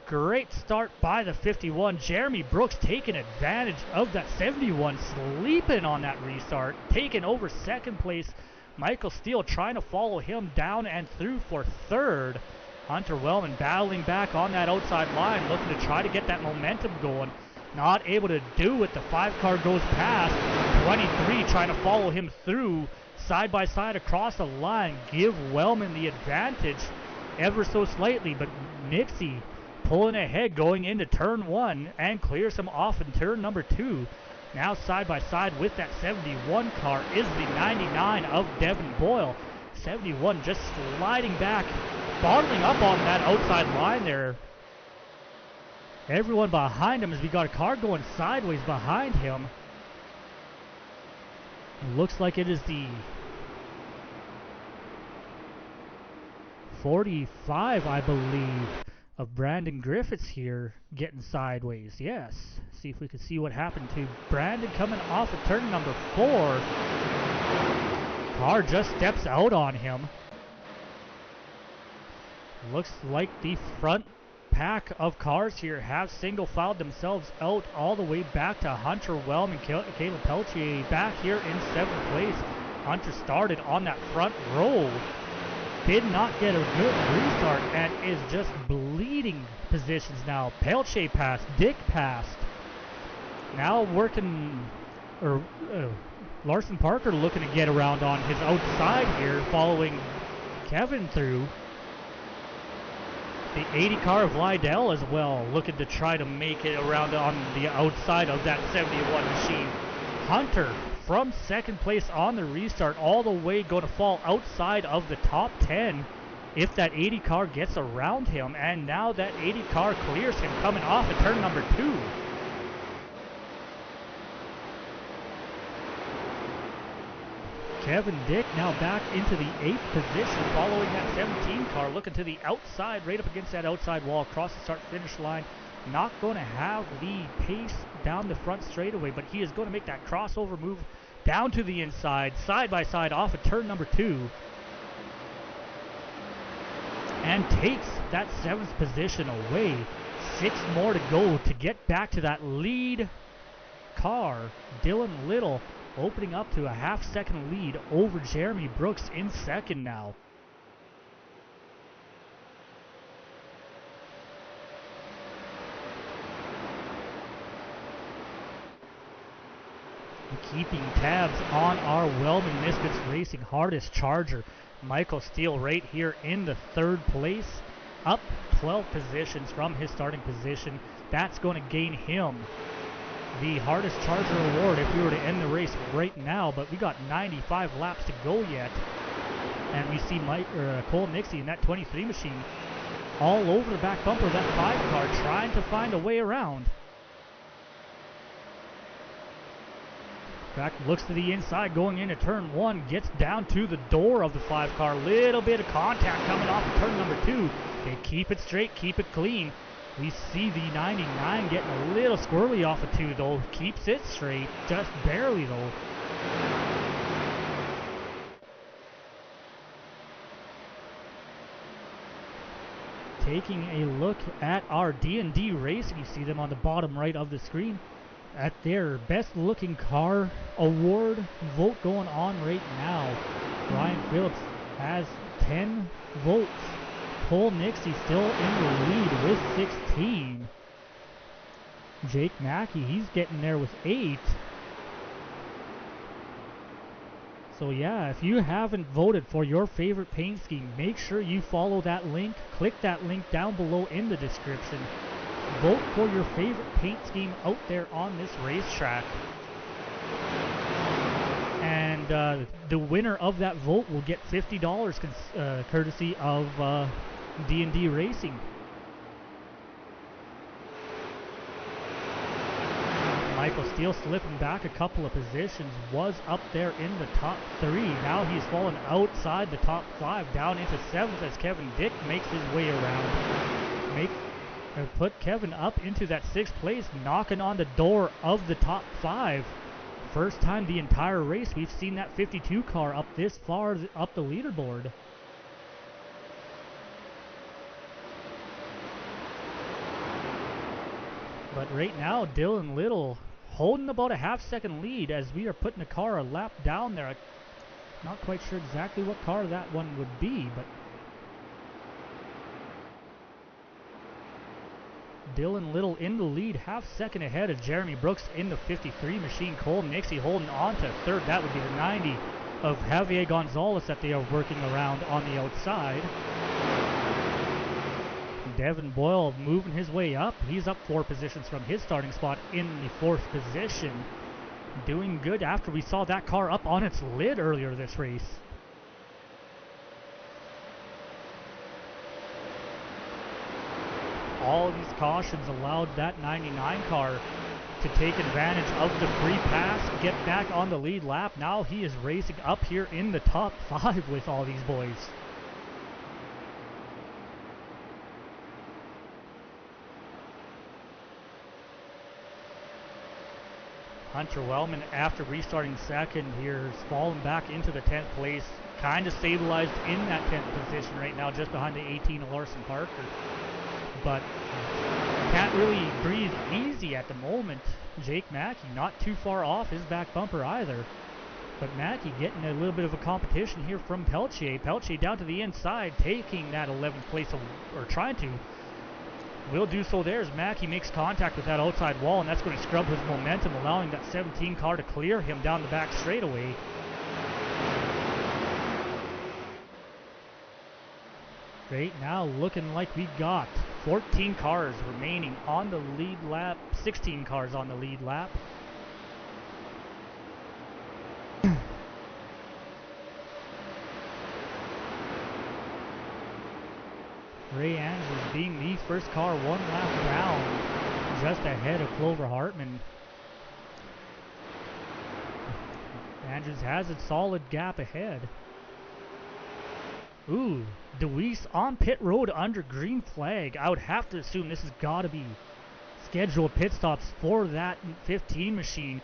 Great start by the 51. Jeremy Brooks taking advantage of that 71, sleeping on that restart, taking over second place. Michael Steele trying to follow him down and through for third. Hunter Wellman battling back on that outside line, looking to try to get that momentum going. Not able to do it. The 5 car goes past. 23 trying to follow him through. Side by side across the line. Give Wellman the advantage ever so slightly, but Nixie pulling ahead going into turn 1 and clears him off in turn number 2. Now side by side with that 71 car is the 99 of Devin Boyle. 71 just sliding back, bottling up on that outside line there. Everyone behind him as we got a car going sideways behind him. Looks like it is the 45, I believe, of Brandon Griffiths here getting sideways. Yes. See if we can see what happened to Brandon coming off of turn number 4. Car just steps out on him. Looks like the front pack of cars here have single filed themselves out all the way back to Hunter Wellman. Caleb Peltier back here in 7th place. Hunter started on that front row. Did not get a good restart and is just bleeding positions now. Peltier passed. Dick passed. Now working, or Larson Parker looking to get around on his outside here, following Kevin through. The 80 car of Lydell as well, looking to try to make it around on the outside of that 71 machine. Hunter from second place on the restart, all the way going to fall outside of the top 10 if that 80 car gets around him. And now that 80 car clears him coming off of turn number 2. Kevin Dick now back into the 8th position following that 17 car, looking to the outside, right up against that outside wall, across the start-finish line. not going to have the pace down the front straightaway, but he is going to make that crossover move down to the inside, side by side off of turn number 2. And takes that 7th position away. 6 more to go to get back to that lead car. Dylan Little opening up to a half-second lead over Jeremy Brooks in second now. Keeping tabs on our Wellman Misfits Racing hardest charger, Michael Steele, right here in the 3rd place, up 12 positions from his starting position. That's going to gain him the hardest charger award if we were to end the race right now, but we got 95 laps to go yet, and we see Cole Nixie in that 23 machine all over the back bumper of that 5 car trying to find a way around. Back looks to the inside going into turn 1, gets down to the door of the 5 car. Little bit of contact coming off of turn number 2. They keep it straight, keep it clean. We see the 99 getting a little squirrely off of 2 though. Keeps it straight, just barely though. Taking a look at our D&D Racing, you see them on the bottom right of the screen. At their best looking car award vote going on right now. Brian Phillips has 10 votes. Cole Nixie still in the lead with 16. Jake Mackey, he's getting there with 8. So yeah, if you haven't voted for your favorite paint scheme, make sure you follow that link. Click that link down below in the description. Vote for your favorite paint scheme out there on this racetrack. And the winner of that vote will get $50 courtesy of D&D Racing. Michael Steele slipping back a couple of positions, was up there in the top 3. Now he's fallen outside the top 5, down into 7th as Kevin Dick makes his way around. Put Kevin up into that 6th place, knocking on the door of the top 5. First time the entire race we've seen that 52 car up this far up the leaderboard. But right now, Dylan Little holding about a half-second lead as we are putting the car a lap down there. I'm not quite sure exactly what car that one would be, but Dylan Little in the lead, half-second ahead of Jeremy Brooks in the 53 machine. Cole Nixie holding on to 3rd. That would be the 90 of Javier Gonzalez that they are working around on the outside. Devin Boyle moving his way up. He's up 4 positions from his starting spot in the 4th position. Doing good after we saw that car up on its lid earlier this race. All of these cautions allowed that 99 car to take advantage of the free pass, get back on the lead lap. Now he is racing up here in the top 5 with all these boys. Hunter Wellman, after restarting 2nd here, is falling back into the 10th place. Kind of stabilized in that 10th position right now, just behind the 18 of Larson Parker. But can't really breathe easy at the moment. Jake Mackey not too far off his back bumper either. But Mackey getting a little bit of a competition here from Peltier. Peltier down to the inside, taking that 11th place, or trying to. Will do so there as Mackey makes contact with that outside wall, and that's going to scrub his momentum, allowing that 17 car to clear him down the back straightaway. Right now, looking like we got 14 cars remaining on the lead lap, 16 cars on the lead lap. Ray Andrews being the first car 1 lap down, just ahead of Clover Hartman. Andrews has a solid gap ahead. Ooh, DeWeese on pit road under green flag. I would have to assume this has got to be scheduled pit stops for that 15 machine.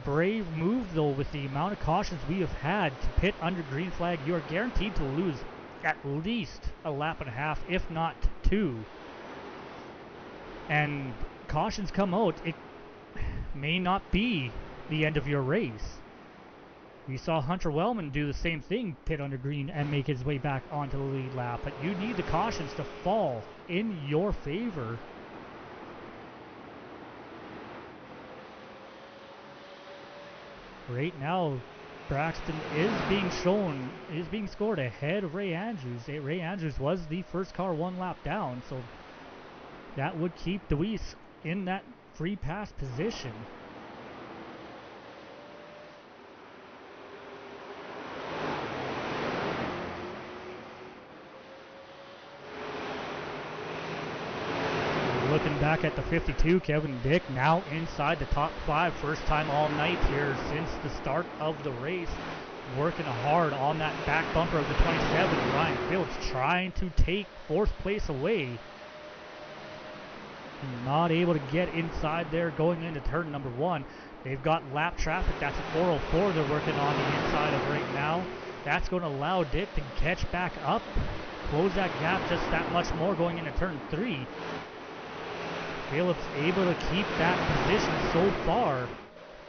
Brave move though, with the amount of cautions we have had to pit under green flag. You are guaranteed to lose at least a lap and a half, if not two. And cautions come out, it may not be the end of your race. We saw Hunter Wellman do the same thing, pit under green and make his way back onto the lead lap, but you need the cautions to fall in your favor. Right now, Braxton is being scored ahead of Ray Andrews. Ray Andrews was the first car one lap down, so that would keep Deweese in that free pass position. Looking back at the 52, Kevin Dick now inside the top 5. First time all night here since the start of the race. Working hard on that back bumper of the 27. Ryan Phillips trying to take 4th place away. Not able to get inside there going into turn number 1. They've got lap traffic. That's a 404 they're working on the inside of right now. That's going to allow Dick to catch back up. Close that gap just that much more going into turn 3. Phillips able to keep that position so far,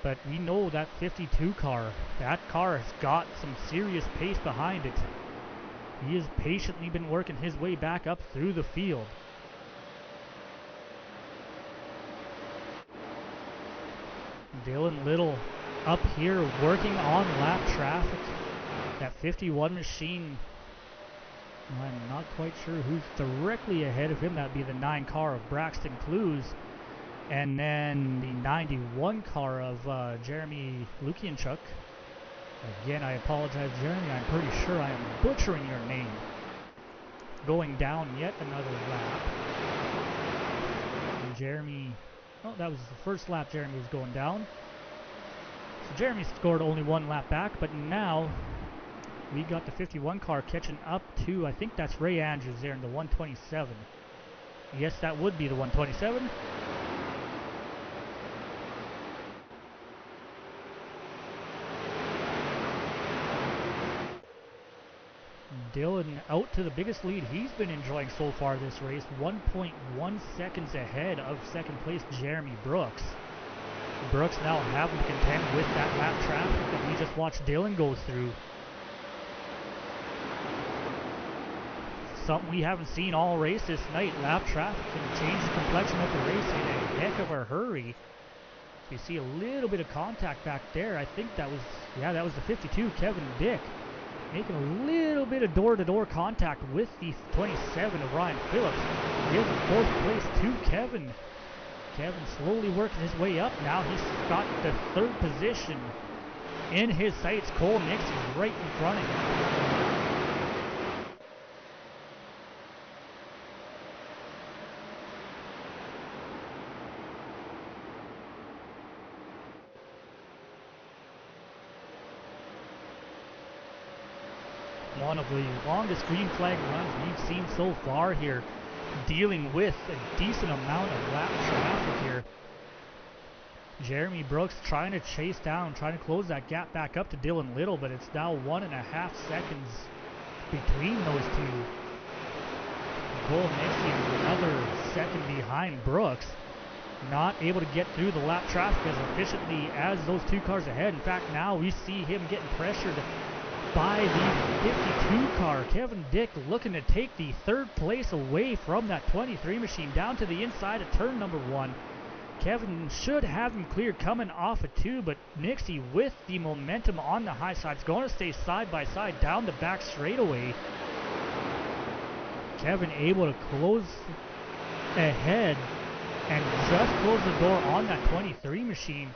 but we know that 52 car, that car has got some serious pace behind it. He has patiently been working his way back up through the field. Dylan Little up here working on lap traffic. That 51 machine, I'm not quite sure who's directly ahead of him. That would be the 9 car of Braxton Clues. And then the 91 car of Jeremy Lukianchuk. Again, I apologize, Jeremy. I'm pretty sure I am butchering your name. Going down yet another lap. And Jeremy, oh, that was the first lap Jeremy was going down. So Jeremy scored only 1 lap back, but now we got the 51 car catching up to, I think that's Ray Andrews there in the 127. Yes, that would be the 127. Dylan out to the biggest lead he's been enjoying so far this race. 1.1 seconds ahead of second place Jeremy Brooks. Brooks now having to contend with that lap traffic that we just watched Dylan go through. Something we haven't seen all race this night. Lap traffic can change the complexion of the race in a heck of a hurry. You see a little bit of contact back there. I think that was, yeah, that was the 52, Kevin Dick, making a little bit of door-to-door contact with the 27 of Ryan Phillips. Giving 4th place to Kevin. Kevin slowly working his way up now. He's got the 3rd position in his sights. Cole Nix is right in front of him. One of the longest green flag runs we've seen so far here, dealing with a decent amount of lap traffic here. Jeremy Brooks trying to chase down, trying to close that gap back up to Dylan Little, but it's now 1.5 seconds between those two. Cole Nixie another second behind Brooks, not able to get through the lap traffic as efficiently as those 2 cars ahead. In fact, now we see him getting pressured by the 52 car. Kevin Dick looking to take the 3rd place away from that 23 machine down to the inside of turn number 1. Kevin should have him cleared coming off of 2, but Nixie with the momentum on the high side is going to stay side by side down the back straightaway. Kevin able to close ahead and just close the door on that 23 machine.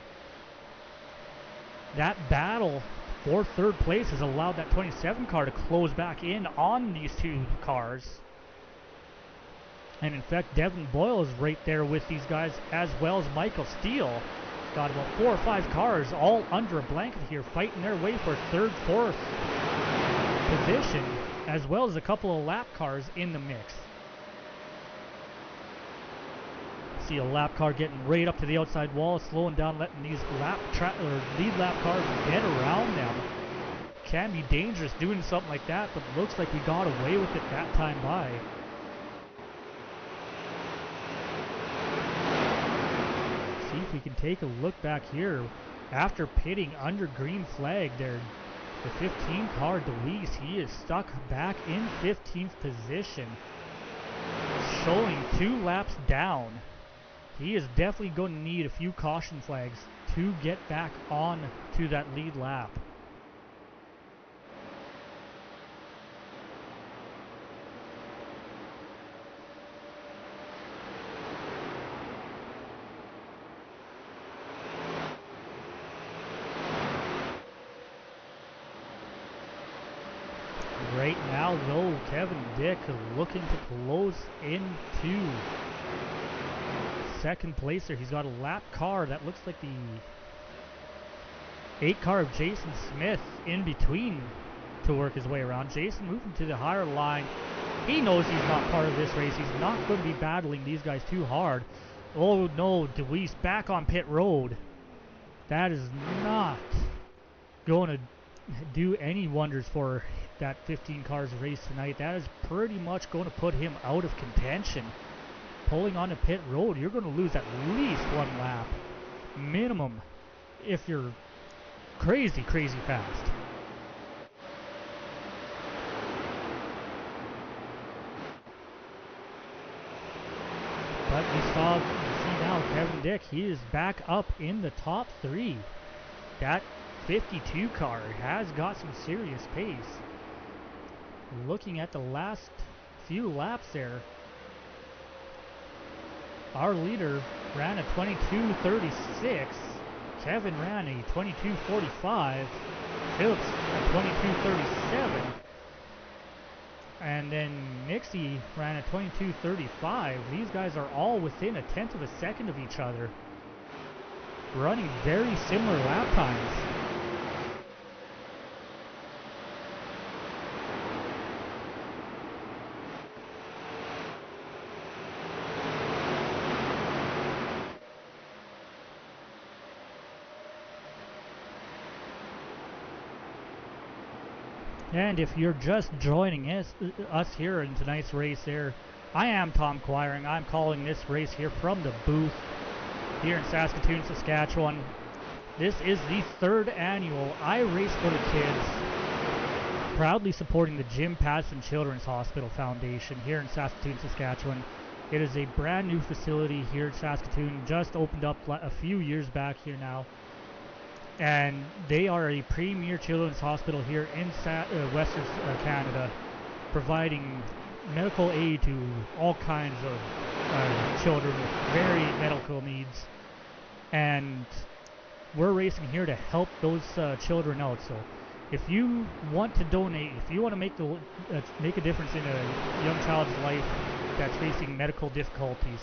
That battle for 3rd place has allowed that 27 car to close back in on these 2 cars. And in fact, Devin Boyle is right there with these guys, as well as Michael Steele. Got about 4 or 5 cars all under a blanket here, fighting their way for 3rd, 4th position, as well as a couple of lap cars in the mix. See a lap car getting right up to the outside wall, slowing down, letting these lead lap cars get around them. Can be dangerous doing something like that, but looks like we got away with it that time by. See if we can take a look back here. After pitting under green flag there, the 15 car DeWeese, he is stuck back in 15th position, showing 2 laps down. He is definitely going to need a few caution flags to get back on to that lead lap. Right now, though, Kevin Dick looking to close into second place there. He's got a lap car that looks like the 8 car of Jason Smith in between to work his way around. Jason moving to the higher line. He knows he's not part of this race. He's not going to be battling these guys too hard. Oh no, DeWeese back on pit road. That is not going to do any wonders for that 15 cars race tonight. That is pretty much going to put him out of contention. Pulling on a pit road, you're going to lose at least 1 lap minimum if you're crazy fast. But you see now Kevin Dick, he is back up in the top 3. That 52 car has got some serious pace. Looking at the last few laps there, our leader ran a 22:36. Kevin ran a 22:45. Phillips a 22:37. And then Nixie ran a 22:35. These guys are all within 1/10 of a second of each other, running very similar lap times. And if you're just joining us here in tonight's race there, I am Tom Quiring. I'm calling this race here from the booth here in Saskatoon, Saskatchewan. This is the 3rd annual iRace for the Kids, proudly supporting the Jim Pattison Children's Hospital Foundation here in Saskatoon, Saskatchewan. It is a brand new facility here in Saskatoon, just opened up a few years back here now. And they are a premier children's hospital here in Western Canada, providing medical aid to all kinds of children with varied medical needs. And we're racing here to help those children out. So if you want to donate, if you want to make a difference in a young child's life that's facing medical difficulties,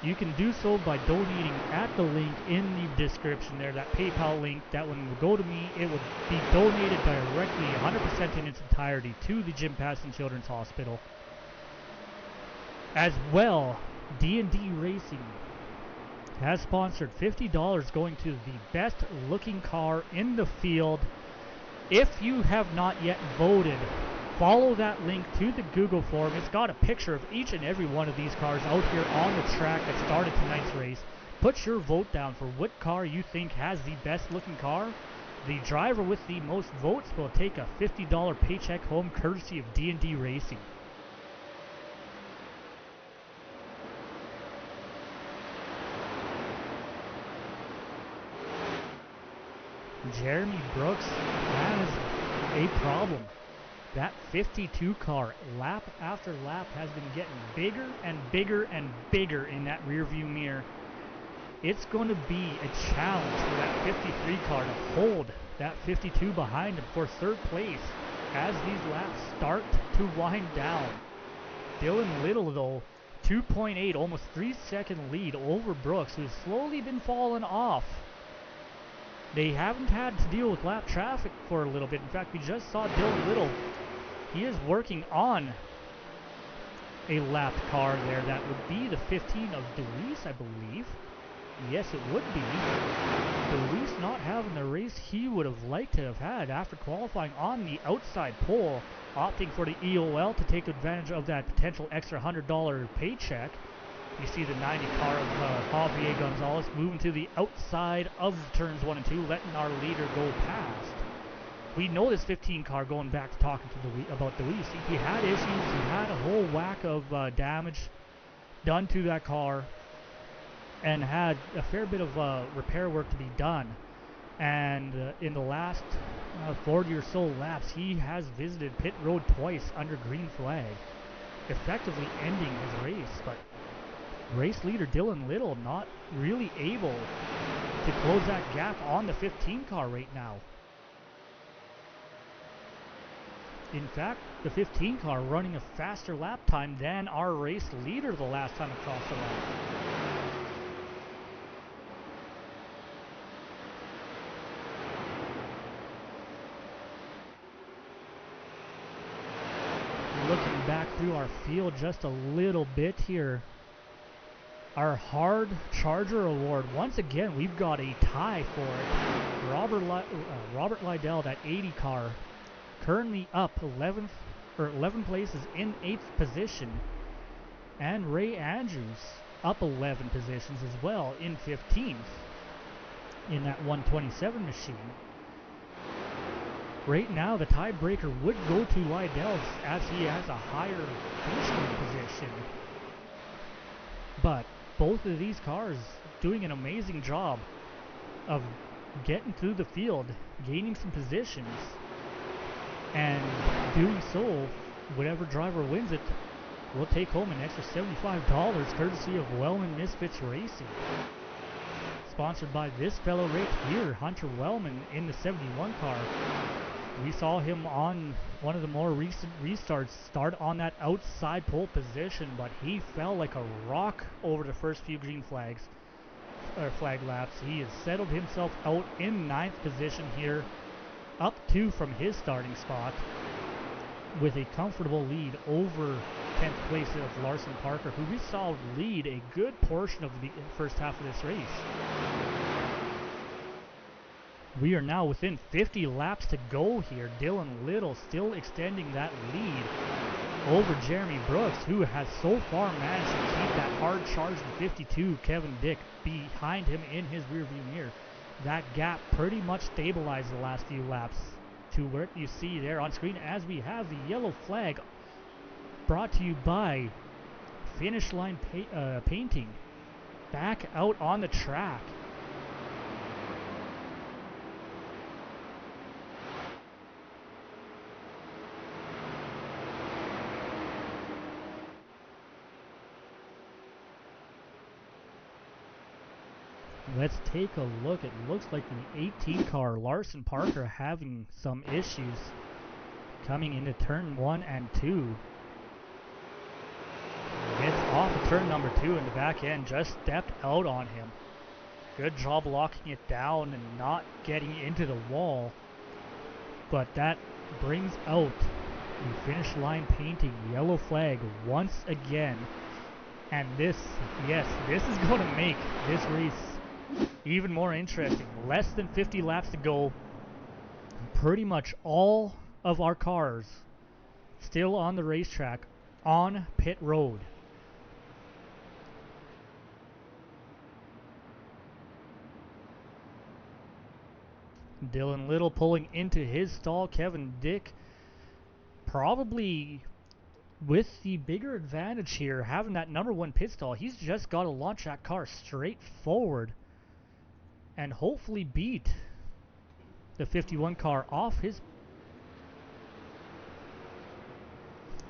you can do so by donating at the link in the description there, that PayPal link. That one will go to me. It will be donated directly, 100% in its entirety, to the Jim Pattison Children's Hospital. As well, D&D Racing has sponsored $50 going to the best looking car in the field. If you have not yet voted, follow that link to the Google form. It's got a picture of each and every one of these cars out here on the track that started tonight's race. Put your vote down for what car you think has the best looking car. The driver with the most votes will take a $50 paycheck home courtesy of D&D Racing. Jeremy Brooks has a problem. That 52 car, lap after lap, has been getting bigger and bigger and bigger in that rear view mirror. It's going to be a challenge for that 53 car to hold that 52 behind him for 3rd place as these laps start to wind down. Dylan Little, though, 2.8, almost 3-second lead over Brooks, who's slowly been falling off. They haven't had to deal with lap traffic for a little bit. In fact, we just saw Dylan Little. He is working on a lapped car there. That would be the 15 of Deweese, I believe. Yes, it would be. Deweese not having the race he would have liked to have had after qualifying on the outside pole, opting for the EOL to take advantage of that potential extra $100 paycheck. You see the 90 car of Javier Gonzalez moving to the outside of turns 1 and 2, letting our leader go past. We know this 15 car, going back to talking to about Deweese, he had issues, he had a whole whack of damage done to that car and had a fair bit of repair work to be done. And in the last 40 or so laps, he has visited pit road twice under green flag, effectively ending his race. But race leader Dylan Little not really able to close that gap on the 15 car right now. In fact, the 15 car running a faster lap time than our race leader the last time across the line. Looking back through our field just a little bit here, our hard charger award, once again we've got a tie for it. Robert Lydell, that 80 car, currently up 11 places in 8th position, and Ray Andrews up 11 positions as well in 15th in that 127 machine. Right now, the tiebreaker would go to Lydell as he has a higher finishing position. But both of these cars doing an amazing job of getting through the field, gaining some positions, and doing so, whatever driver wins it will take home an extra $75 courtesy of Wellman Misfits Racing. Sponsored by this fellow right here, Hunter Wellman, in the 71 car. We saw him on one of the more recent restarts start on that outside pole position, but he fell like a rock over the first few green flag laps. He has settled himself out in 9th position here, up 2 from his starting spot, with a comfortable lead over 10th place of Larson Parker, who we saw lead a good portion of the first half of this race. We are now within 50 laps to go here. Dylan Little still extending that lead over Jeremy Brooks, who has so far managed to keep that hard charging 52 Kevin Dick behind him in his rearview mirror. That gap pretty much stabilized the last few laps to what you see there on screen as we have the yellow flag brought to you by Finish Line Painting back out on the track. Let's take a look. It looks like the 18 car, Larson Parker, having some issues coming into turn 1 and 2. Gets off of turn number 2 and the back end just stepped out on him. Good job locking it down and not getting into the wall. But that brings out the Finish Line Painting yellow flag once again. And this, yes, this is going to make this race even more interesting. Less than 50 laps to go. Pretty much all of our cars still on the racetrack on pit road. Dylan Little pulling into his stall. Kevin Dick probably with the bigger advantage here, having that number 1 pit stall. He's just got to launch that car straight forward and hopefully beat the 51 car off his.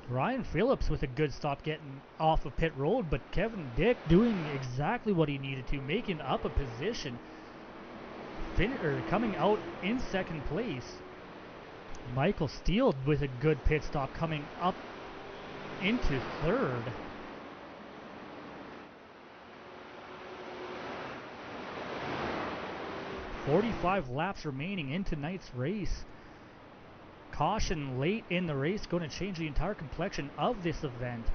Ryan Phillips with a good stop getting off of pit road, but Kevin Dick doing exactly what he needed to, making up a position, coming out in 2nd place. Michael Steele with a good pit stop coming up into 3rd. .45 laps remaining in tonight's race. Caution late in the race going to change the entire complexion of this event.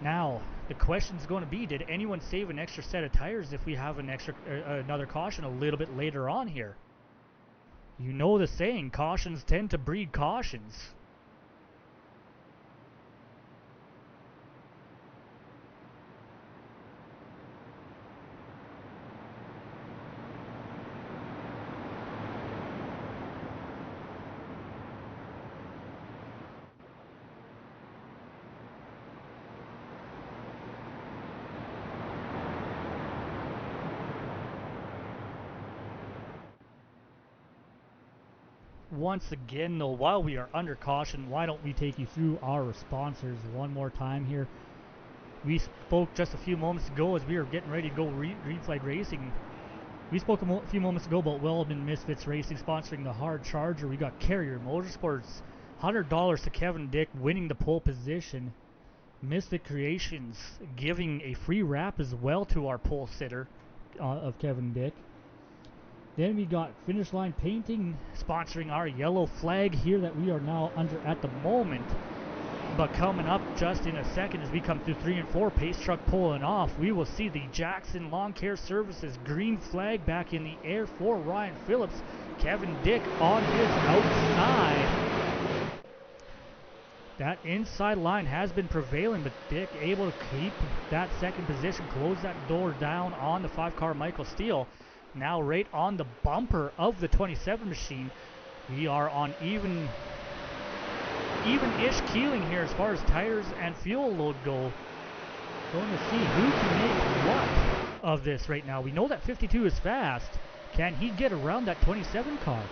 Now, the question's going to be, did anyone save an extra set of tires if we have another caution a little bit later on here? You know the saying, cautions tend to breed cautions. Once again, though, while we are under caution, why don't we take you through our sponsors one more time here. We spoke just a few moments ago as we were getting ready to go Green Flag Racing. We spoke a few moments ago about Wellman Misfits Racing sponsoring the Hard Charger. We got Carrier Motorsports, $100 to Kevin Dick winning the pole position. Misfit Creations giving a free wrap as well to our pole sitter of Kevin Dick. Then we got Finish Line Painting sponsoring our yellow flag here that we are now under at the moment. But coming up just in a second as we come through 3 and 4, pace truck pulling off, we will see the Jackson Lawn Care Services green flag back in the air for Ryan Phillips. Kevin Dick on his outside. That inside line has been prevailing, but Dick able to keep that second position, close that door down on the 5-car Michael Steele. Now right on the bumper of the 27 machine. We are on even-ish keeling here as far as tires and fuel load go. Going to see who can make what of this right now. We know that 52 is fast. Can he get around that 27 car?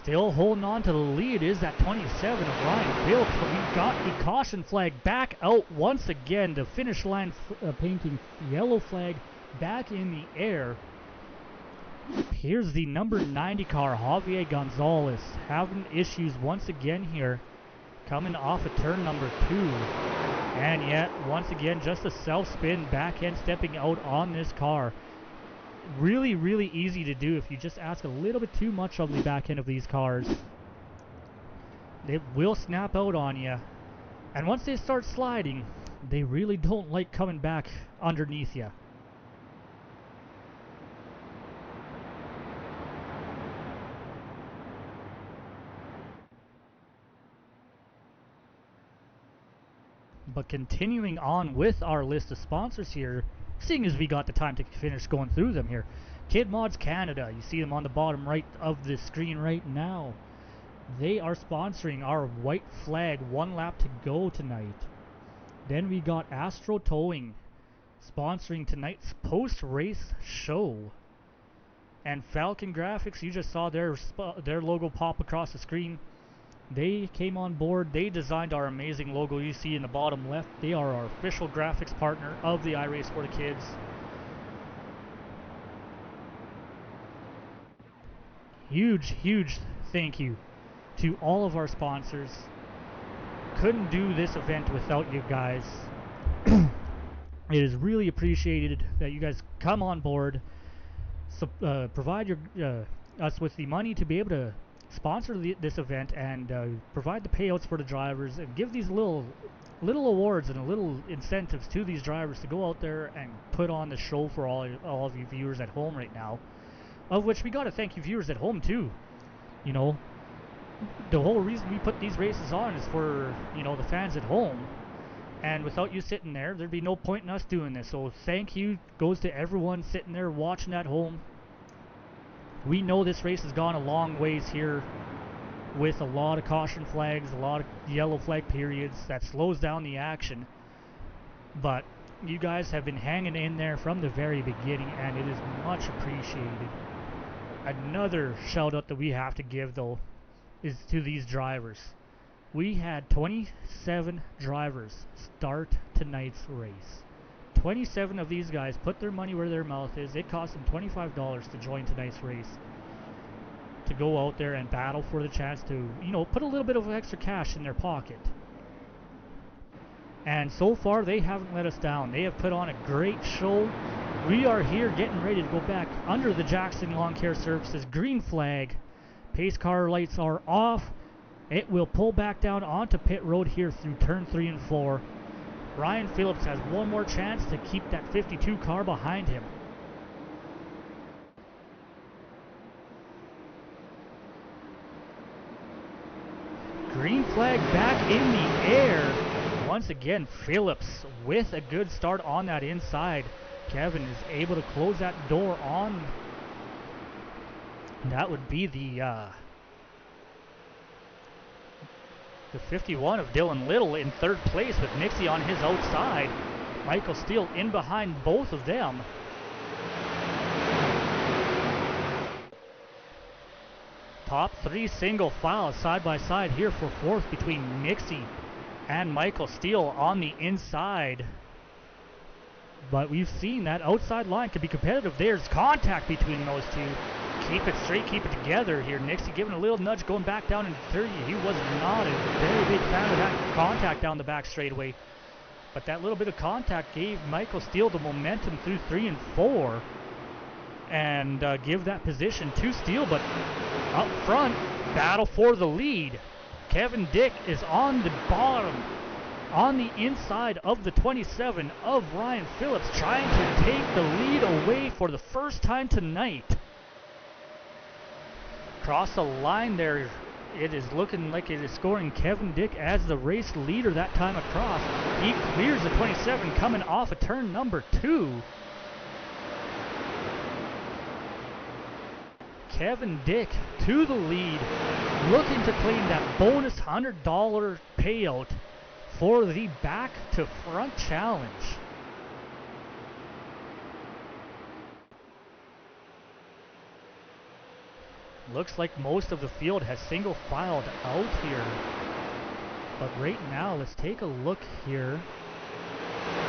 Still holding on to the lead is that 27 of Ryan Phillips, but we've got the caution flag back out once again. The Finish Line Painting yellow flag back in the air. Here's the number 90 car, Javier Gonzalez, having issues once again here, coming off of turn number 2. And yet, once again, just a self-spin backhand stepping out on this car. Really, really easy to do if you just ask a little bit too much of the back end of these cars. They will snap out on you. And once they start sliding, they really don't like coming back underneath you. But continuing on with our list of sponsors here, seeing as we got the time to finish going through them here. Kid Mods Canada, you see them on the bottom right of the screen right now. They are sponsoring our white flag, 1 lap to go tonight. Then we got Astro Towing sponsoring tonight's post-race show. And Falcon Graphics, you just saw their logo pop across the screen. They came on board. They designed our amazing logo you see in the bottom left. They are our official graphics partner of the iRace for the Kids. Huge, huge thank you to all of our sponsors. Couldn't do this event without you guys. It is really appreciated that you guys come on board, provide us with the money to be able to sponsor this event and provide the payouts for the drivers and give these little awards and little incentives to these drivers to go out there and put on the show for all of you viewers at home right now. Of which we got to thank you viewers at home too. You know, the whole reason we put these races on is for, you know, the fans at home. And without you sitting there, there'd be no point in us doing this. So thank you goes to everyone sitting there watching at home. We know this race has gone a long ways here with a lot of caution flags, a lot of yellow flag periods that slows down the action. But you guys have been hanging in there from the very beginning, and it is much appreciated. Another shout out that we have to give though is to these drivers. We had 27 drivers start tonight's race. 27 of these guys put their money where their mouth is. It cost them $25 to join tonight's race, to go out there and battle for the chance to, you know, put a little bit of extra cash in their pocket. And so far, they haven't let us down. They have put on a great show. We are here getting ready to go back under the Jackson Lawn Care Services green flag. Pace car lights are off. It will pull back down onto pit road here through turn 3 and 4. Ryan Phillips has one more chance to keep that 52 car behind him. Green flag back in the air. Once again, Phillips with a good start on that inside. Kevin is able to close that door on. That would be the 51 of Dylan Little in third place with Nixie on his outside. Michael Steele in behind both of them. Top 3 single files side by side here for fourth between Nixie and Michael Steele on the inside. But we've seen that outside line could be competitive. There's contact between those two. Keep it straight, keep it together here. Nixie giving a little nudge going back down into 30. He was not a very big fan of that contact down the back straightaway. But that little bit of contact gave Michael Steele the momentum through 3 and 4. And give that position to Steele. But up front, battle for the lead. Kevin Dick is on the bottom, on the inside of the 27 of Ryan Phillips, trying to take the lead away for the first time tonight. Across the line there, it is looking like it is scoring Kevin Dick as the race leader that time across. He clears the 27 coming off of turn number 2. Kevin Dick to the lead, looking to claim that bonus $100 payout for the back to front challenge. Looks like most of the field has single filed out here. But right now, let's take a look here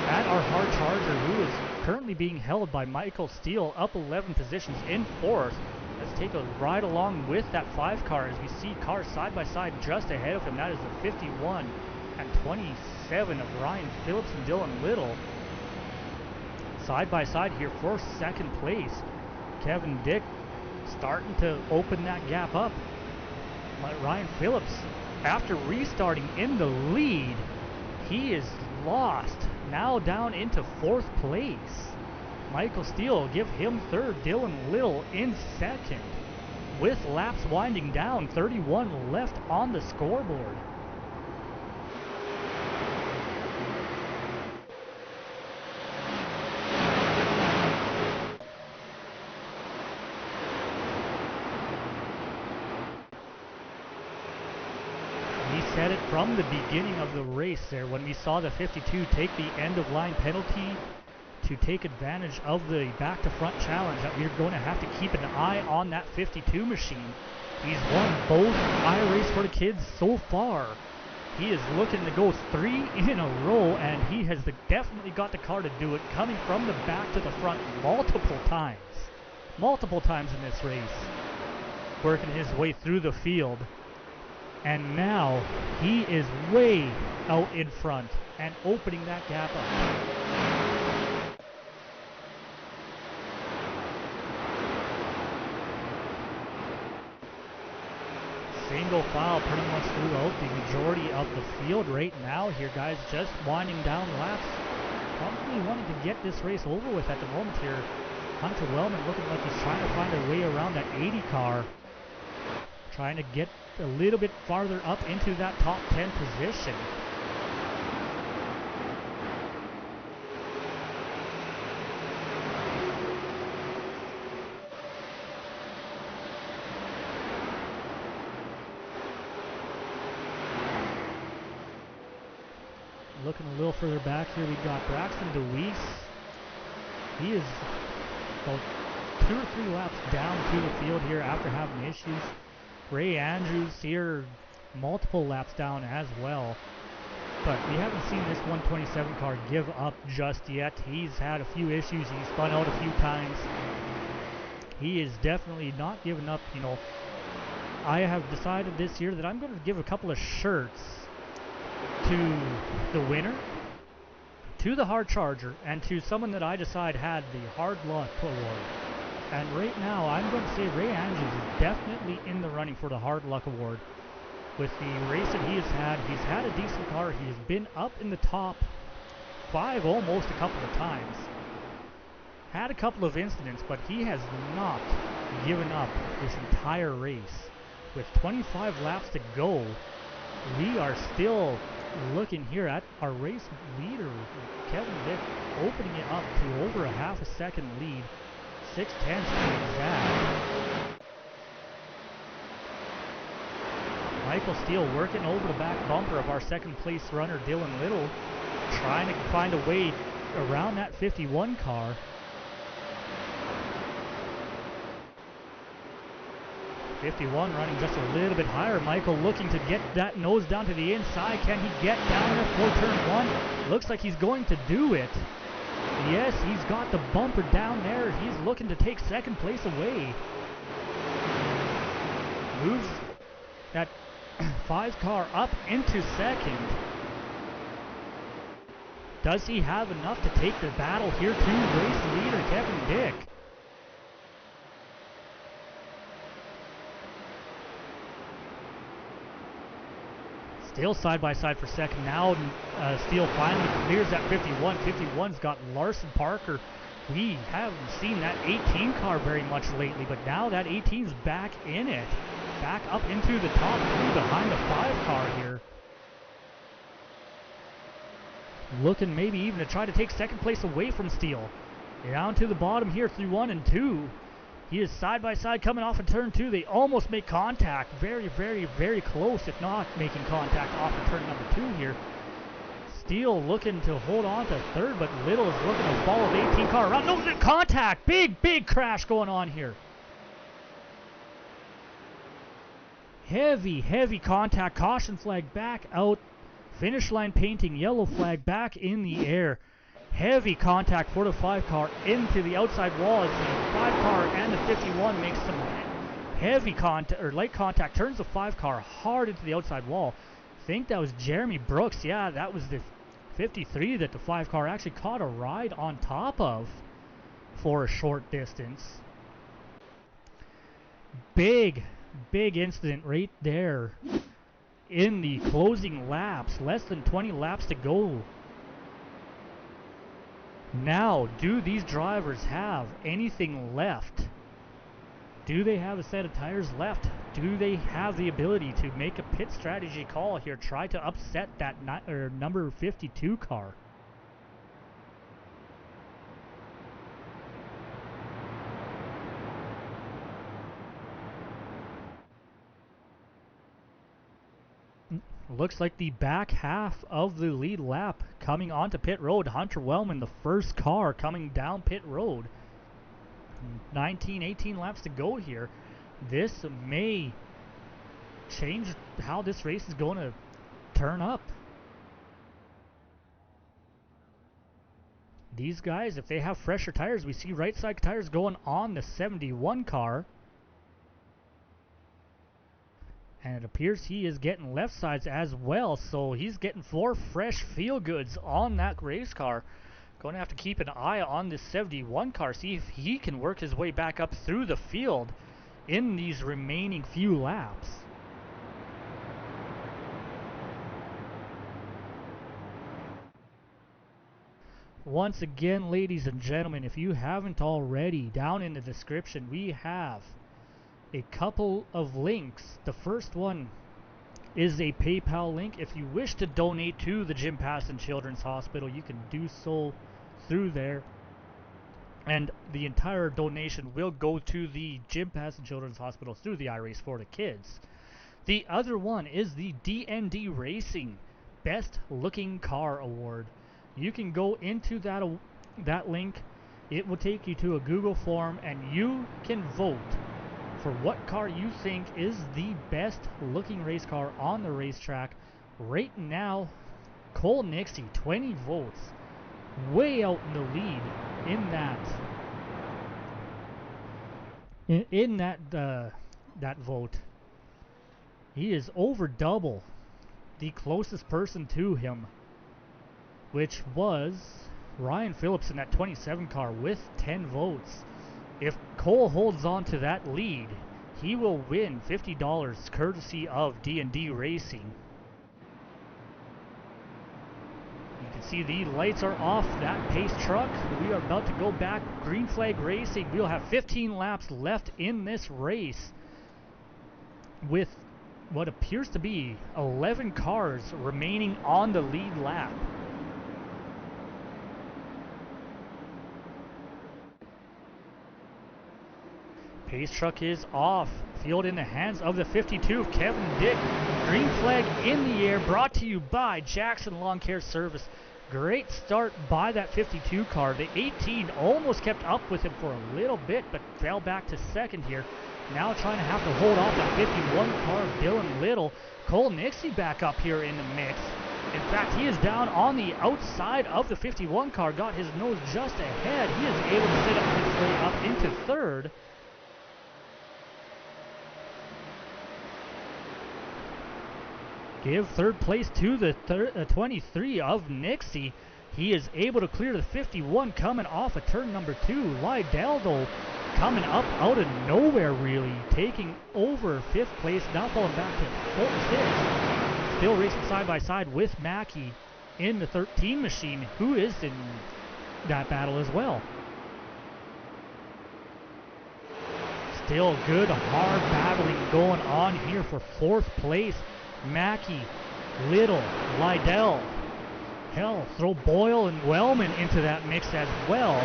at our hard charger, who is currently being held by Michael Steele, up 11 positions in fourth. Let's take a ride along with that 5 car as we see cars side by side just ahead of him. That is the 51 and 27 of Ryan Phillips and Dylan Little. Side by side here for second place. Kevin Dick starting to open that gap up. But Ryan Phillips, after restarting in the lead, he is lost. Now down into fourth place. Michael Steele give him third. Dylan Little in second. With laps winding down, 31 left on the scoreboard. Said it from the beginning of the race there when we saw the 52 take the end of line penalty to take advantage of the back to front challenge, that we're going to have to keep an eye on that 52 machine. He's won both iRace for the kids so far. He is looking to go 3 in a row, and he has definitely got the car to do it, coming from the back to the front multiple times in this race, working his way through the field. And now he is way out in front and opening that gap up. Single file pretty much throughout the majority of the field right now here, guys, just winding down laps. Probably wanting to get this race over with at the moment here. Hunter Wellman looking like he's trying to find a way around that 80 car. Trying to get a little bit farther up into that top 10 position. Looking a little further back here, we got Braxton DeWeese. He is about 2 or 3 laps down to the field here after having issues. Ray Andrews here, multiple laps down as well. But we haven't seen this 127 car give up just yet. He's had a few issues. He's spun out a few times. He is definitely not giving up. You know, I have decided this year that I'm going to give a couple of shirts to the winner to the hard charger and to someone that I decide had the hard luck award. And right now, I'm going to say Ray Andrews is definitely in the running for the hard luck award. With the race that he's had a decent car. He has been up in the top 5 almost a couple of times. Had a couple of incidents, but he has not given up this entire race. With 25 laps to go, we are still looking here at our race leader, Kevin Dick, opening it up to over a half a second lead. 6/10 to be exact. Michael Steele working over the back bumper of our second place runner, Dylan Little, trying to find a way around that 51 car. 51 running just a little bit higher. Michael looking to get that nose down to the inside. Can he get down there for turn 1? Looks like he's going to do it. Yes, he's got the bumper down there. He's looking to take second place away. Moves that 5 car up into second. Does he have enough to take the battle here to race leader Kevin Dick? Still side by side for second. Now Steele finally clears that 51. 51's got Larson Parker. We haven't seen that 18 car very much lately, but now that 18's back in it. Back up into the top 3 behind the 5 car here. Looking maybe even to try to take second place away from Steele. Down to the bottom here through 1 and 2. He is side by side coming off of turn 2. They almost make contact. Very, very, very close, if not making contact off of turn number 2 here. Steele looking to hold on to third, but Little is looking to follow the 18 car around. No, contact! Big, big crash going on here. Heavy, heavy contact. Caution flag back out. Finish line painting. Yellow flag back in the air. Heavy contact for the 5 car into the outside wall as the 5 car and the 51 makes some heavy contact, or light contact, turns the 5 car hard into the outside wall. I think that was Jeremy Brooks. Yeah, that was the 53 that the 5 car actually caught a ride on top of for a short distance. Big, big incident right there in the closing laps. Less than 20 laps to go. Now, do these drivers have anything left? Do they have a set of tires left? Do they have the ability to make a pit strategy call here, try to upset that number 52 car? Looks like the back half of the lead lap coming onto pit road. Hunter Wellman, the first car coming down pit road. 19, 18 laps to go here. This may change how this race is going to turn up. These guys, if they have fresher tires, we see right side tires going on the 71 car. And it appears he is getting left sides as well, so he's getting 4 fresh feel goods on that race car. Going to have to keep an eye on this 71 car, see if he can work his way back up through the field in these remaining few laps. Once again, ladies and gentlemen, if you haven't already, down in the description we have a couple of links. The first one is a PayPal link. If you wish to donate to the Jim Pattison Children's Hospital, you can do so through there. And the entire donation will go to the Jim Pattison Children's Hospital through the iRace for the kids. The other one is the DND Racing Best Looking Car Award. You can go into that link. It will take you to a Google form and you can vote for what car you think is the best looking race car on the racetrack. Right now, Cole Nixie, 20 votes, way out in the lead in that vote. He is over double the closest person to him. which was Ryan Phillips in that 27 car with 10 votes. If Cole holds on to that lead, he will win $50 courtesy of D&D Racing. You can see the lights are off that pace truck. We are about to go back. Green flag racing. We'll have 15 laps left in this race with what appears to be 11 cars remaining on the lead lap. Pace truck is off. Field in the hands of the 52 of Kevin Dick. Green flag in the air, brought to you by Jackson Lawn Care Service. Great start by that 52 car. The 18 almost kept up with him for a little bit, but fell back to second here. Now trying to have to hold off that 51 car, Dylan Little. Cole Nixie back up here in the mix. In fact, he is down on the outside of the 51 car, got his nose just ahead. He is able to sit up his way up into third. Give third place to the 23 of Nixie. He is able to clear the 51 coming off of turn number 2. Lydell, though, coming up out of nowhere, really, taking over 5th place, now falling back to 6th. Still racing side by side with Mackey in the 13 machine, who is in that battle as well. Still good, hard battling going on here for 4th place. Mackey, Little, Lydell. Hell, throw Boyle and Wellman into that mix as well.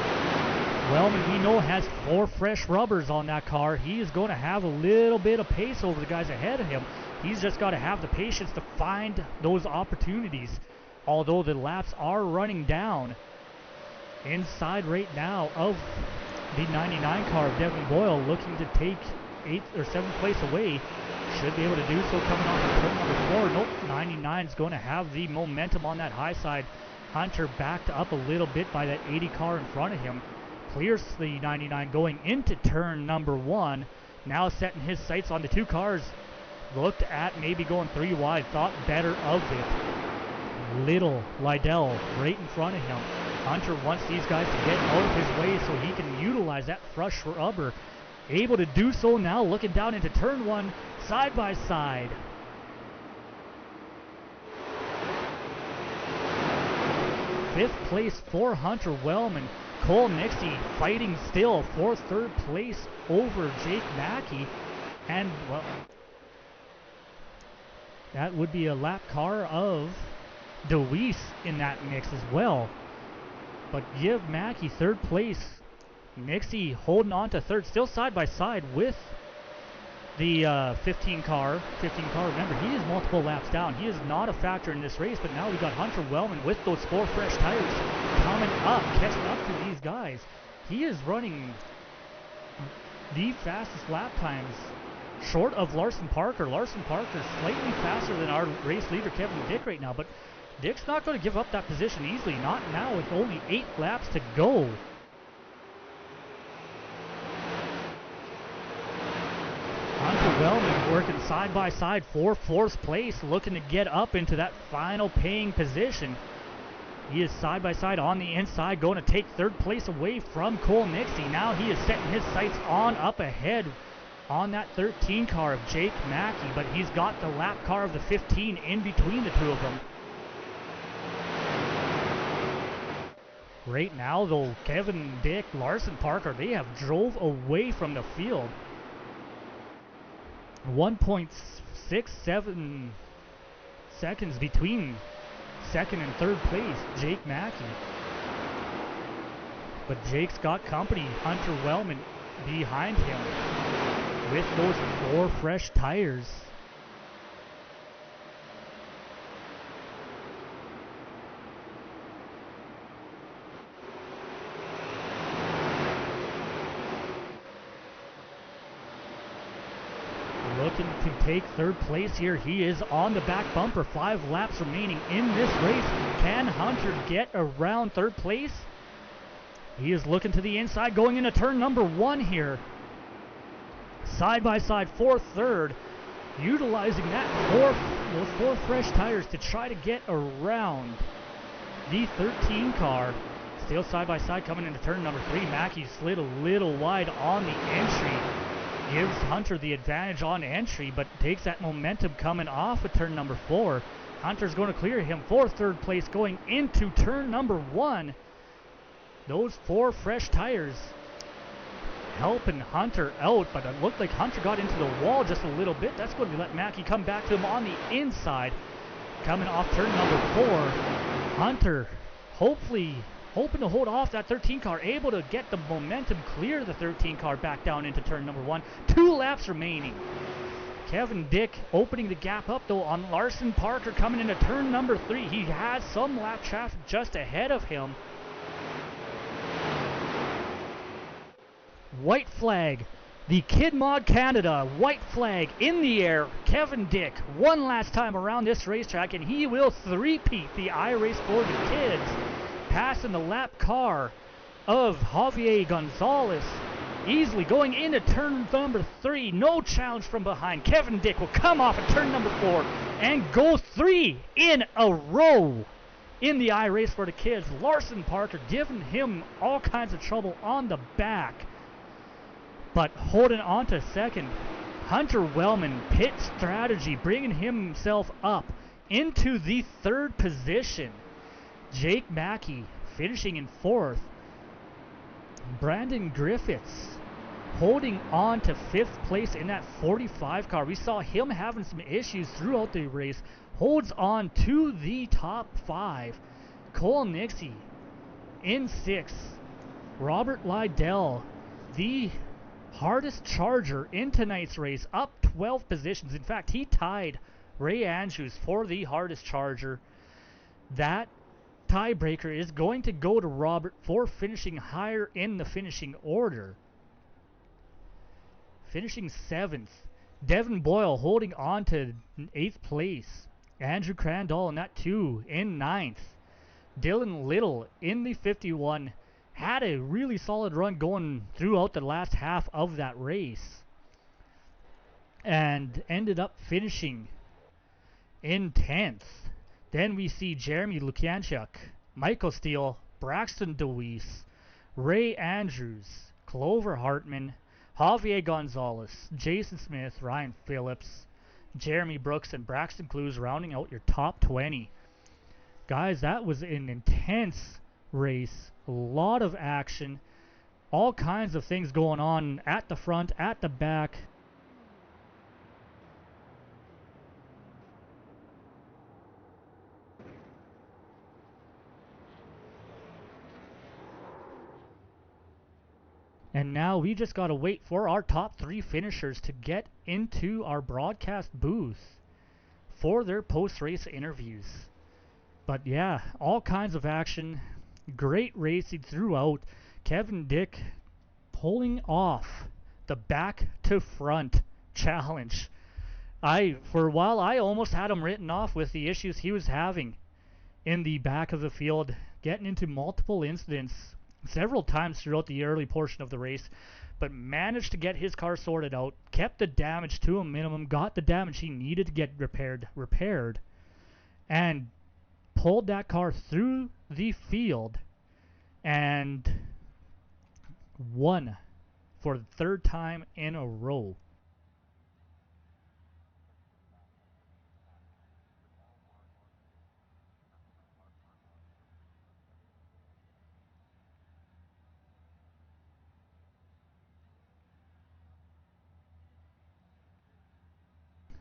Wellman, we know, has 4 fresh rubbers on that car. He is going to have a little bit of pace over the guys ahead of him. He's just got to have the patience to find those opportunities. Although the laps are running down. Inside right now of the 99 car of Devin Boyle, looking to take 8th or 7th place away. Should be able to do so coming off of turn number 4. Nope, 99 is going to have the momentum on that high side. Hunter backed up a little bit by that 80 car in front of him. Clears the 99 going into turn number 1. Now setting his sights on the 2 cars. Looked at maybe going 3 wide. Thought better of it. Little, Lydell right in front of him. Hunter wants these guys to get out of his way so he can utilize that fresh rubber. Able to do so now, looking down into turn 1, side by side. Fifth place for Hunter Wellman. Cole Nixie fighting still for 3rd place over Jake Mackey. And, well, that would be a lap car of DeWeese in that mix as well. But give Mackey 3rd place. Nixie holding on to 3rd, still side by side with the 15 car. 15 car, remember, he is multiple laps down. He is not a factor in this race, but now we got Hunter Wellman with those 4 fresh tires coming up, catching up to these guys. He is running the fastest lap times short of Larson Parker. Larson Parker slightly faster than our race leader Kevin Dick right now, but Dick's not going to give up that position easily, not now with only 8 laps to go. Hunter Wellman working side by side for 4th place, looking to get up into that final paying position. He is side by side on the inside, going to take 3rd place away from Cole Nixie. Now he is setting his sights on up ahead on that 13 car of Jake Mackey, but he's got the lap car of the 15 in between the 2 of them. Right now, though, Kevin Dick, Larson Parker, they have drove away from the field. 1.67 seconds between 2nd and 3rd place, Jake Mackey. But Jake's got company, Hunter Wellman behind him with those 4 fresh tires. Looking to take 3rd place here. He is on the back bumper. 5 laps remaining in this race. Can Hunter get around 3rd place? He is looking to the inside, going into turn number 1 here. Side by side for 3rd. Utilizing those 4 fresh tires to try to get around the 13 car. Still side by side coming into turn number 3. Mackey slid a little wide on the entry. Gives Hunter the advantage on entry, but takes that momentum coming off of turn number 4. Hunter's going to clear him for third place going into turn number 1. Those 4 fresh tires helping Hunter out, but it looked like Hunter got into the wall just a little bit. That's going to let Mackey come back to him on the inside. Coming off turn number 4. Hunter hopefully hoping to hold off that 13 car, able to get the momentum, clear the 13 car back down into turn number 1. 2 laps remaining. Kevin Dick opening the gap up though on Larson Parker coming into turn number 3. He has some lap traffic just ahead of him. White flag. The Kid Mod Canada white flag in the air. Kevin Dick one last time around this racetrack, and he will three-peat the iRace for the kids, passing the lap car of Javier Gonzalez. Easily going into turn number 3. No challenge from behind. Kevin Dick will come off at turn number 4 and go 3 in a row in the iRace for the kids. Larson Parker giving him all kinds of trouble on the back, but holding on to second. Hunter Wellman, pit strategy, bringing himself up into the 3rd position. Jake Mackey finishing in 4th. Brandon Griffiths holding on to 5th place in that 45 car. We saw him having some issues throughout the race. Holds on to the top 5. Cole Nixie in 6th. Robert Lydell, the hardest charger in tonight's race, up 12 positions. In fact, he tied Ray Andrews for the hardest charger. That tiebreaker is going to go to Robert for finishing higher in the finishing order. Finishing 7th. Devin Boyle holding on to 8th place. Andrew Crandall in that 2 in 9th. Dylan Little in the 51. Had a really solid run going throughout the last half of that race, and ended up finishing in 10th. Then we see Jeremy Lukianchuk, Michael Steele, Braxton DeWeese, Ray Andrews, Clover Hartman, Javier Gonzalez, Jason Smith, Ryan Phillips, Jeremy Brooks, and Braxton Clues rounding out your top 20. Guys, that was an intense race. A lot of action. All kinds of things going on at the front, at the back. And now we just got to wait for our top 3 finishers to get into our broadcast booth for their post-race interviews. But yeah, all kinds of action. Great racing throughout. Kevin Dick pulling off the back to front challenge. For a while, I almost had him written off with the issues he was having in the back of the field, getting into multiple incidents several times throughout the early portion of the race, but managed to get his car sorted out, kept the damage to a minimum, got the damage he needed to get repaired, and pulled that car through the field and won for the 3rd time in a row.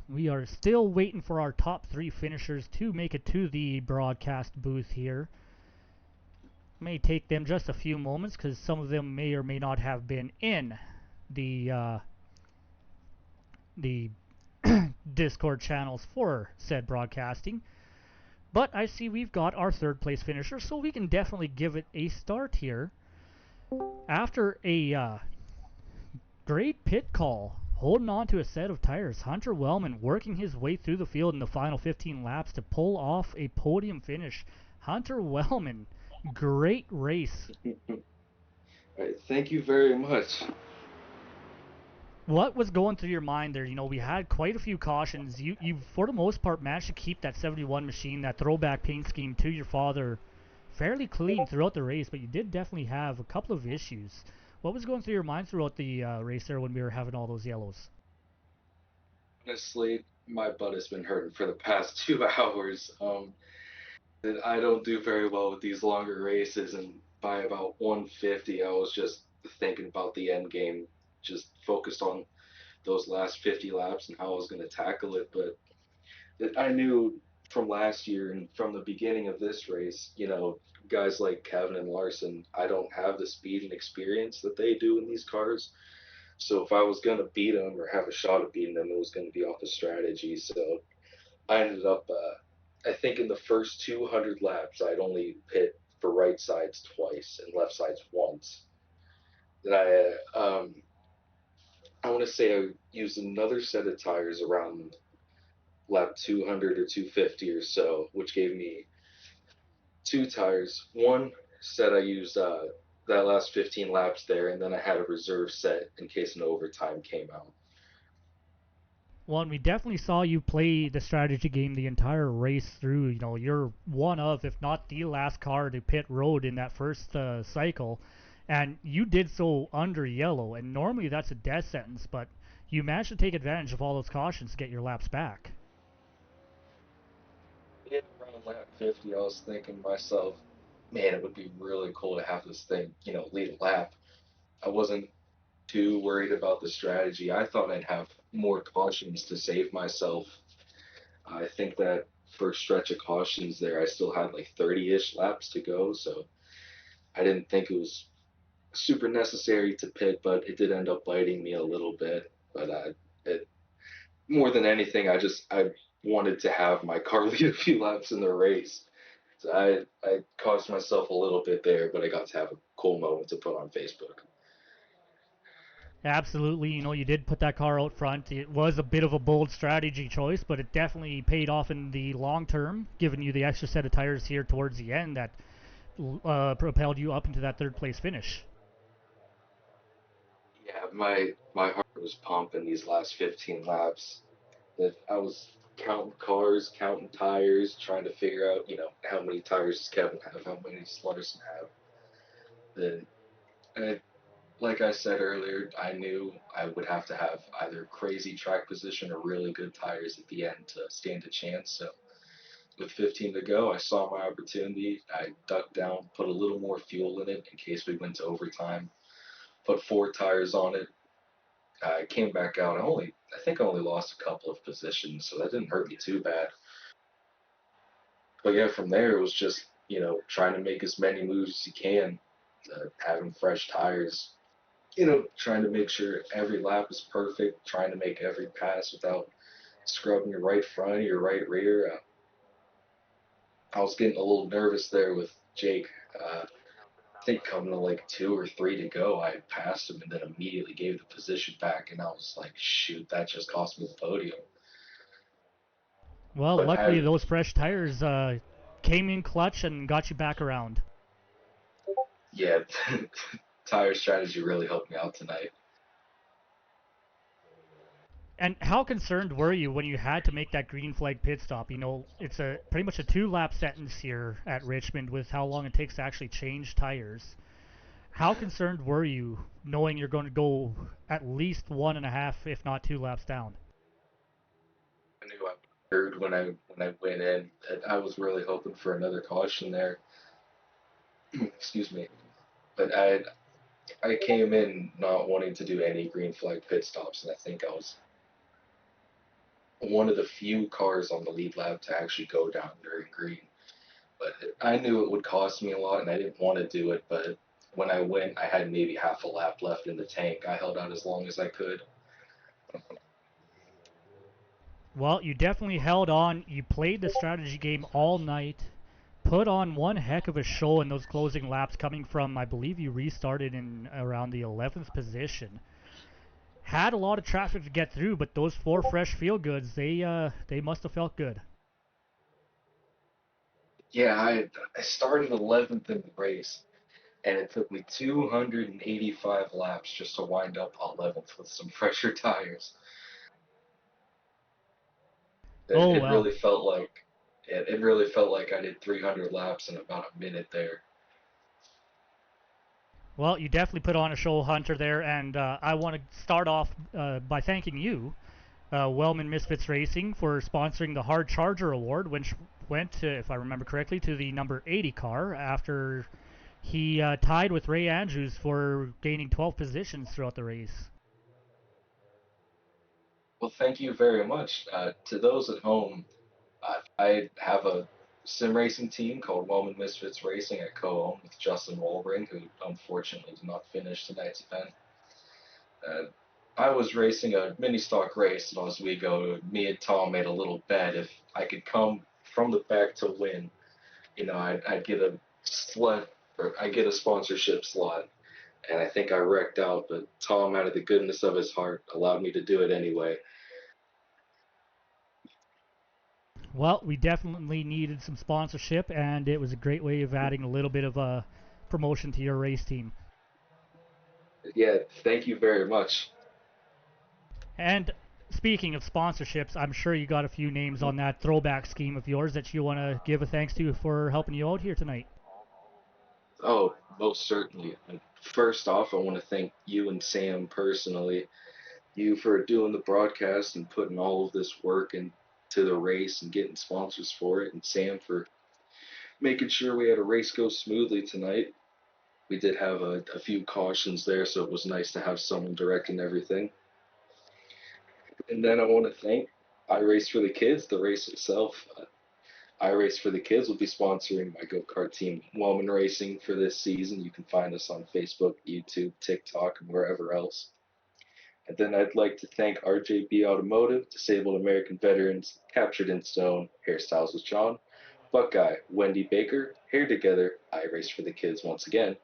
We are still waiting for our top 3 finishers to make it to the broadcast booth here. May take them just a few moments because some of them may or may not have been in the Discord channels for said broadcasting. But I see we've got our 3rd place finisher, so we can definitely give it a start here. After a great pit call, holding on to a set of tires, Hunter Wellman working his way through the field in the final 15 laps to pull off a podium finish. Hunter Wellman, great race. All right, thank you very much. What was going through your mind there? You know, we had quite a few cautions. You for the most part managed to keep that 71 machine, that throwback paint scheme to your father, fairly clean throughout the race, but you did definitely have a couple of issues. What was going through your mind throughout the race there when we were having all those yellows? Honestly, my butt has been hurting for the past 2 hours. And I don't do very well with these longer races, and by about 150, I was just thinking about the end game, just focused on those last 50 laps and how I was going to tackle it. But I knew from last year and from the beginning of this race, guys like Kevin and Larson, I don't have the speed and experience that they do in these cars. So if I was going to beat them or have a shot at beating them, it was going to be off the strategy. So I ended up, I think in the first 200 laps, I'd only pit for right sides twice and left sides once. Then I want to say I used another set of tires around lap 200 or 250 or so, which gave me two tires. One set I used that last 15 laps there, and then I had a reserve set in case an overtime came out. Well, and we definitely saw you play the strategy game the entire race through. You know, you're one of, if not the last car to pit road in that first cycle, and you did so under yellow. And normally that's a death sentence, but you managed to take advantage of all those cautions to get your laps back. Yeah, around lap 50, I was thinking to myself, man, it would be really cool to have this thing, lead a lap. I wasn't too worried about the strategy. I thought I'd have more cautions to save myself. I think that first stretch of cautions there, I still had like 30-ish laps to go, so I didn't think it was super necessary to pit, but it did end up biting me a little bit. But it, more than anything, I wanted to have my car lead a few laps in the race. So I caused myself a little bit there, but I got to have a cool moment to put on Facebook. Absolutely, you know, you did put that car out front. It was a bit of a bold strategy choice, but it definitely paid off in the long term, giving you the extra set of tires here towards the end that propelled you up into that third place finish. Yeah, my heart was pumping these last 15 laps. That I was counting cars, counting tires, trying to figure out, how many tires does Kevin have, how many does Larson have. Then, and like I said earlier, I knew I would have to have either crazy track position or really good tires at the end to stand a chance. So with 15 to go, I saw my opportunity. I ducked down, put a little more fuel in it in case we went to overtime. Put four tires on it. I came back out. I think I only lost a couple of positions, so that didn't hurt me too bad. But yeah, from there it was just trying to make as many moves as you can, having fresh tires. Trying to make sure every lap is perfect, trying to make every pass without scrubbing your right front or your right rear. I was getting a little nervous there with Jake. I think coming to like two or three to go, I passed him and then immediately gave the position back, and I was like, shoot, that just cost me the podium. Well, But luckily those fresh tires came in clutch and got you back around. yeah, tire strategy really helped me out tonight. And how concerned were you when you had to make that green flag pit stop? You know, it's a pretty much a 2 lap sentence here at Richmond with how long it takes to actually change tires. How concerned were you knowing you're going to go at least 1.5, if not 2 laps down? I knew I heard when I went in that I was really hoping for another caution there. Excuse me. But I came in not wanting to do any green flag pit stops, and I think I was one of the few cars on the lead lap to actually go down during green. But I knew it would cost me a lot, and I didn't want to do it. But when I went, I had maybe half a lap left in the tank. I held out as long as I could. Well, you definitely held on. You played the strategy game all night. Put on one heck of a show in those closing laps coming from, I believe you restarted in around the 11th position. Had a lot of traffic to get through, but those 4 fresh feel goods, they must have felt good. Yeah, I started 11th in the race, and it took me 285 laps just to wind up 11th with some fresher tires. Oh It well. really felt like It really felt like I did 300 laps in about a minute there. Well, you definitely put on a show, Hunter, there, and I want to start off by thanking you, Wellman Misfits Racing, for sponsoring the Hard Charger Award, which went, to, if I remember correctly, to the number 80 car after he tied with Ray Andrews for gaining 12 positions throughout the race. Well, thank you very much. To those at home, I have a sim racing team called Wellman Misfits Racing. I co-own with Justin Walbring, who unfortunately did not finish tonight's event. Uh, I was racing a mini stock race in Oswego. Me and Tom made a little bet if I could come from the back to win. I'd get a slot or I get a sponsorship slot. And I think I wrecked out, but Tom, out of the goodness of his heart, allowed me to do it anyway. Well, we definitely needed some sponsorship, and it was a great way of adding a little bit of a promotion to your race team. Yeah, thank you very much. And speaking of sponsorships, I'm sure you got a few names on that throwback scheme of yours that you want to give a thanks to for helping you out here tonight. Oh, most certainly. First off, I want to thank you and Sam personally. You for doing the broadcast and putting all of this work into the race and getting sponsors for it, and Sam for making sure we had a race go smoothly tonight. We did have a few cautions there, so it was nice to have someone directing everything. And then I want to thank iRace for the Kids, the race itself. iRace for the Kids will be sponsoring my go-kart team, Wellman Racing, for this season. You can find us on Facebook, YouTube, TikTok, and wherever else. And then I'd like to thank RJB Automotive, Disabled American Veterans, Captured in Stone, Hairstyles with John, Buckeye, Wendy Baker, Hair Together, iRace for the Kids once again,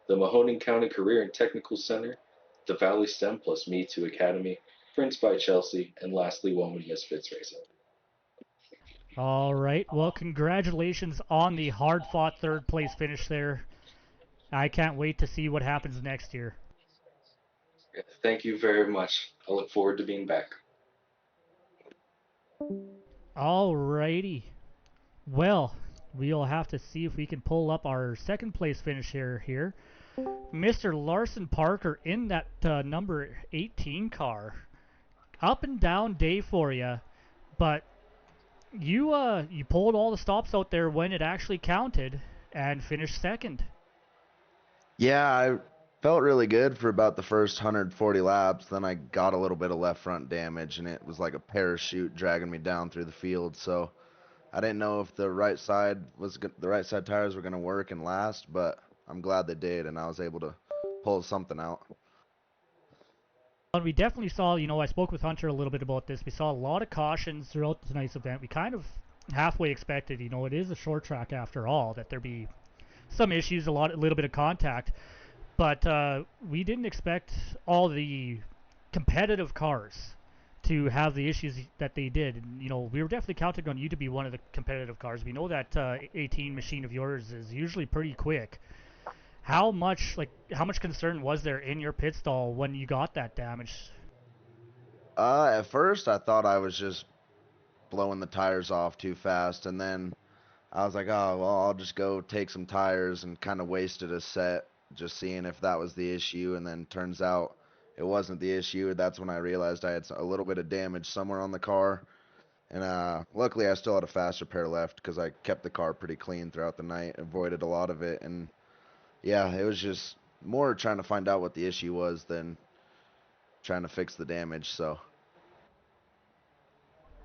the Mahoning County Career and Technical Center, the Valley STEM plus Me Too Academy, Prince by Chelsea, and lastly, Wellman Misfits Racing. All right. Well, congratulations on the hard-fought third place finish there. I can't wait to see what happens next year. Thank you very much. I look forward to being back. All righty. Well, we'll have to see if we can pull up our second place finisher here. Mr. Larson Parker in that number 18 car. Up and down day for you, but you pulled all the stops out there when it actually counted and finished second. Yeah, I felt really good for about the first 140 laps. Then I got a little bit of left front damage, and it was like a parachute dragging me down through the field. So I didn't know if the right side tires were going to work and last, but I'm glad they did, and I was able to pull something out. And we definitely saw, I spoke with Hunter a little bit about this. We saw a lot of cautions throughout tonight's event. We kind of halfway expected, it is a short track after all, that there be some issues, a little bit of contact. But we didn't expect all the competitive cars to have the issues that they did. And, we were definitely counting on you to be one of the competitive cars. We know that 18 machine of yours is usually pretty quick. How much concern was there in your pit stall when you got that damage? At first, I thought I was just blowing the tires off too fast, and then I was like, oh, well, I'll just go take some tires, and kind of wasted a set just seeing if that was the issue, and then turns out it wasn't the issue. That's when I realized I had a little bit of damage somewhere on the car, and luckily I still had a fast repair left because I kept the car pretty clean throughout the night, avoided a lot of it, and yeah, it was just more trying to find out what the issue was than trying to fix the damage, so.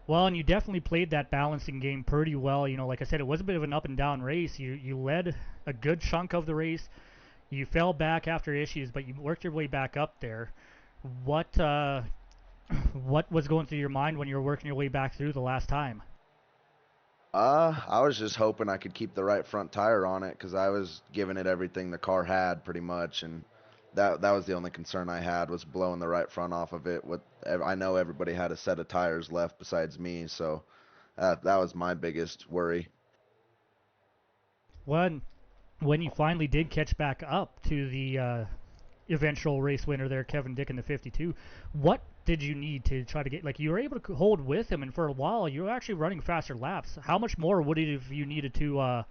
Well, and you definitely played that balancing game pretty well. Like I said, it was a bit of an up and down race. You led a good chunk of the race. You fell back after issues, but you worked your way back up there. What was going through your mind when you were working your way back through the last time? I was just hoping I could keep the right front tire on it because I was giving it everything the car had pretty much, and that was the only concern I had was blowing the right front off of it. I know everybody had a set of tires left besides me, so that was my biggest worry. When you finally did catch back up to the eventual race winner there, Kevin Dick in the 52, what did you need to try to get, like, you were able to hold with him, and for a while you were actually running faster laps. How much more would it have you needed to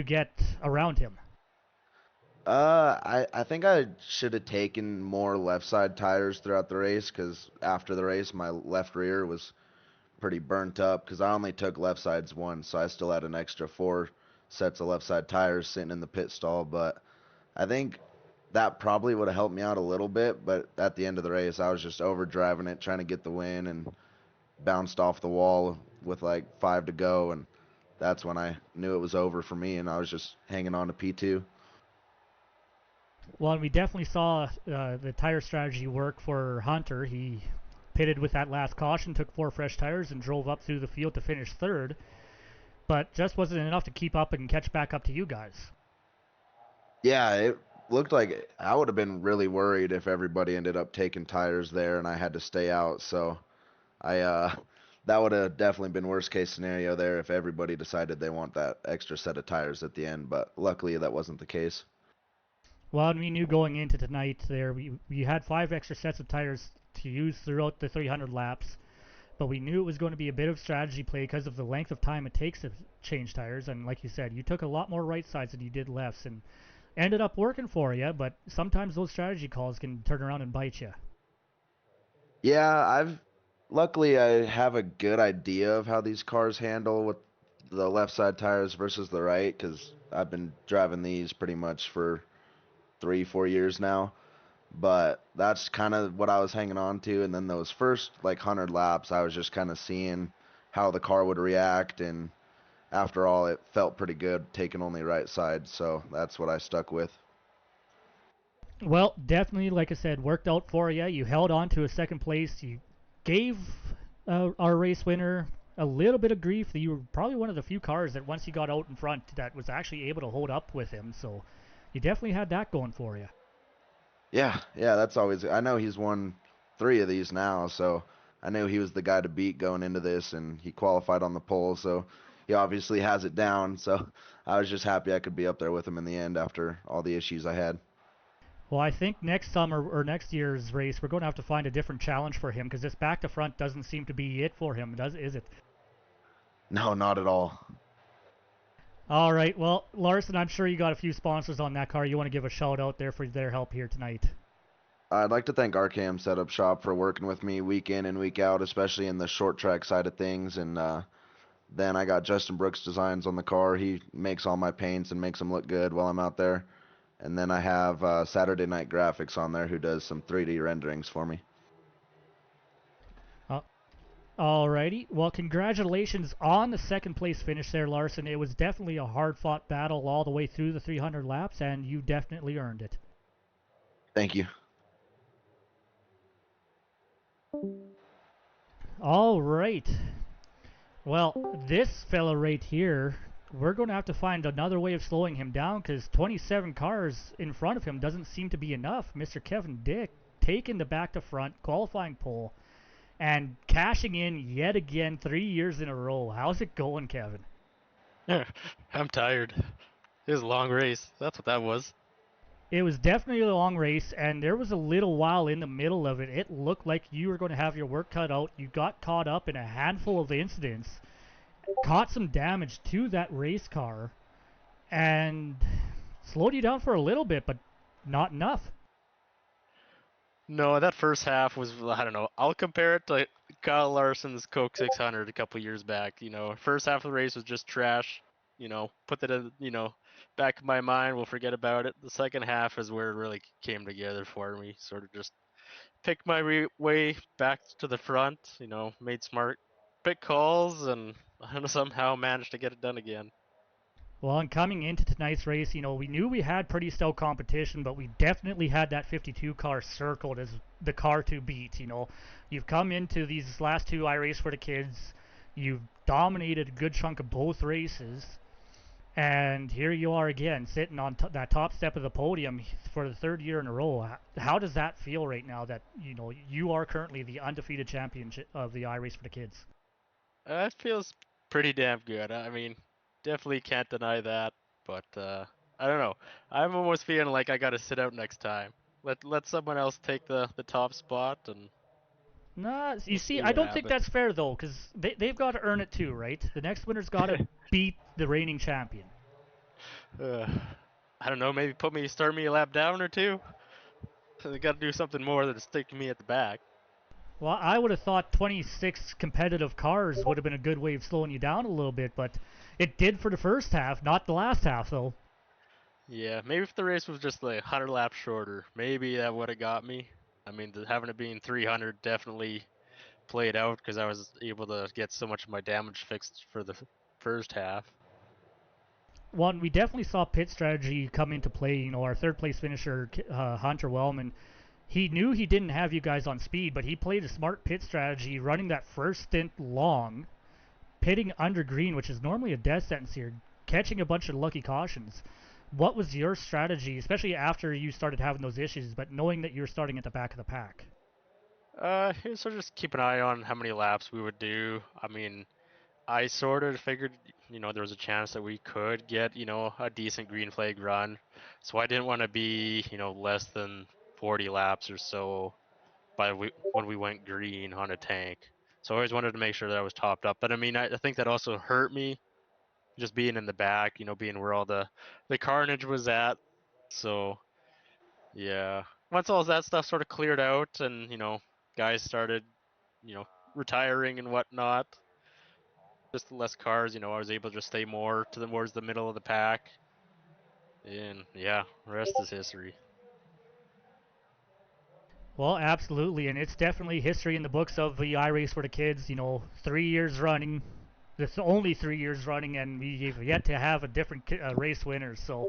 get around him? I think I should have taken more left side tires throughout the race because after the race my left rear was pretty burnt up because I only took left sides once, so I still had an extra 4 sets of left side tires sitting in the pit stall. But I think that probably would have helped me out a little bit. But at the end of the race, I was just overdriving it, trying to get the win, and bounced off the wall with like 5 to go, and that's when I knew it was over for me, and I was just hanging on to P2. Well, and we definitely saw the tire strategy work for Hunter. He pitted with that last caution, took 4 fresh tires, and drove up through the field to finish third. But just wasn't enough to keep up and catch back up to you guys. Yeah, it looked like I would have been really worried if everybody ended up taking tires there and I had to stay out. So I that would have definitely been worst case scenario there if everybody decided they want that extra set of tires at the end, but luckily that wasn't the case. Well, and we knew going into tonight there, we had 5 extra sets of tires to use throughout the 300 laps, but we knew it was going to be a bit of strategy play because of the length of time it takes to change tires. And like you said, you took a lot more right sides than you did lefts, and ended up working for you. But sometimes those strategy calls can turn around and bite you. Yeah, I've luckily I have a good idea of how these cars handle with the left side tires versus the right because I've been driving these pretty much for 3, 4 years now. But that's kind of what I was hanging on to. And then those first like 100 laps, I was just kind of seeing how the car would react. And after all, it felt pretty good taking only right side. So that's what I stuck with. Well, definitely, like I said, worked out for you. You held on to a second place. You gave our race winner a little bit of grief. You were probably one of the few cars that once he got out in front that was actually able to hold up with him. So you definitely had that going for you. Yeah, that's always. I know he's won 3 of these now, so I knew he was the guy to beat going into this, and he qualified on the pole, so he obviously has it down. So I was just happy I could be up there with him in the end after all the issues I had. Well, I think next summer or next year's race, we're going to have to find a different challenge for him because this back to front doesn't seem to be it for him, is it? No, not at all. All right. Well, Larson, I'm sure you got a few sponsors on that car. You want to give a shout out there for their help here tonight. I'd like to thank RKM Setup Shop for working with me week in and week out, especially in the short track side of things. And then I got Justin Brooks Designs on the car. He makes all my paints and makes them look good while I'm out there. And then I have Saturday Night Graphics on there who does some 3D renderings for me. Uh, Alrighty. Well, congratulations on the second place finish there, Larson. It was definitely a hard fought battle all the way through the 300 laps, and you definitely earned it. Thank you. All right. Well, this fella right here, we're going to have to find another way of slowing him down because 27 cars in front of him doesn't seem to be enough. Mr. Kevin Dick taking the back to front qualifying pole and cashing in yet again 3 years in a row. How's it going, Kevin? I'm tired. It was a long race. That's what that was. It was definitely a long race, and there was a little while in the middle of it. It looked like you were going to have your work cut out. You got caught up in a handful of incidents, caught some damage to that race car, and slowed you down for a little bit, but not enough. No, that first half was, I don't know. I'll compare it to Kyle Larson's Coke 600 a couple years back. First half of the race was just trash. Put that in, back in my mind. We'll forget about it. The second half is where it really came together for me. Sort of just picked my way back to the front. Made smart pick calls and somehow managed to get it done again. Well, and coming into tonight's race, we knew we had pretty stout competition, but we definitely had that 52 car circled as the car to beat. You've come into these last 2 iRace for the kids. You've dominated a good chunk of both races. And here you are again, sitting on that top step of the podium for the 3rd year in a row. How does that feel right now that, you are currently the undefeated champion of the iRace for the kids? It feels pretty damn good. I mean, definitely can't deny that, but I don't know. I'm almost feeling like I gotta sit out next time. Let someone else take the top spot, and Nah, you We'll see, see I what don't think happens. that's fair though, because they've got to earn it too, right? The next winner's got to beat the reigning champion. I don't know. Maybe start me a lap down or two. They got to do something more than stick me at the back. Well, I would have thought 26 competitive cars would have been a good way of slowing you down a little bit, but it did for the first half, not the last half though. Yeah, maybe if the race was just like 100 laps shorter, maybe that would have got me. I mean, having it being 300 definitely played out because I was able to get so much of my damage fixed for the first half. One, we definitely saw pit strategy come into play. You know, our third place finisher, Hunter Wellman, he knew he didn't have you guys on speed, but he played a smart pit strategy, running that first stint long, pitting under green, which is normally a death sentence here, catching a bunch of lucky cautions. What was your strategy, especially after you started having those issues, but knowing that you were starting at the back of the pack? So just keep an eye on how many laps we would do. I mean, I sort of figured, there was a chance that we could get, a decent green flag run. So I didn't want to be, less than 40 laps or so when we went green on a tank. So I always wanted to make sure that I was topped up. But I mean, I think that also hurt me just being in the back, being where all the carnage was at. So yeah, once all that stuff sort of cleared out and, guys started, you know, retiring and whatnot, just less cars, I was able to just stay more towards the middle of the pack. And yeah, the rest is history. Well, absolutely, and it's definitely history in the books of the iRace for the kids. You know, 3 years running. It's only 3 years running, and we've yet to have a different race winner. So,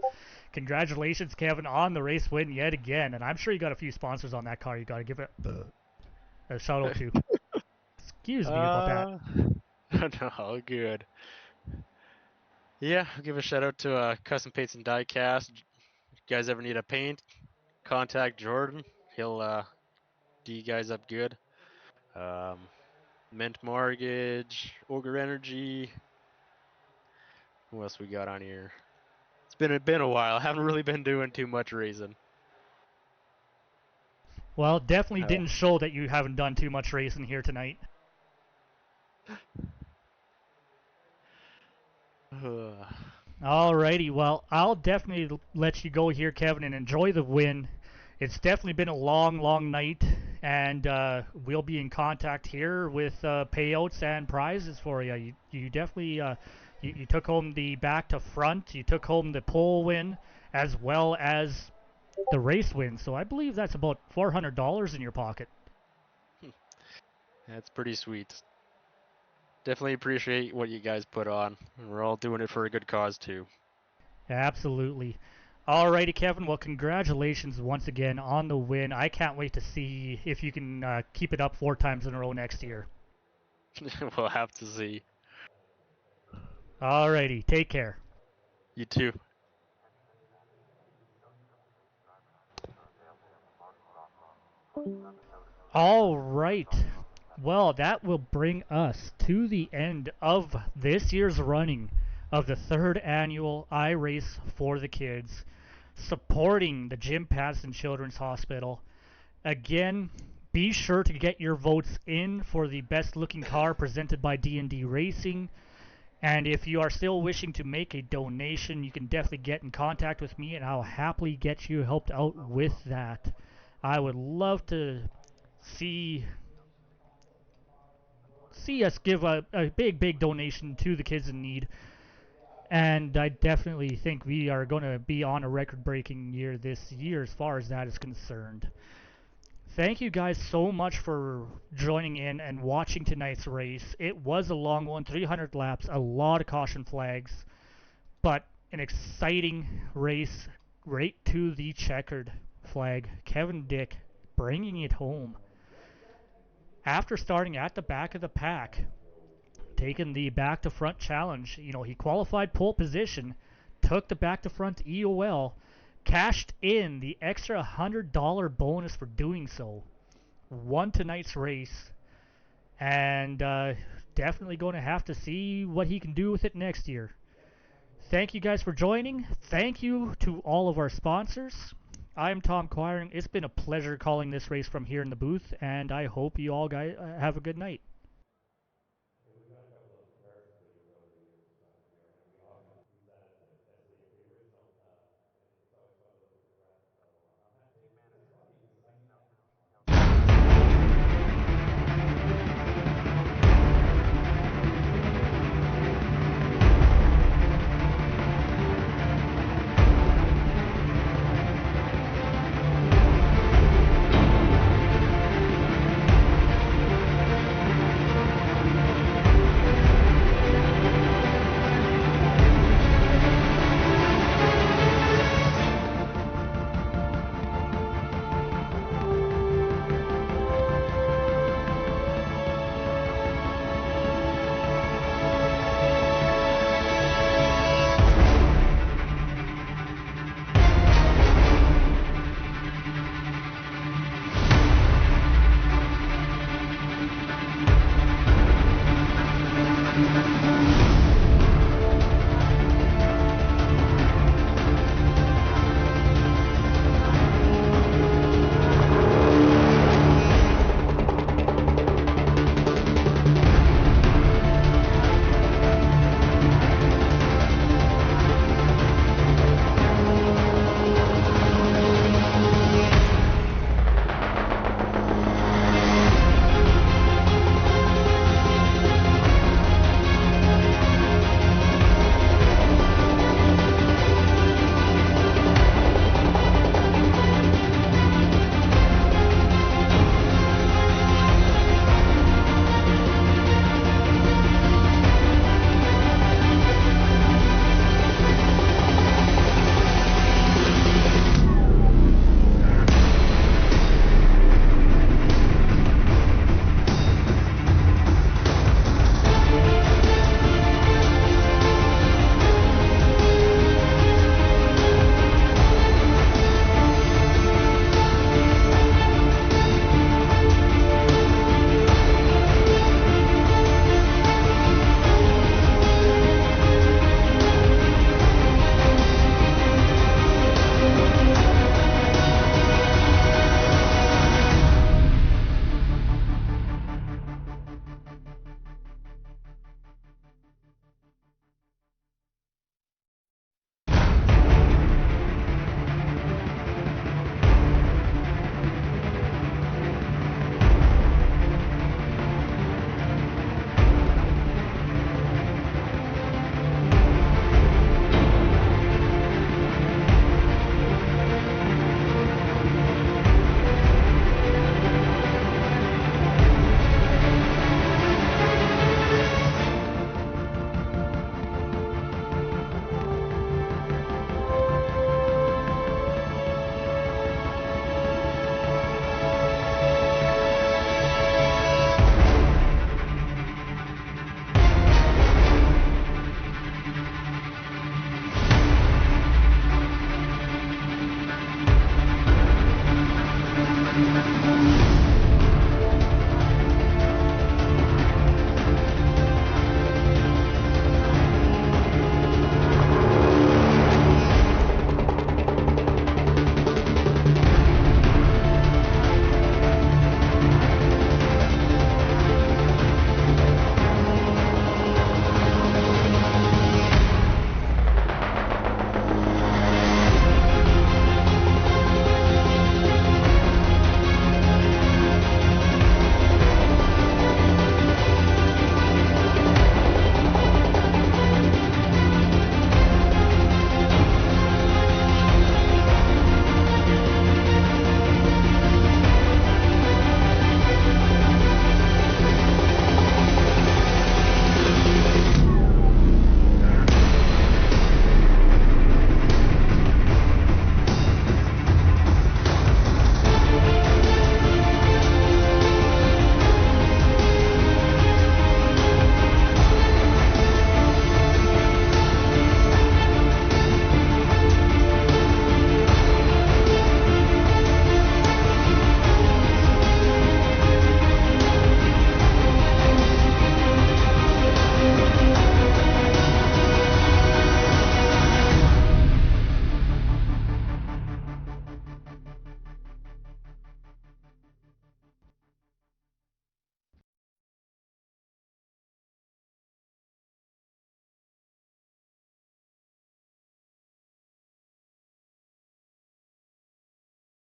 congratulations, Kevin, on the race win yet again. And I'm sure you got a few sponsors on that car. You got to give it a shout out to. Excuse me about that. No, good. Yeah, I'll give a shout out to Custom Paints and Diecast. If you guys ever need a paint, contact Jordan. He'll do you guys up good. Um, Mint Mortgage, Ogre Energy. Who else we got on here? It's been a while. I haven't really been doing too much racing. Well, definitely Uh, didn't show that you haven't done too much racing here tonight. Alrighty, well, I'll definitely let you go here, Kevin, and enjoy the win. It's definitely been a long, long night, and we'll be in contact here with payouts and prizes for you. You definitely you took home the back to front, you took home the pole win, as well as the race win. So I believe that's about $400 in your pocket. That's pretty sweet. Definitely appreciate what you guys put on. We're all doing it for a good cause too. Absolutely. Alrighty, Kevin. Well, congratulations once again on the win. I can't wait to see if you can keep it up 4 times in a row next year. We'll have to see. Alrighty, take care. You too. All right. Well, that will bring us to the end of this year's running of the third annual iRace for the Kids, supporting the Jim Pattison Children's Hospital. Again, be sure to get your votes in for the best looking car presented by D&D Racing. And if you are still wishing to make a donation, you can definitely get in contact with me and I'll happily get you helped out with that. I would love to see us give a big donation to the kids in need. And I definitely think we are going to be on a record-breaking year this year as far as that is concerned. Thank you guys so much for joining in and watching tonight's race. It was a long one, 300 laps, a lot of caution flags, but an exciting race right to the checkered flag. Kevin Dick bringing it home. After starting at the back of the pack, taking the back to front challenge, he qualified pole position, took the back to front EOL, cashed in the extra $100 bonus for doing so, won tonight's race, and definitely going to have to see what he can do with it next year. Thank you guys for joining. Thank you to all of our sponsors. I'm Tom Quiring. It's been a pleasure calling this race from here in the booth, and I hope you all guys have a good night.